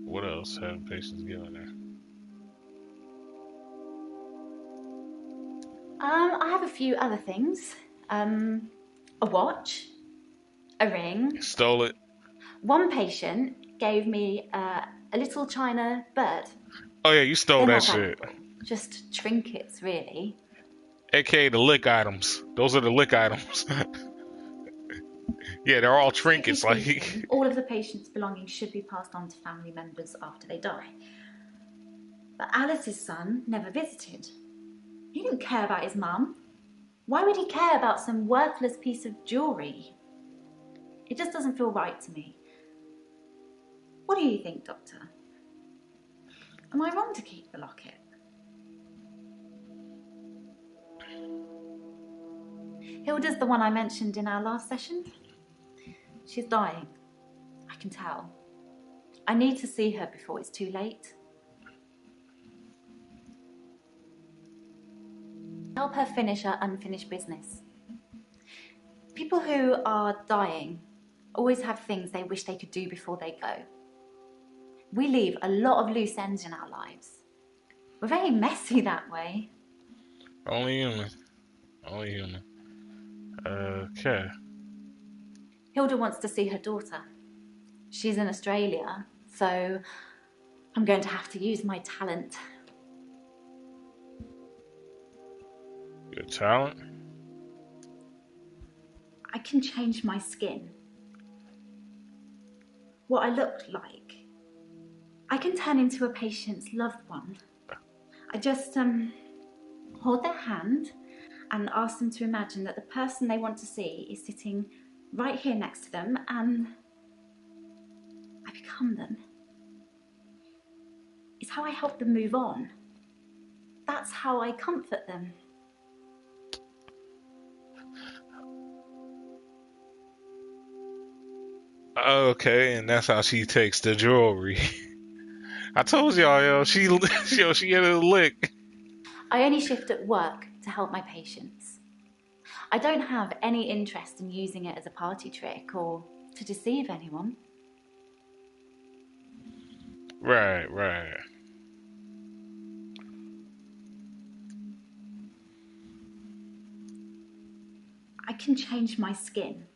What else have patients given there? I have a few other things. A watch, a ring. Stole it. One patient gave me a little china bird. Oh yeah, you stole They're that not shit. valuable, just trinkets, really. AKA the lick items. Those are the lick items. Yeah, they're all trinkets. Strictly Like speaking, all of the patient's belongings should be passed on to family members after they die. But Alice's son never visited. He didn't care about his mum. Why would he care about some worthless piece of jewellery? It just doesn't feel right to me. What do you think, Doctor? Am I wrong to keep the locket? Hilda's the one I mentioned in our last session. She's dying. I can tell. I need to see her before it's too late. Help her finish her unfinished business. People who are dying always have things they wish they could do before they go. We leave a lot of loose ends in our lives. We're very messy that way. only human. Only human. Okay. Hilda wants to see her daughter. She's in Australia, so I'm going to have to use my talent. Your talent? I can change my skin. What I look like. I can turn into a patient's loved one. I just hold their hand and ask them to imagine that the person they want to see is sitting right here next to them, and I become them. It's how I help them move on. That's how I comfort them. Okay, and that's how she takes the jewelry. I told y'all, yo, she had a lick. I only shift at work to help my patients. I don't have any interest in using it as a party trick or to deceive anyone. Right. I can change my skin.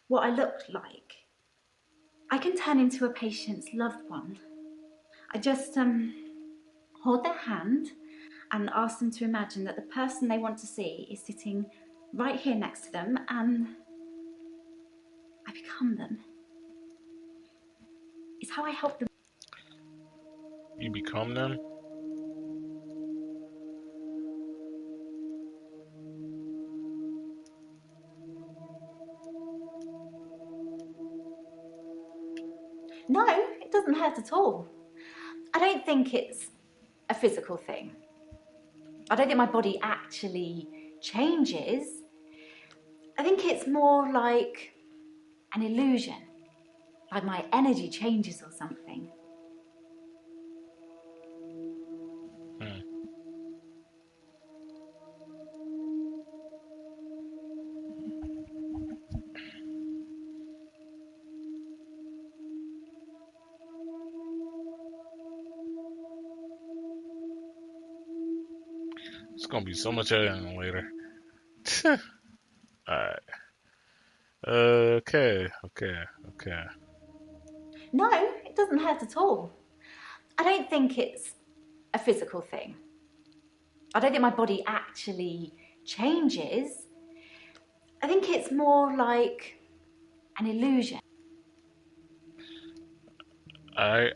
What I look like. I can turn into a patient's loved one. I just hold their hand and ask them to imagine that the person they want to see is sitting right here next to them, and I become them. It's how I help them. You become them? No, it doesn't hurt at all. I don't think it's a physical thing. I don't think my body actually changes. I think it's more like an illusion, like my energy changes or something. It's gonna be so much editing later. Alright. Okay. No, it doesn't hurt at all. I don't think it's a physical thing. I don't think my body actually changes. I think it's more like an illusion. Alright,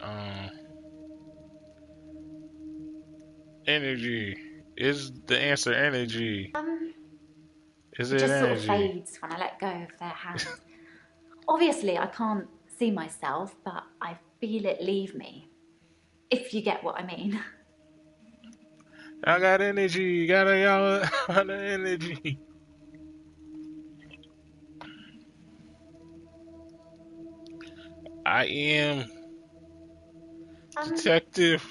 energy. Is the answer energy? Is It it just sort of energy? fades when I let go of their hand. Obviously, I can't see myself, but I feel it leave me. If you get what I mean. I got energy. Got a y'all on the energy. I am detective.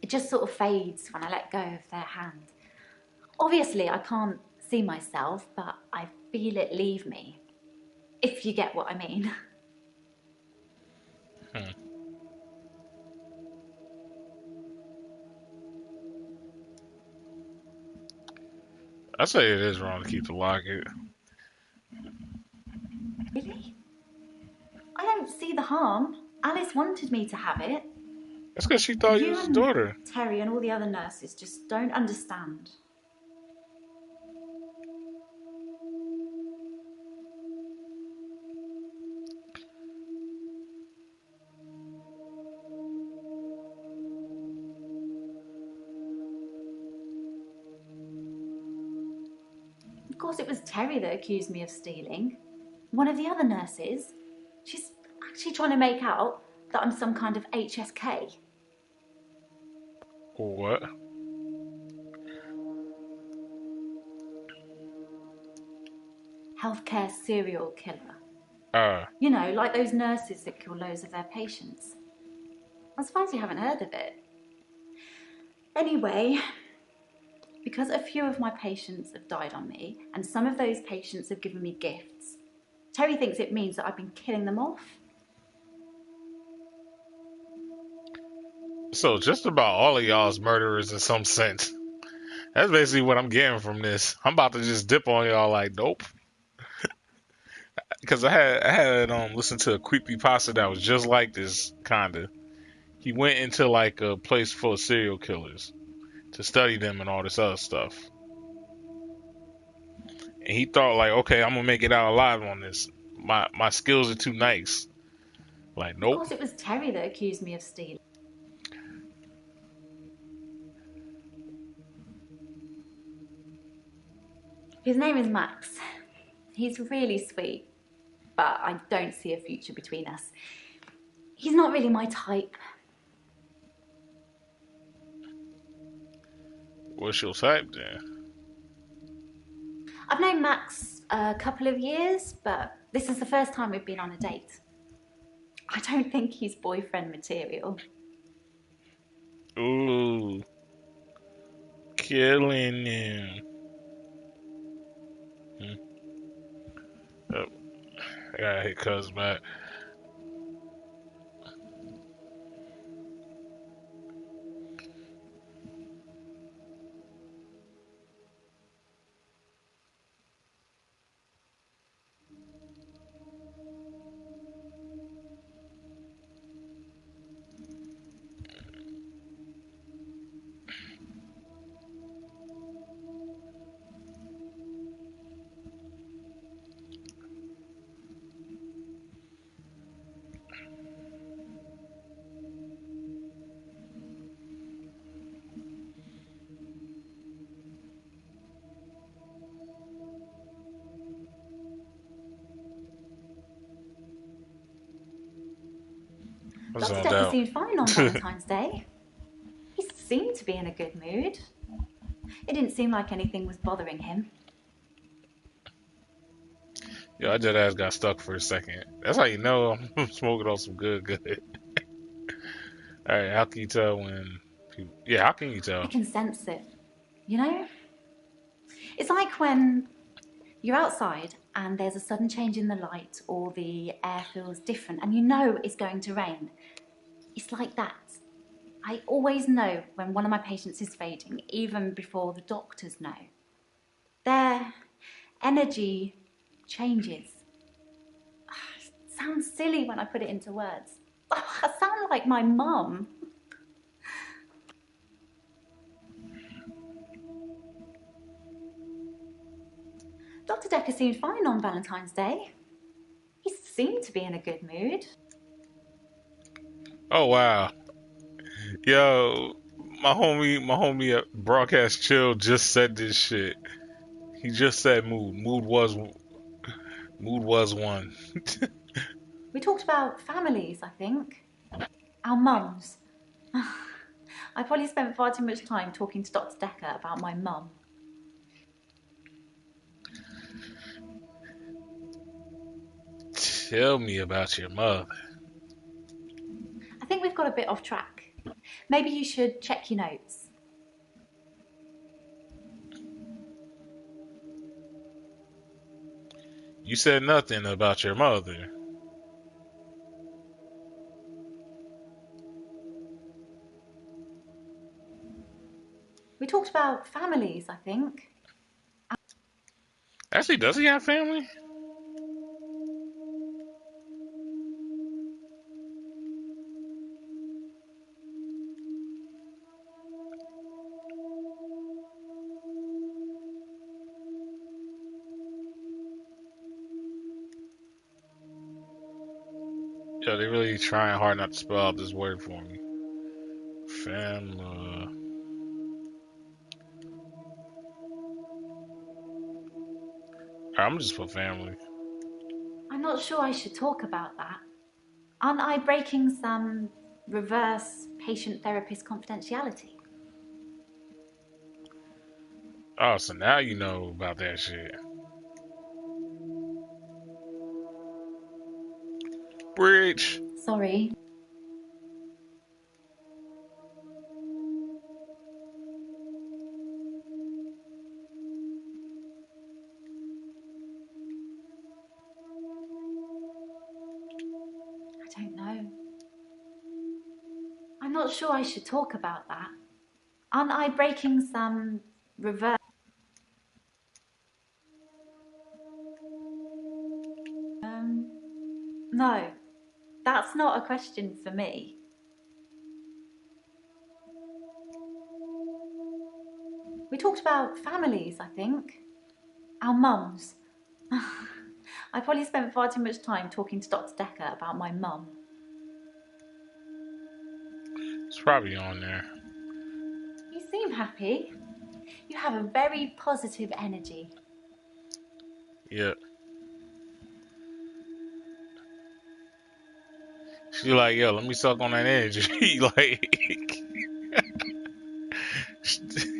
It just sort of fades when I let go of their hand. Obviously, I can't see myself, but I feel it leave me. If you get what I mean. I say it is wrong to keep the locket. Really? I don't see the harm. Alice wanted me to have it. That's because she thought you was his daughter. Terry and all the other nurses just don't understand. Of course, it was Terry that accused me of stealing. One of the other nurses. She's actually trying to make out that I'm some kind of HSK. What? Healthcare serial killer. You know, like those nurses that kill loads of their patients. I'm surprised you haven't heard of it. Anyway, because a few of my patients have died on me, and some of those patients have given me gifts, Terry thinks it means that I've been killing them off. So just about all of y'all's murderers in some sense. That's basically what I'm getting from this. I'm about to just dip on y'all like, nope. Because I had listened to a creepypasta that was just like this, kinda. He went into like a place full of serial killers to study them and all this other stuff. And he thought like, okay, I'm gonna make it out alive on this. My skills are too nice. Like, nope. Of course, it was Terry that accused me of stealing. His name is Max. He's really sweet, but I don't see a future between us. He's not really my type. What's your type then? I've known Max a couple of years, but this is the first time we've been on a date. I don't think he's boyfriend material. Ooh. Killing him. Oh, I gotta hit cuz back. Dr. Dekker seemed fine on Valentine's Day. He seemed to be in a good mood. It didn't seem like anything was bothering him. Yo, I just ass got stuck for a second. That's how you know I'm smoking on some good. Alright, how can you tell when people... Yeah, how can you tell? I can sense it, you know? It's like when you're outside and there's a sudden change in the light or the air feels different and you know it's going to rain. It's like that. I always know when one of my patients is fading, even before the doctors know. They're energy changes. It sounds silly when I put it into words. I sound like my mum. Dr. Dekker seemed fine on Valentine's Day. He seemed to be in a good mood. Oh wow. Yo, my homie at Broadcast Chill just said this shit. He just said mood. Mood was one. We talked about families, I think. Our mums. I probably spent far too much time talking to Dr. Dekker about my mum. Tell me about your mother. I think we've got a bit off track. Maybe you should check your notes. You said nothing about your mother. We talked about families, I think. Actually, does he have family? Yo, they really trying hard not to spell out this word for me. Family. I'm just for family. I'm not sure I should talk about that. Aren't I breaking some reverse patient-therapist confidentiality? Oh, so now you know about that shit. Bridge. Sorry. I don't know. I'm not sure I should talk about that. Aren't I breaking some reverse... No. That's not a question for me. We talked about families, I think. Our mums. I probably spent far too much time talking to Dr. Dekker about my mum. It's probably on there. You seem happy. You have a very positive energy. Yep. She like, yo, let me suck on that energy. Like,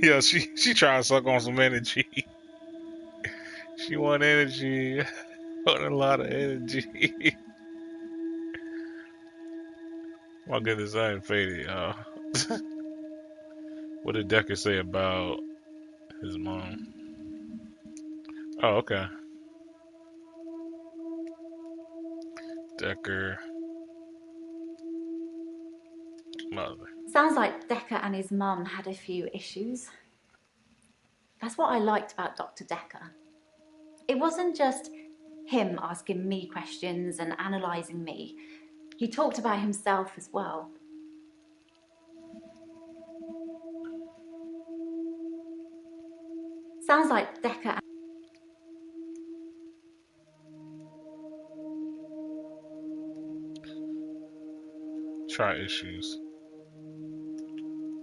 yo, she trying to suck on some energy. She want energy. Want a lot of energy. My goodness, I ain't faded, y'all. What did Dekker say about his mom? Oh, okay. Dekker. Mother. Sounds like Dekker and his mum had a few issues. That's what I liked about Dr. Dekker. It wasn't just him asking me questions and analysing me. He talked about himself as well. Sounds like Dekker... Try issues.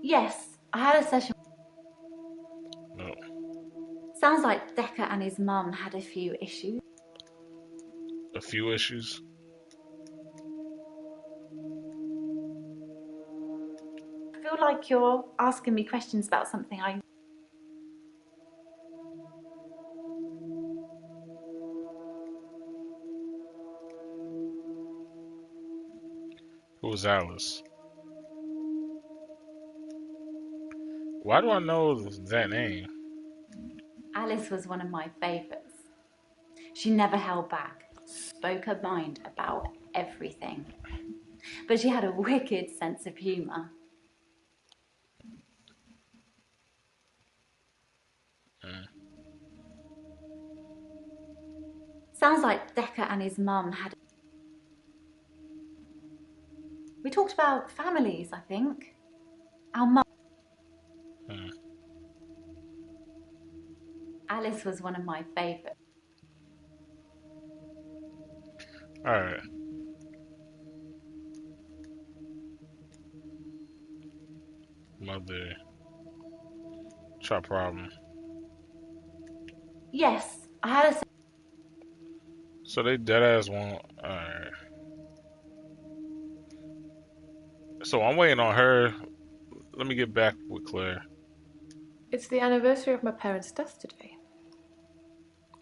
Yes, I had a session... No. Sounds like Dekker and his mum had a few issues. A few issues? I feel like you're asking me questions about something I... Who was Alice? Why do I know that name? Alice was one of my favourites. She never held back, spoke her mind about everything. But she had a wicked sense of humour. Sounds like Dekker and his mum had... We talked about families, I think. Our mum... Alice was one of my favourites. Alright. Mother. Try problem. Yes, I had a... So they deadass won't. Alright. So I'm waiting on her. Let me get back with Claire. It's the anniversary of my parents' death today.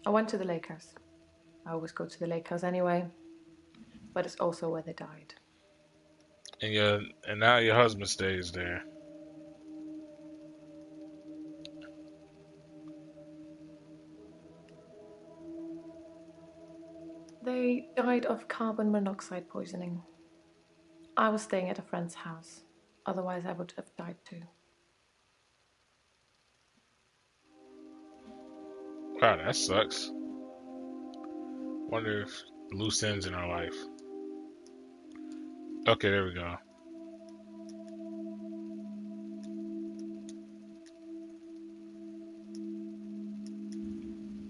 I went to the lake house. I always go to the lake house anyway, but it's also where they died. And now your husband stays there. They died of carbon monoxide poisoning. I was staying at a friend's house. Otherwise, I would have died too. Wow, that sucks. Wonder if loose ends in our life. Okay, there we go.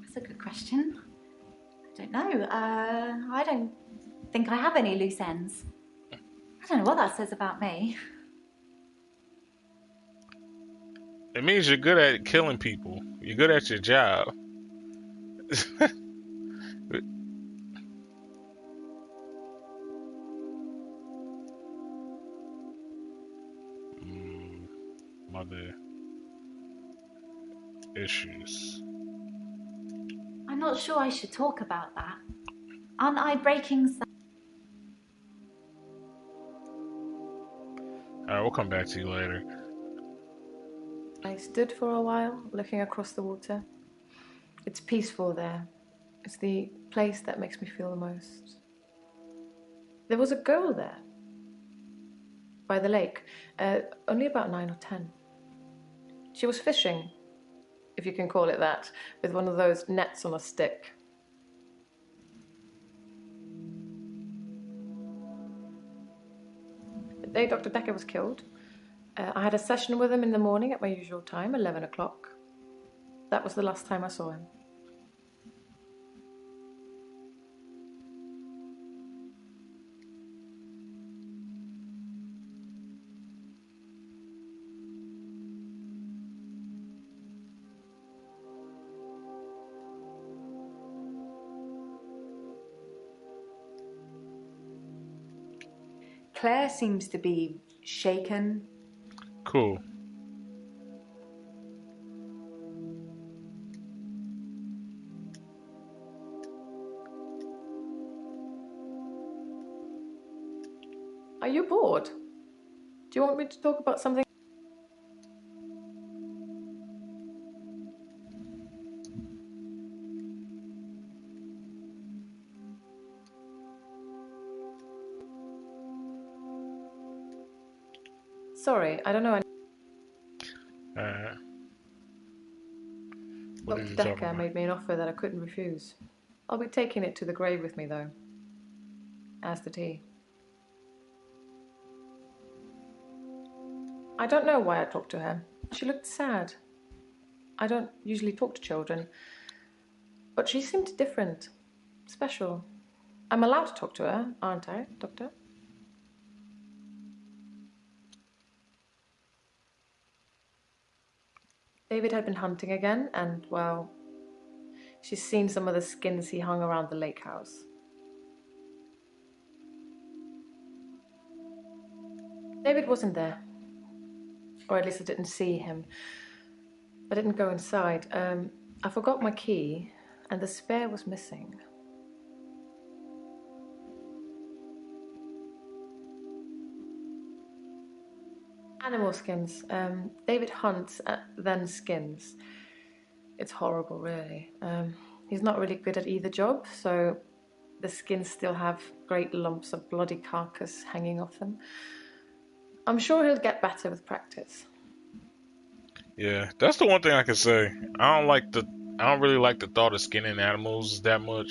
That's a good question. I don't know. I don't think I have any loose ends. I don't know what that says about me. It means you're good at killing people. You're good at your job. Mother issues. I'm not sure I should talk about that. Aren't I breaking some... Alright, we'll come back to you later. I stood for a while, looking across the water. It's peaceful there. It's the place that makes me feel the most. There was a girl there, by the lake, only about 9 or 10. She was fishing, if you can call it that, with one of those nets on a stick. The day Dr. Dekker was killed, I had a session with him in the morning at my usual time, 11 o'clock. That was the last time I saw him. Claire seems to be shaken. Cool. Are you bored? Do you want me to talk about something? Sorry, I don't know. What are Dr. you talking Dekker about? made me an offer that I couldn't refuse. I'll be taking it to the grave with me, though. As did he. I don't know why I talked to her. She looked sad. I don't usually talk to children, but she seemed different, special. I'm allowed to talk to her, aren't I, Doctor? David had been hunting again, and, well, she's seen some of the skins he hung around the lake house. David wasn't there. Or at least I didn't see him. I didn't go inside. I forgot my key, and the spare was missing. Animal skins. David hunts, then skins. It's horrible, really. He's not really good at either job, so the skins still have great lumps of bloody carcass hanging off them. I'm sure he'll get better with practice. Yeah, that's the one thing I can say. I don't really like the thought of skinning animals that much.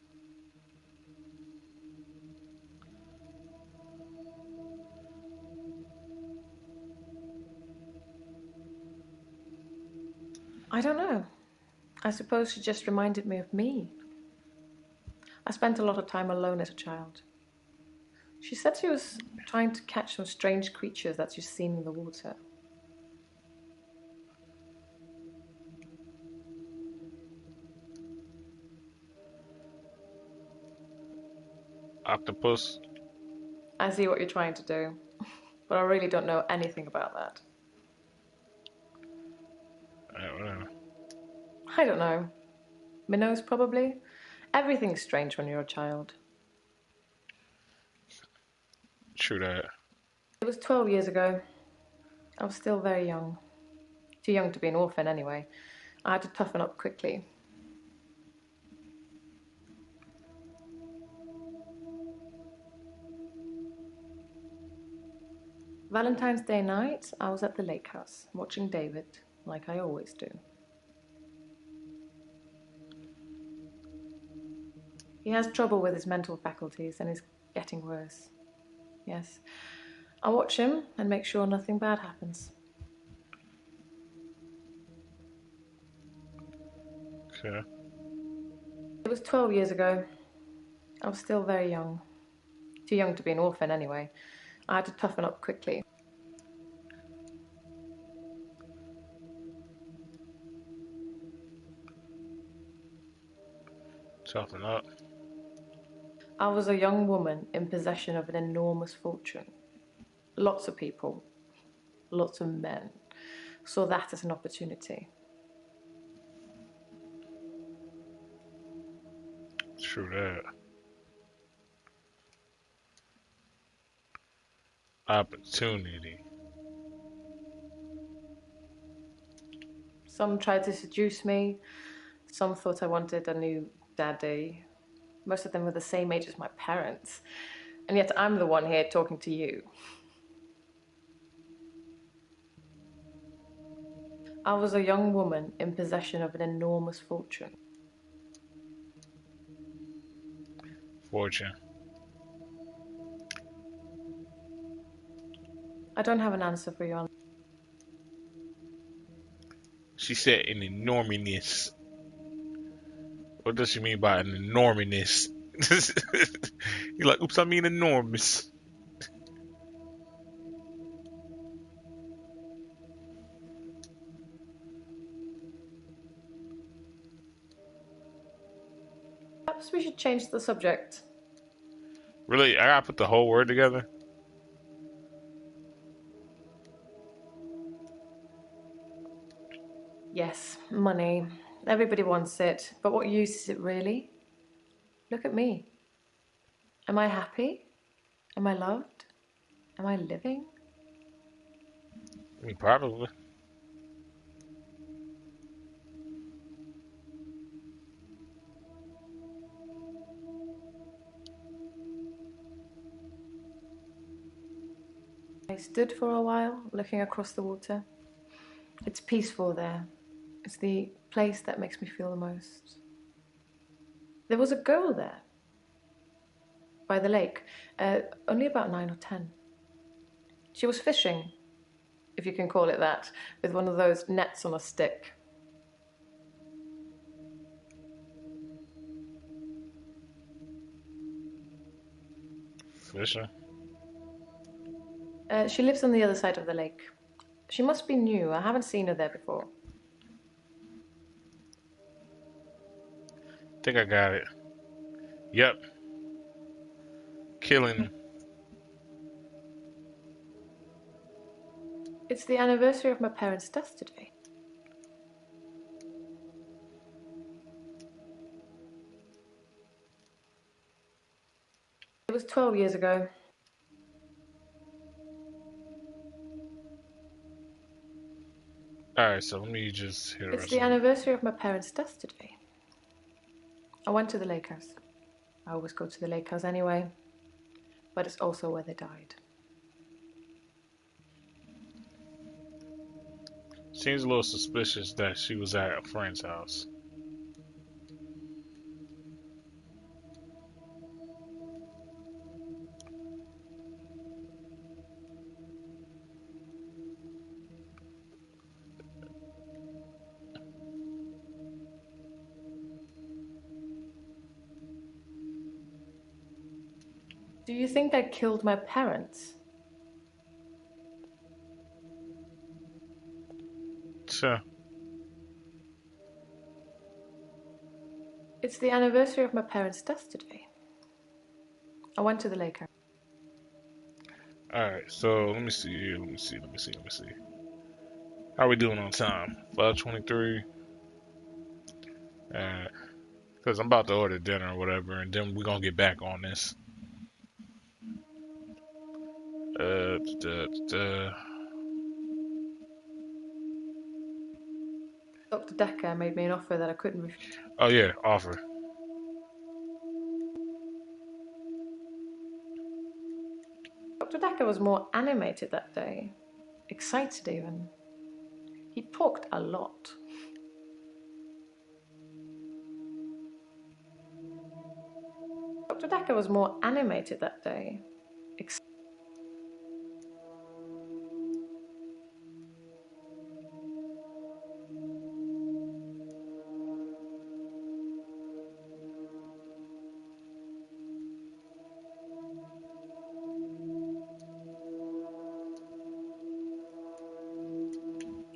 I don't know. I suppose she just reminded me of me. I spent a lot of time alone as a child. She said she was trying to catch some strange creatures that she's seen in the water. Octopus? I see what you're trying to do, but I really don't know anything about that. Whatever. I don't know. Minnows, probably. Everything's strange when you're a child. True that. It was 12 years ago. I was still very young. Too young to be an orphan, anyway. I had to toughen up quickly. Valentine's Day night, I was at the lake house, watching David, like I always do. He has trouble with his mental faculties and is getting worse. Yes. I watch him and make sure nothing bad happens. Okay. It was 12 years ago. I was still very young. Too young to be an orphan, anyway. I had to toughen up quickly. Toughen up. I was a young woman in possession of an enormous fortune. Lots of people, lots of men, saw that as an opportunity. True that. Opportunity. Some tried to seduce me. Some thought I wanted a new daddy. Most of them were the same age as my parents. And yet I'm the one here talking to you. I was a young woman in possession of an enormous fortune. Fortune. I don't have an answer for you. She said an enormous. What does she mean by an enormous? You're like, oops, I mean enormous. Perhaps we should change the subject. Really? I gotta put the whole word together? Yes, money. Everybody wants it. But what use is it really? Look at me. Am I happy? Am I loved? Am I living? I mean, probably. I stood for a while, looking across the water. It's peaceful there. It's the place that makes me feel the most. There was a girl there, by the lake, only about 9 or 10. She was fishing, if you can call it that, with one of those nets on a stick. Fishing. She lives on the other side of the lake. She must be new. I haven't seen her there before. Think I got it. Yep. Killing him. It's the anniversary of my parents' death today. It was 12 years ago. Alright, so let me just hear the It's rest the of it. anniversary of my parents' death today. I went to the lake house. I always go to the lake house anyway, but it's also where they died. Seems a little suspicious that she was at a friend's house. Do you think I killed my parents? Sure. It's the anniversary of my parents' death today. I went to the lake. Alright, so let me see. How we doing on time? 5:23. Because I'm about to order dinner or whatever, and then we're gonna get back on this. Dr. Dekker made me an offer that I couldn't refuse. Oh yeah, offer. Dr. Dekker was more animated that day. Excited even. He talked a lot. Dr. Dekker was more animated that day.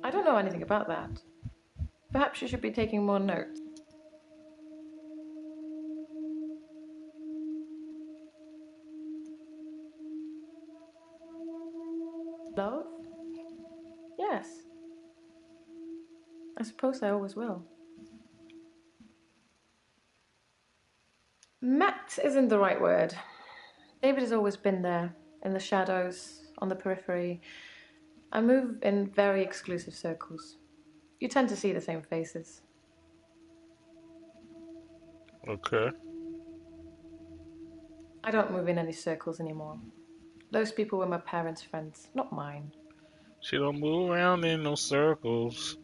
I don't know anything about that. Perhaps you should be taking more notes. Love? Yes. I suppose I always will. Met isn't the right word. David has always been there, in the shadows, on the periphery. I move in very exclusive circles. You tend to see the same faces. Okay. I don't move in any circles anymore. Those people were my parents' friends, not mine. She don't move around in no circles.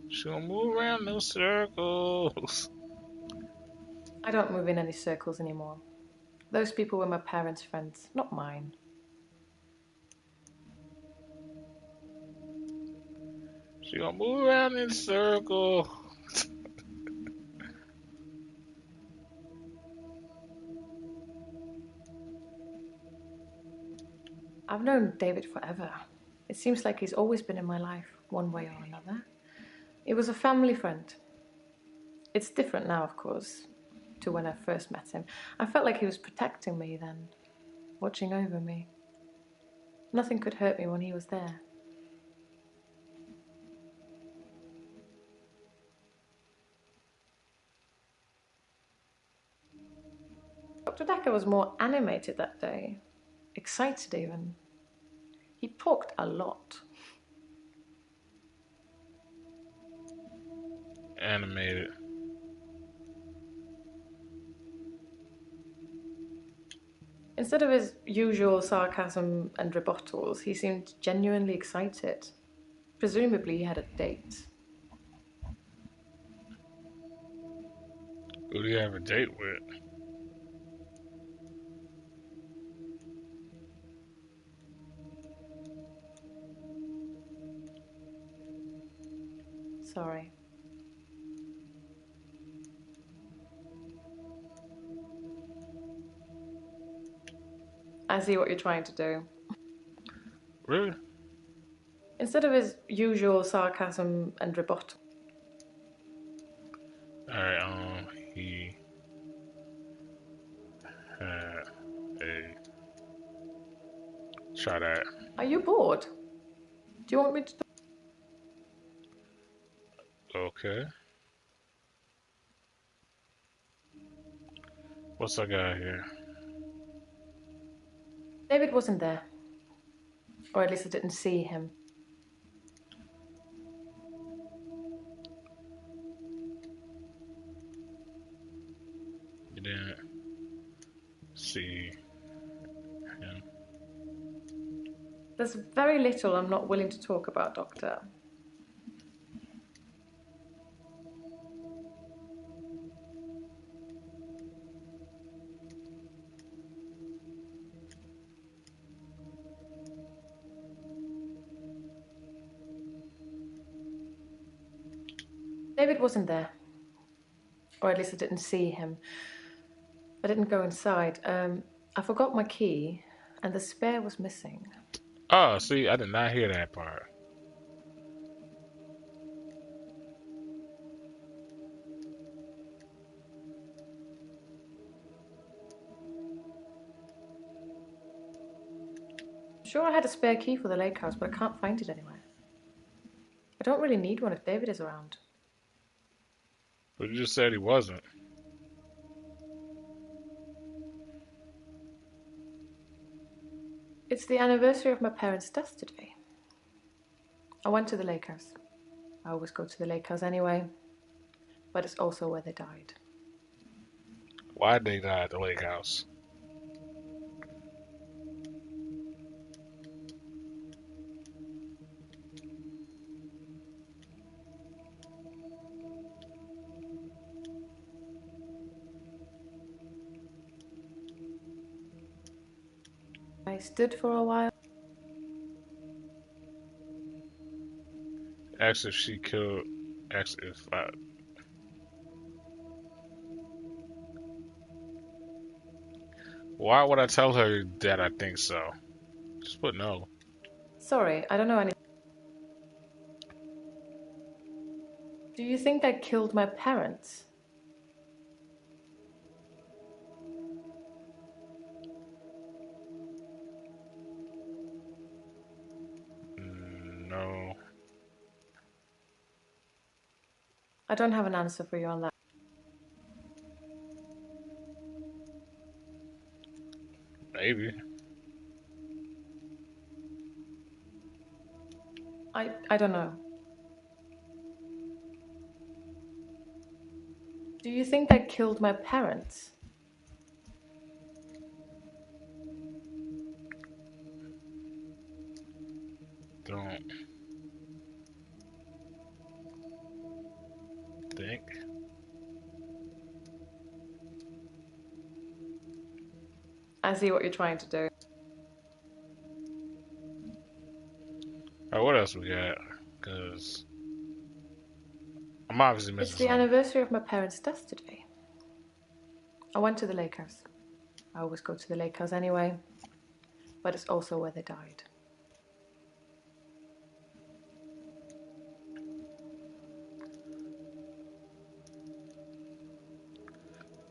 She don't move around no circles. I don't move in any circles anymore. Those people were my parents' friends, not mine. She don't move around in circles. I've known David forever. It seems like he's always been in my life, one way or another. He was a family friend. It's different now, of course, to when I first met him. I felt like he was protecting me then, watching over me. Nothing could hurt me when he was there. Dr. Dekker was more animated that day, excited even. He talked a lot. Animated. Instead of his usual sarcasm and rebuttals, he seemed genuinely excited. Presumably he had a date. Who do you have a date with? Sorry. I see what you're trying to do. Really? Instead of his usual sarcasm and rebuttal. Alright, he had a try that. Are you bored? Do you want me to... Okay. What's I got here? David wasn't there. Or at least I didn't see him. You didn't see him. There's very little I'm not willing to talk about, Doctor. David wasn't there. Or at least I didn't see him. I didn't go inside. I forgot my key, and the spare was missing. Oh, see, I did not hear that part. I'm sure I had a spare key for the lake house, but I can't find it anywhere. I don't really need one if David is around. But you just said he wasn't. It's the anniversary of my parents' death today. I went to the lake house. I always go to the lake house anyway, but it's also where they died. Why'd they die at the lake house? I stood for a while. Asked if she killed. Asked if I. Why would I tell her that I think so? Just put no. Sorry, I don't know anything. Do you think I killed my parents? No. I don't have an answer for you on that. Maybe. I don't know. Do you think I killed my parents? Don't think. I see what you're trying to do. Alright, what else we got? Because I'm obviously missing It's the something. anniversary of my parents' death today. I went to the lake house. I always go to the lake house anyway, but it's also where they died.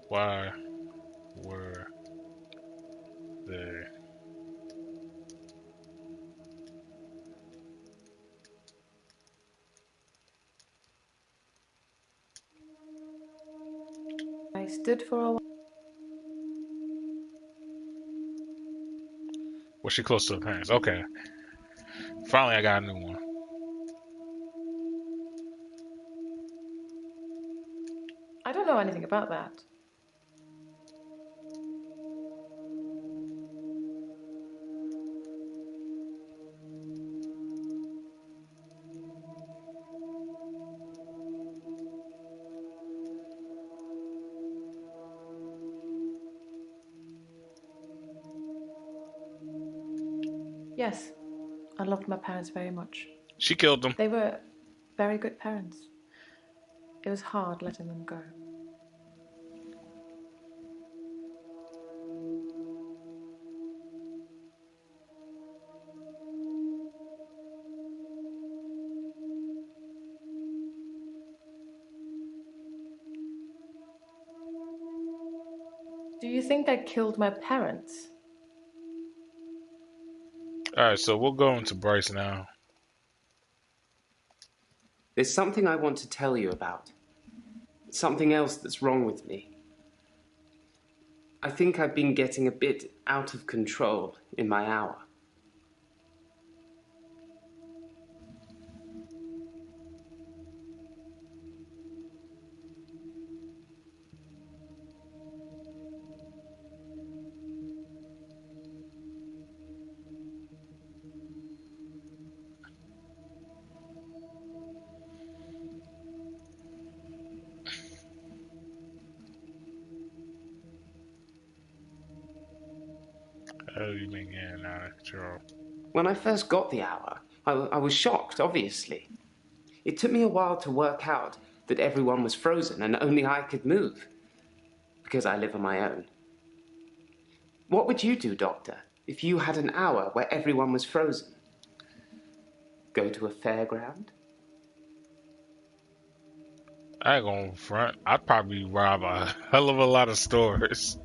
Why were they? I stood for a while. Was she close to the parents? Okay. Finally, I got a new one. I don't know anything about that. Yes, I loved my parents very much. She killed them. They were very good parents. It was hard letting them go. Do you think I killed my parents? Alright, so we'll go into Bryce now. There's something I want to tell you about. Something else that's wrong with me. I think I've been getting a bit out of control in my hour. How do you been getting out of control? When I first got the hour, I was shocked, obviously. It took me a while to work out that everyone was frozen and only I could move, because I live on my own. What would you do, Doctor, if you had an hour where everyone was frozen? Go to a fairground? I ain't gonna front. I'd probably rob a hell of a lot of stores.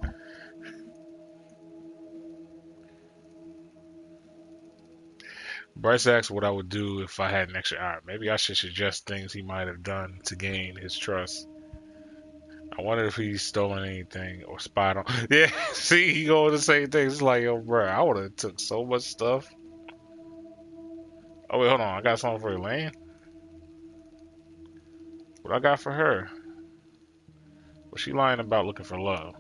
Bryce asked what I would do if I had an extra hour. Maybe I should suggest things he might have done to gain his trust. I wonder if he's stolen anything or spied on. Yeah, see, he going to say things It's like, yo, bro, I would have took so much stuff. Oh wait, hold on, I got something for Elaine. What I got for her? Was she lying about looking for love?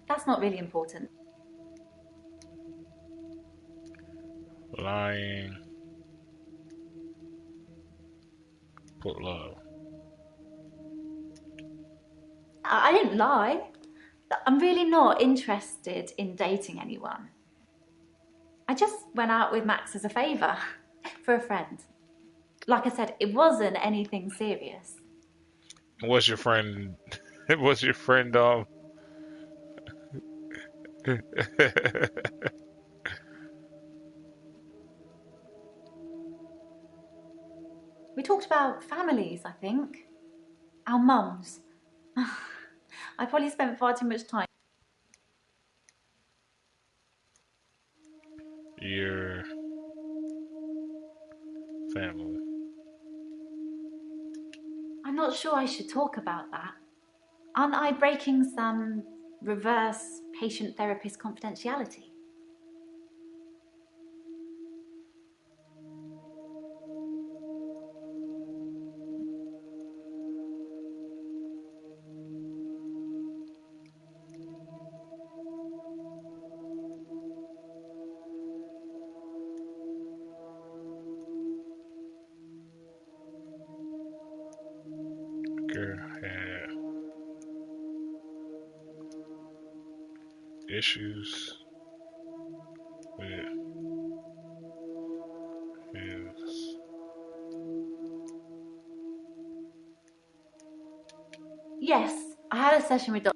That's not really important. Lying. Put love. I didn't lie. I'm really not interested in dating anyone. I just went out with Max as a favour for a friend. Like I said, it wasn't anything serious. And what's your friend? What's your friend? We talked about families, I think. Our mums. I probably spent far too much time. Your family. I'm not sure I should talk about that. Aren't I breaking some reverse patient-therapist confidentiality? Dekker had issues with his. Yes, I had a session with Dr.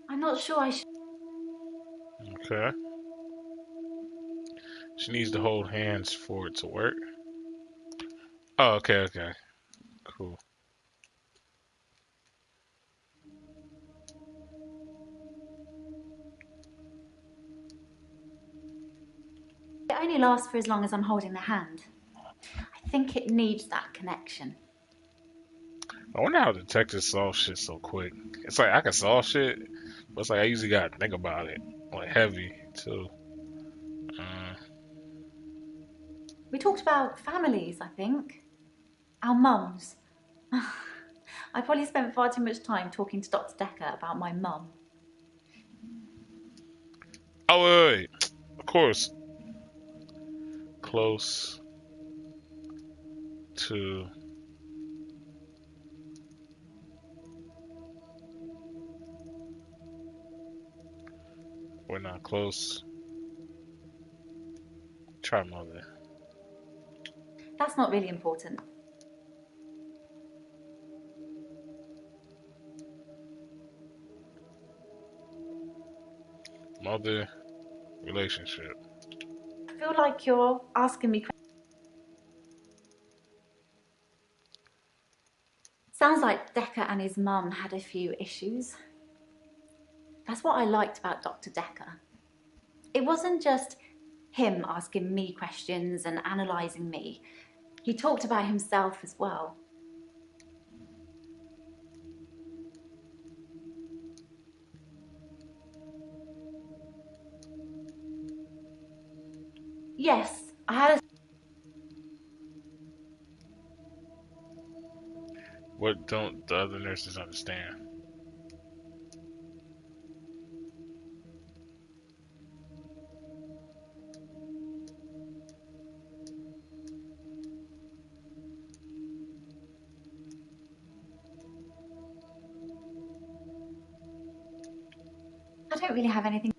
I'm not sure I should. Okay. She needs to hold hands for it to work. Oh, okay. Cool. It only lasts for as long as I'm holding the hand. I think it needs that connection. I wonder how detectives solve shit so quick. It's like I can solve shit, but it's like I usually gotta think about it, like heavy too. We talked about families, I think. Our mums. I probably spent far too much time talking to Dr. Dekker about my mum. Oh wait. Of course. Close to we're not close. Try mother. That's not really important. Mother relationship. I feel like you're asking me questions. Sounds like Dekker and his mum had a few issues. That's what I liked about Dr. Dekker. It wasn't just him asking me questions and analysing me. He talked about himself as well. Yes, I had a... What don't the other nurses understand? I don't really have anything.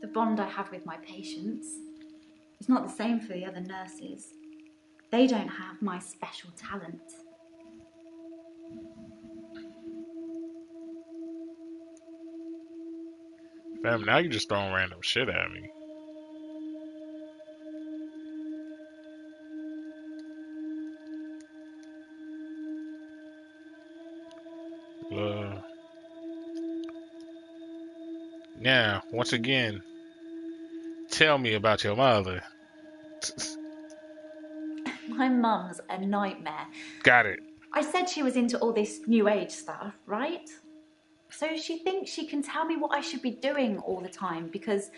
The bond I have with my patients is not the same for the other nurses. They don't have my special talent. Fam, now you just throwing random shit at me. Now, once again, tell me about your mother. My mum's a nightmare. Got it. I said she was into all this new age stuff, right? So she thinks she can tell me what I should be doing all the time because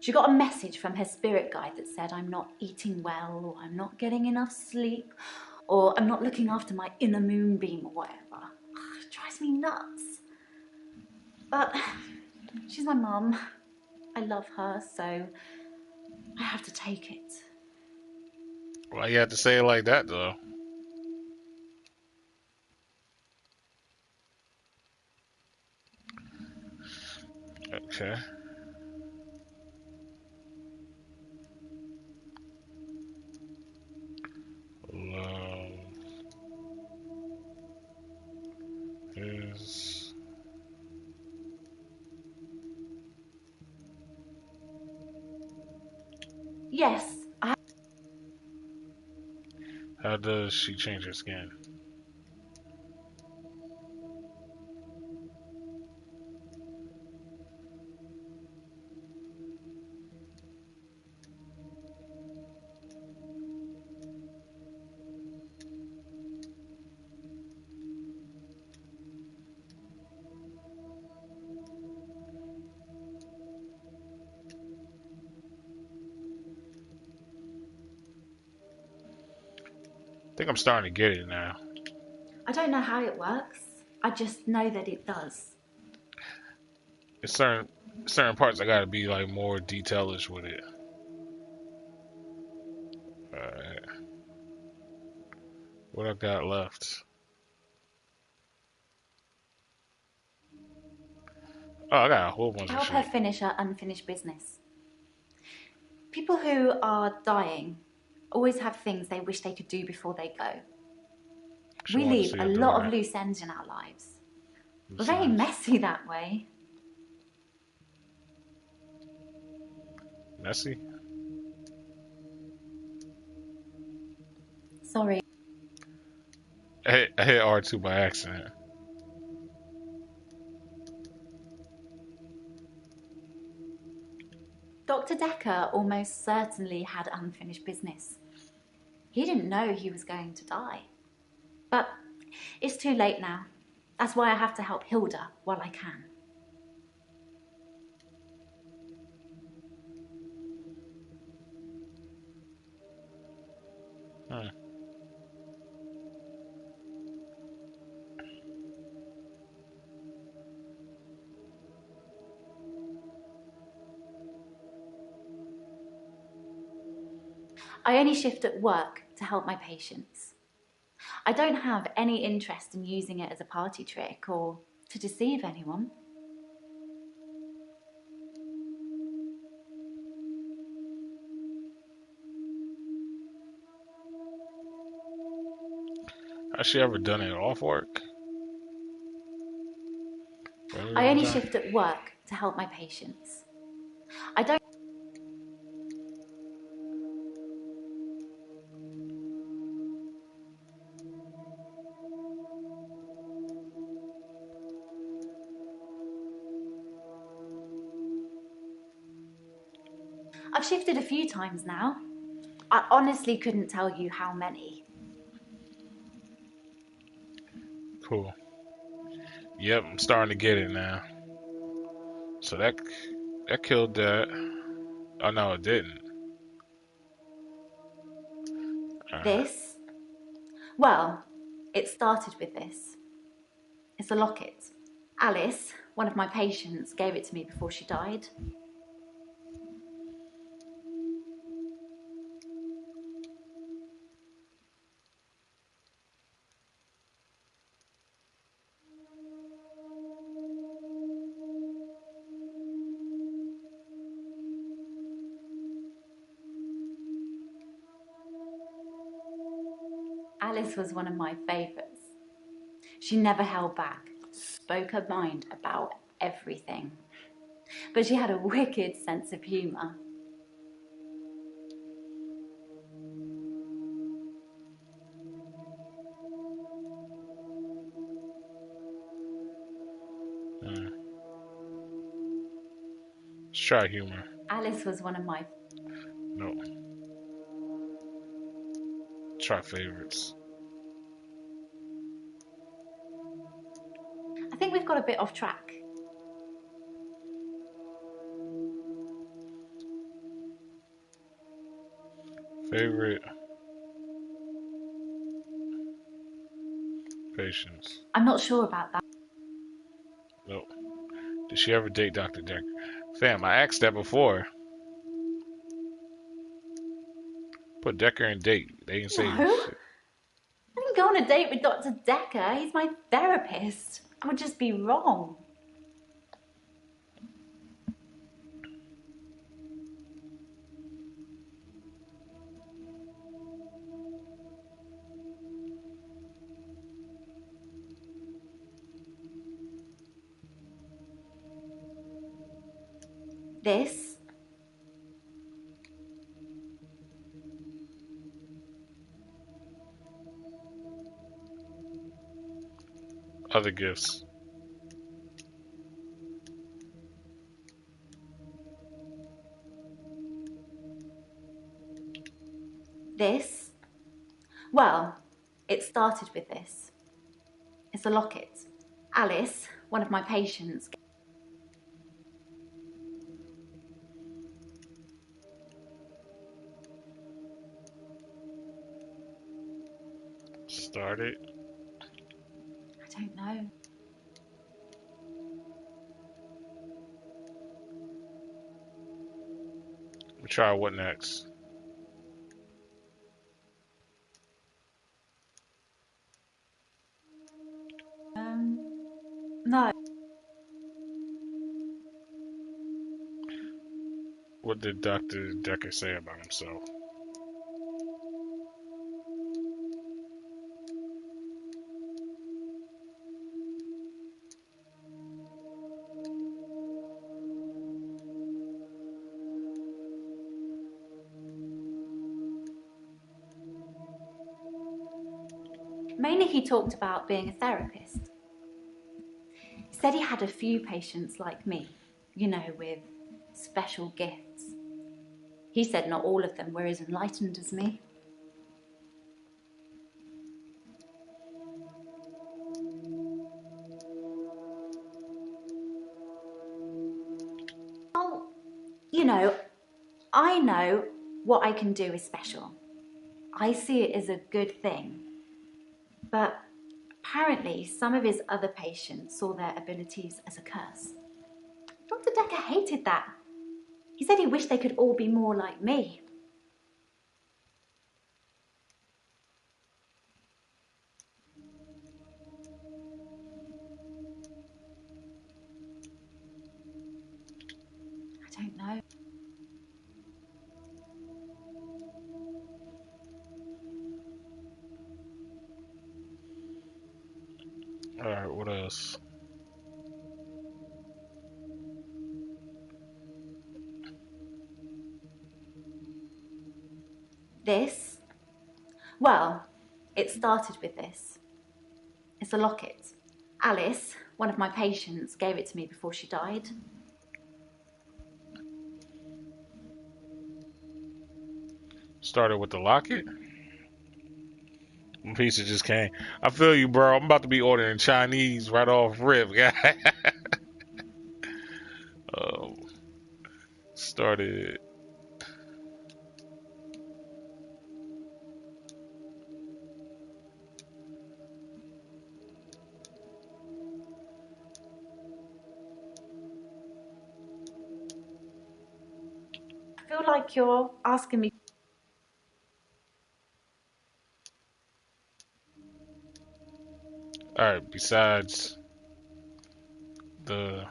she got a message from her spirit guide that said I'm not eating well, or I'm not getting enough sleep, or I'm not looking after my inner moonbeam or whatever. It drives me nuts. But she's my mum. I love her, so I have to take it. Why you have to say it like that, though? Okay. Love is... Yes, How does she change her skin? I think I'm starting to get it now. I don't know how it works. I just know that it does. It's certain parts I gotta be like more detailish with it. Alright. What I got left? Oh, I got a whole bunch of Help her shit. finish her unfinished business. People who are dying always have things they wish they could do before they go. She We wanted to leave see a her lot of daughter. loose ends in our lives. We're Loose very ends. messy that way. Messy? Sorry. I hit R2 by accident. Dr. Dekker almost certainly had unfinished business. He didn't know he was going to die. But it's too late now. That's why I have to help Hilda while I can. Huh. I only shift at work to help my patients. I don't have any interest in using it as a party trick or to deceive anyone. Has she ever done it off work? I only shift at work to help my patients. I don't. I've shifted a few times now. I honestly couldn't tell you how many. Cool. Yep, I'm starting to get it now. So that killed that. Oh no, it didn't. This? Well, it started with this. It's a locket. Alice, one of my patients, gave it to me before she died. Alice was one of my favourites. She never held back, spoke her mind about everything. But she had a wicked sense of humour. Let's try humor. Alice was one of my... No. Try favorites. I think we've got a bit off track. Favorite patients. I'm not sure about that. No. Did she ever date Dr. Dekker? Fam, I asked that before. Put Dekker in date. They didn't say No. shit. I didn't go on a date with Dr. Dekker. He's my therapist. I would just be wrong. This Other gifts. This? Well, it started with this. It's a locket. Alice, one of my patients... Started. I don't know. We try what next? No. What did Dr. Dekker say about himself? Mainly he talked about being a therapist. He said he had a few patients like me, you know, with special gifts. He said not all of them were as enlightened as me. Well, you know, I know what I can do is special. I see it as a good thing. But apparently some of his other patients saw their abilities as a curse. Dr. Dekker hated that. He said he wished they could all be more like me. I don't know. Alright, what else? This? Well, it started with this. It's a locket. Alice, one of my patients, gave it to me before she died. Started with the locket? Pizza just came. I feel you, bro. I'm about to be ordering Chinese right off rip. Started. I feel like you're asking me. Alright, besides the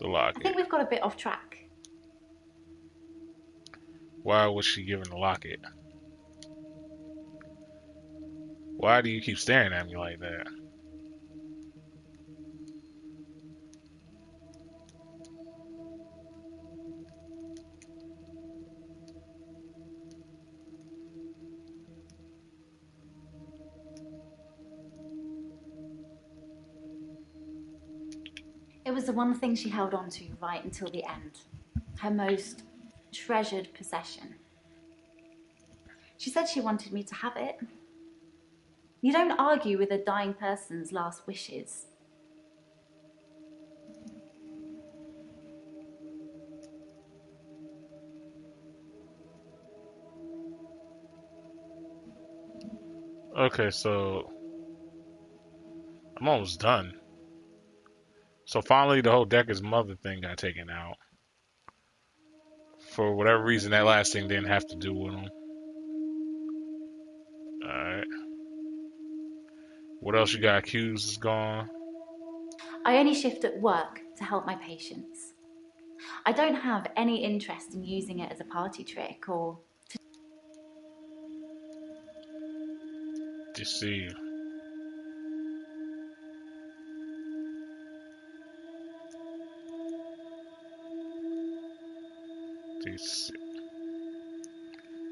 I locket. think we've got a bit off track. Why was she given the locket? Why do you keep staring at me like that? It was the one thing she held on to right until the end. Her most treasured possession. She said she wanted me to have it. You don't argue with a dying person's last wishes. Okay, so I'm almost done. So finally, the whole Dekker's mother thing got taken out. For whatever reason, that last thing didn't have to do with him. Alright. What else you got? Q's is gone. I only shift at work to help my patients. I don't have any interest in using it as a party trick or to Deceive. Deceive.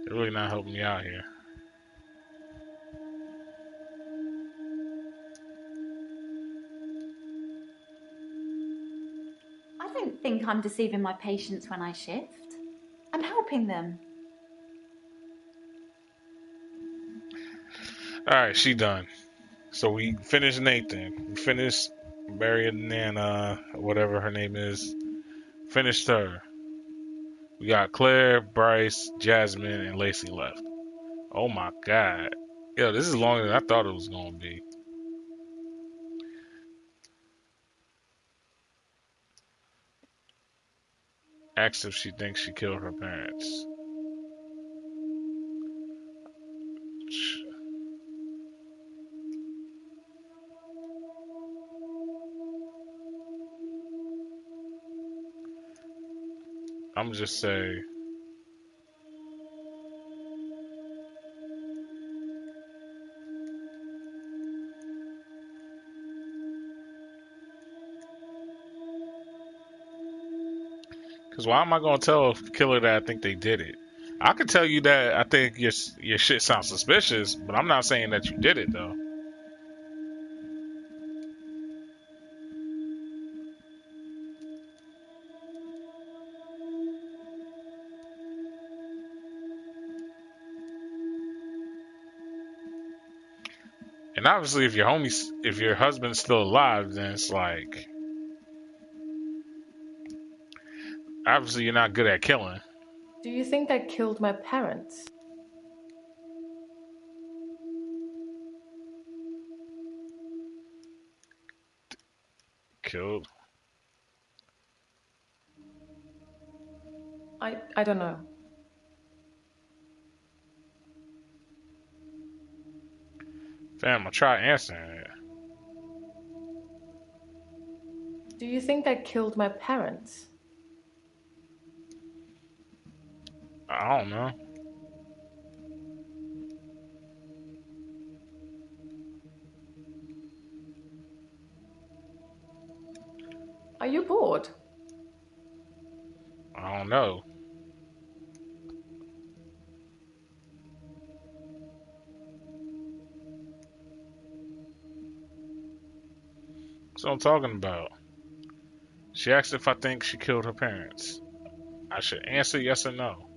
They're really not helping me out here. I don't think I'm deceiving my patients when I shift. I'm helping them. Alright, she done. So we finished Nathan. We finished Barry and Nana, whatever her name is. Finished her. We got Claire, Bryce, Jasmine, and Lacey left. Oh my god. Yo, this is longer than I thought it was gonna be. Asked if she thinks she killed her parents. I'm just say because why am I gonna tell a killer that I think they did it? I could tell you that I think your shit sounds suspicious, but I'm not saying that you did it though. And obviously, if your husband's still alive, then it's like obviously you're not good at killing. Do you think I killed my parents? Killed. I don't know. Fam, I try answering it. Do you think I killed my parents? I don't know. Are you bored? I don't know. That's what I'm talking about. She asked if I think she killed her parents. I should answer yes or no.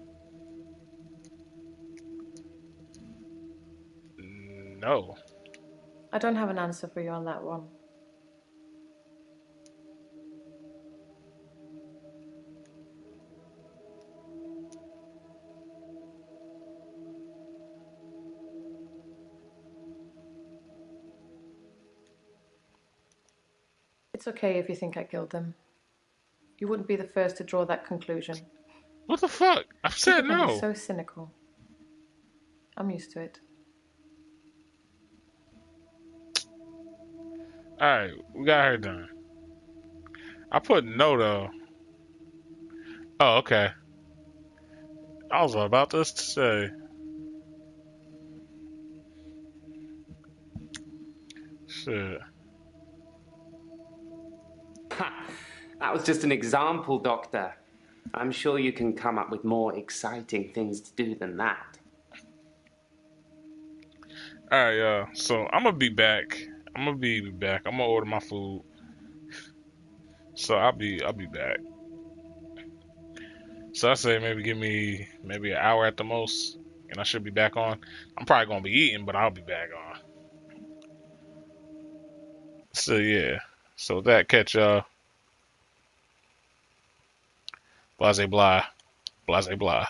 No. I don't have an answer for you on that one. It's okay if you think I killed them. You wouldn't be the first to draw that conclusion. What the fuck? I've said People can be no. so cynical. I'm used to it. Alright, we got her done. I put no though. Oh, okay. I was about this to say. Shit. Ha! That was just an example, Doctor. I'm sure you can come up with more exciting things to do than that. Alright, y'all. So I'm gonna be back. I'm gonna order my food. So I'll be back. So I say maybe give me maybe an hour at the most, and I should be back on. I'm probably gonna be eating, but I'll be back on. So yeah. So with that, catch y'all. Blase blah. Blase blah.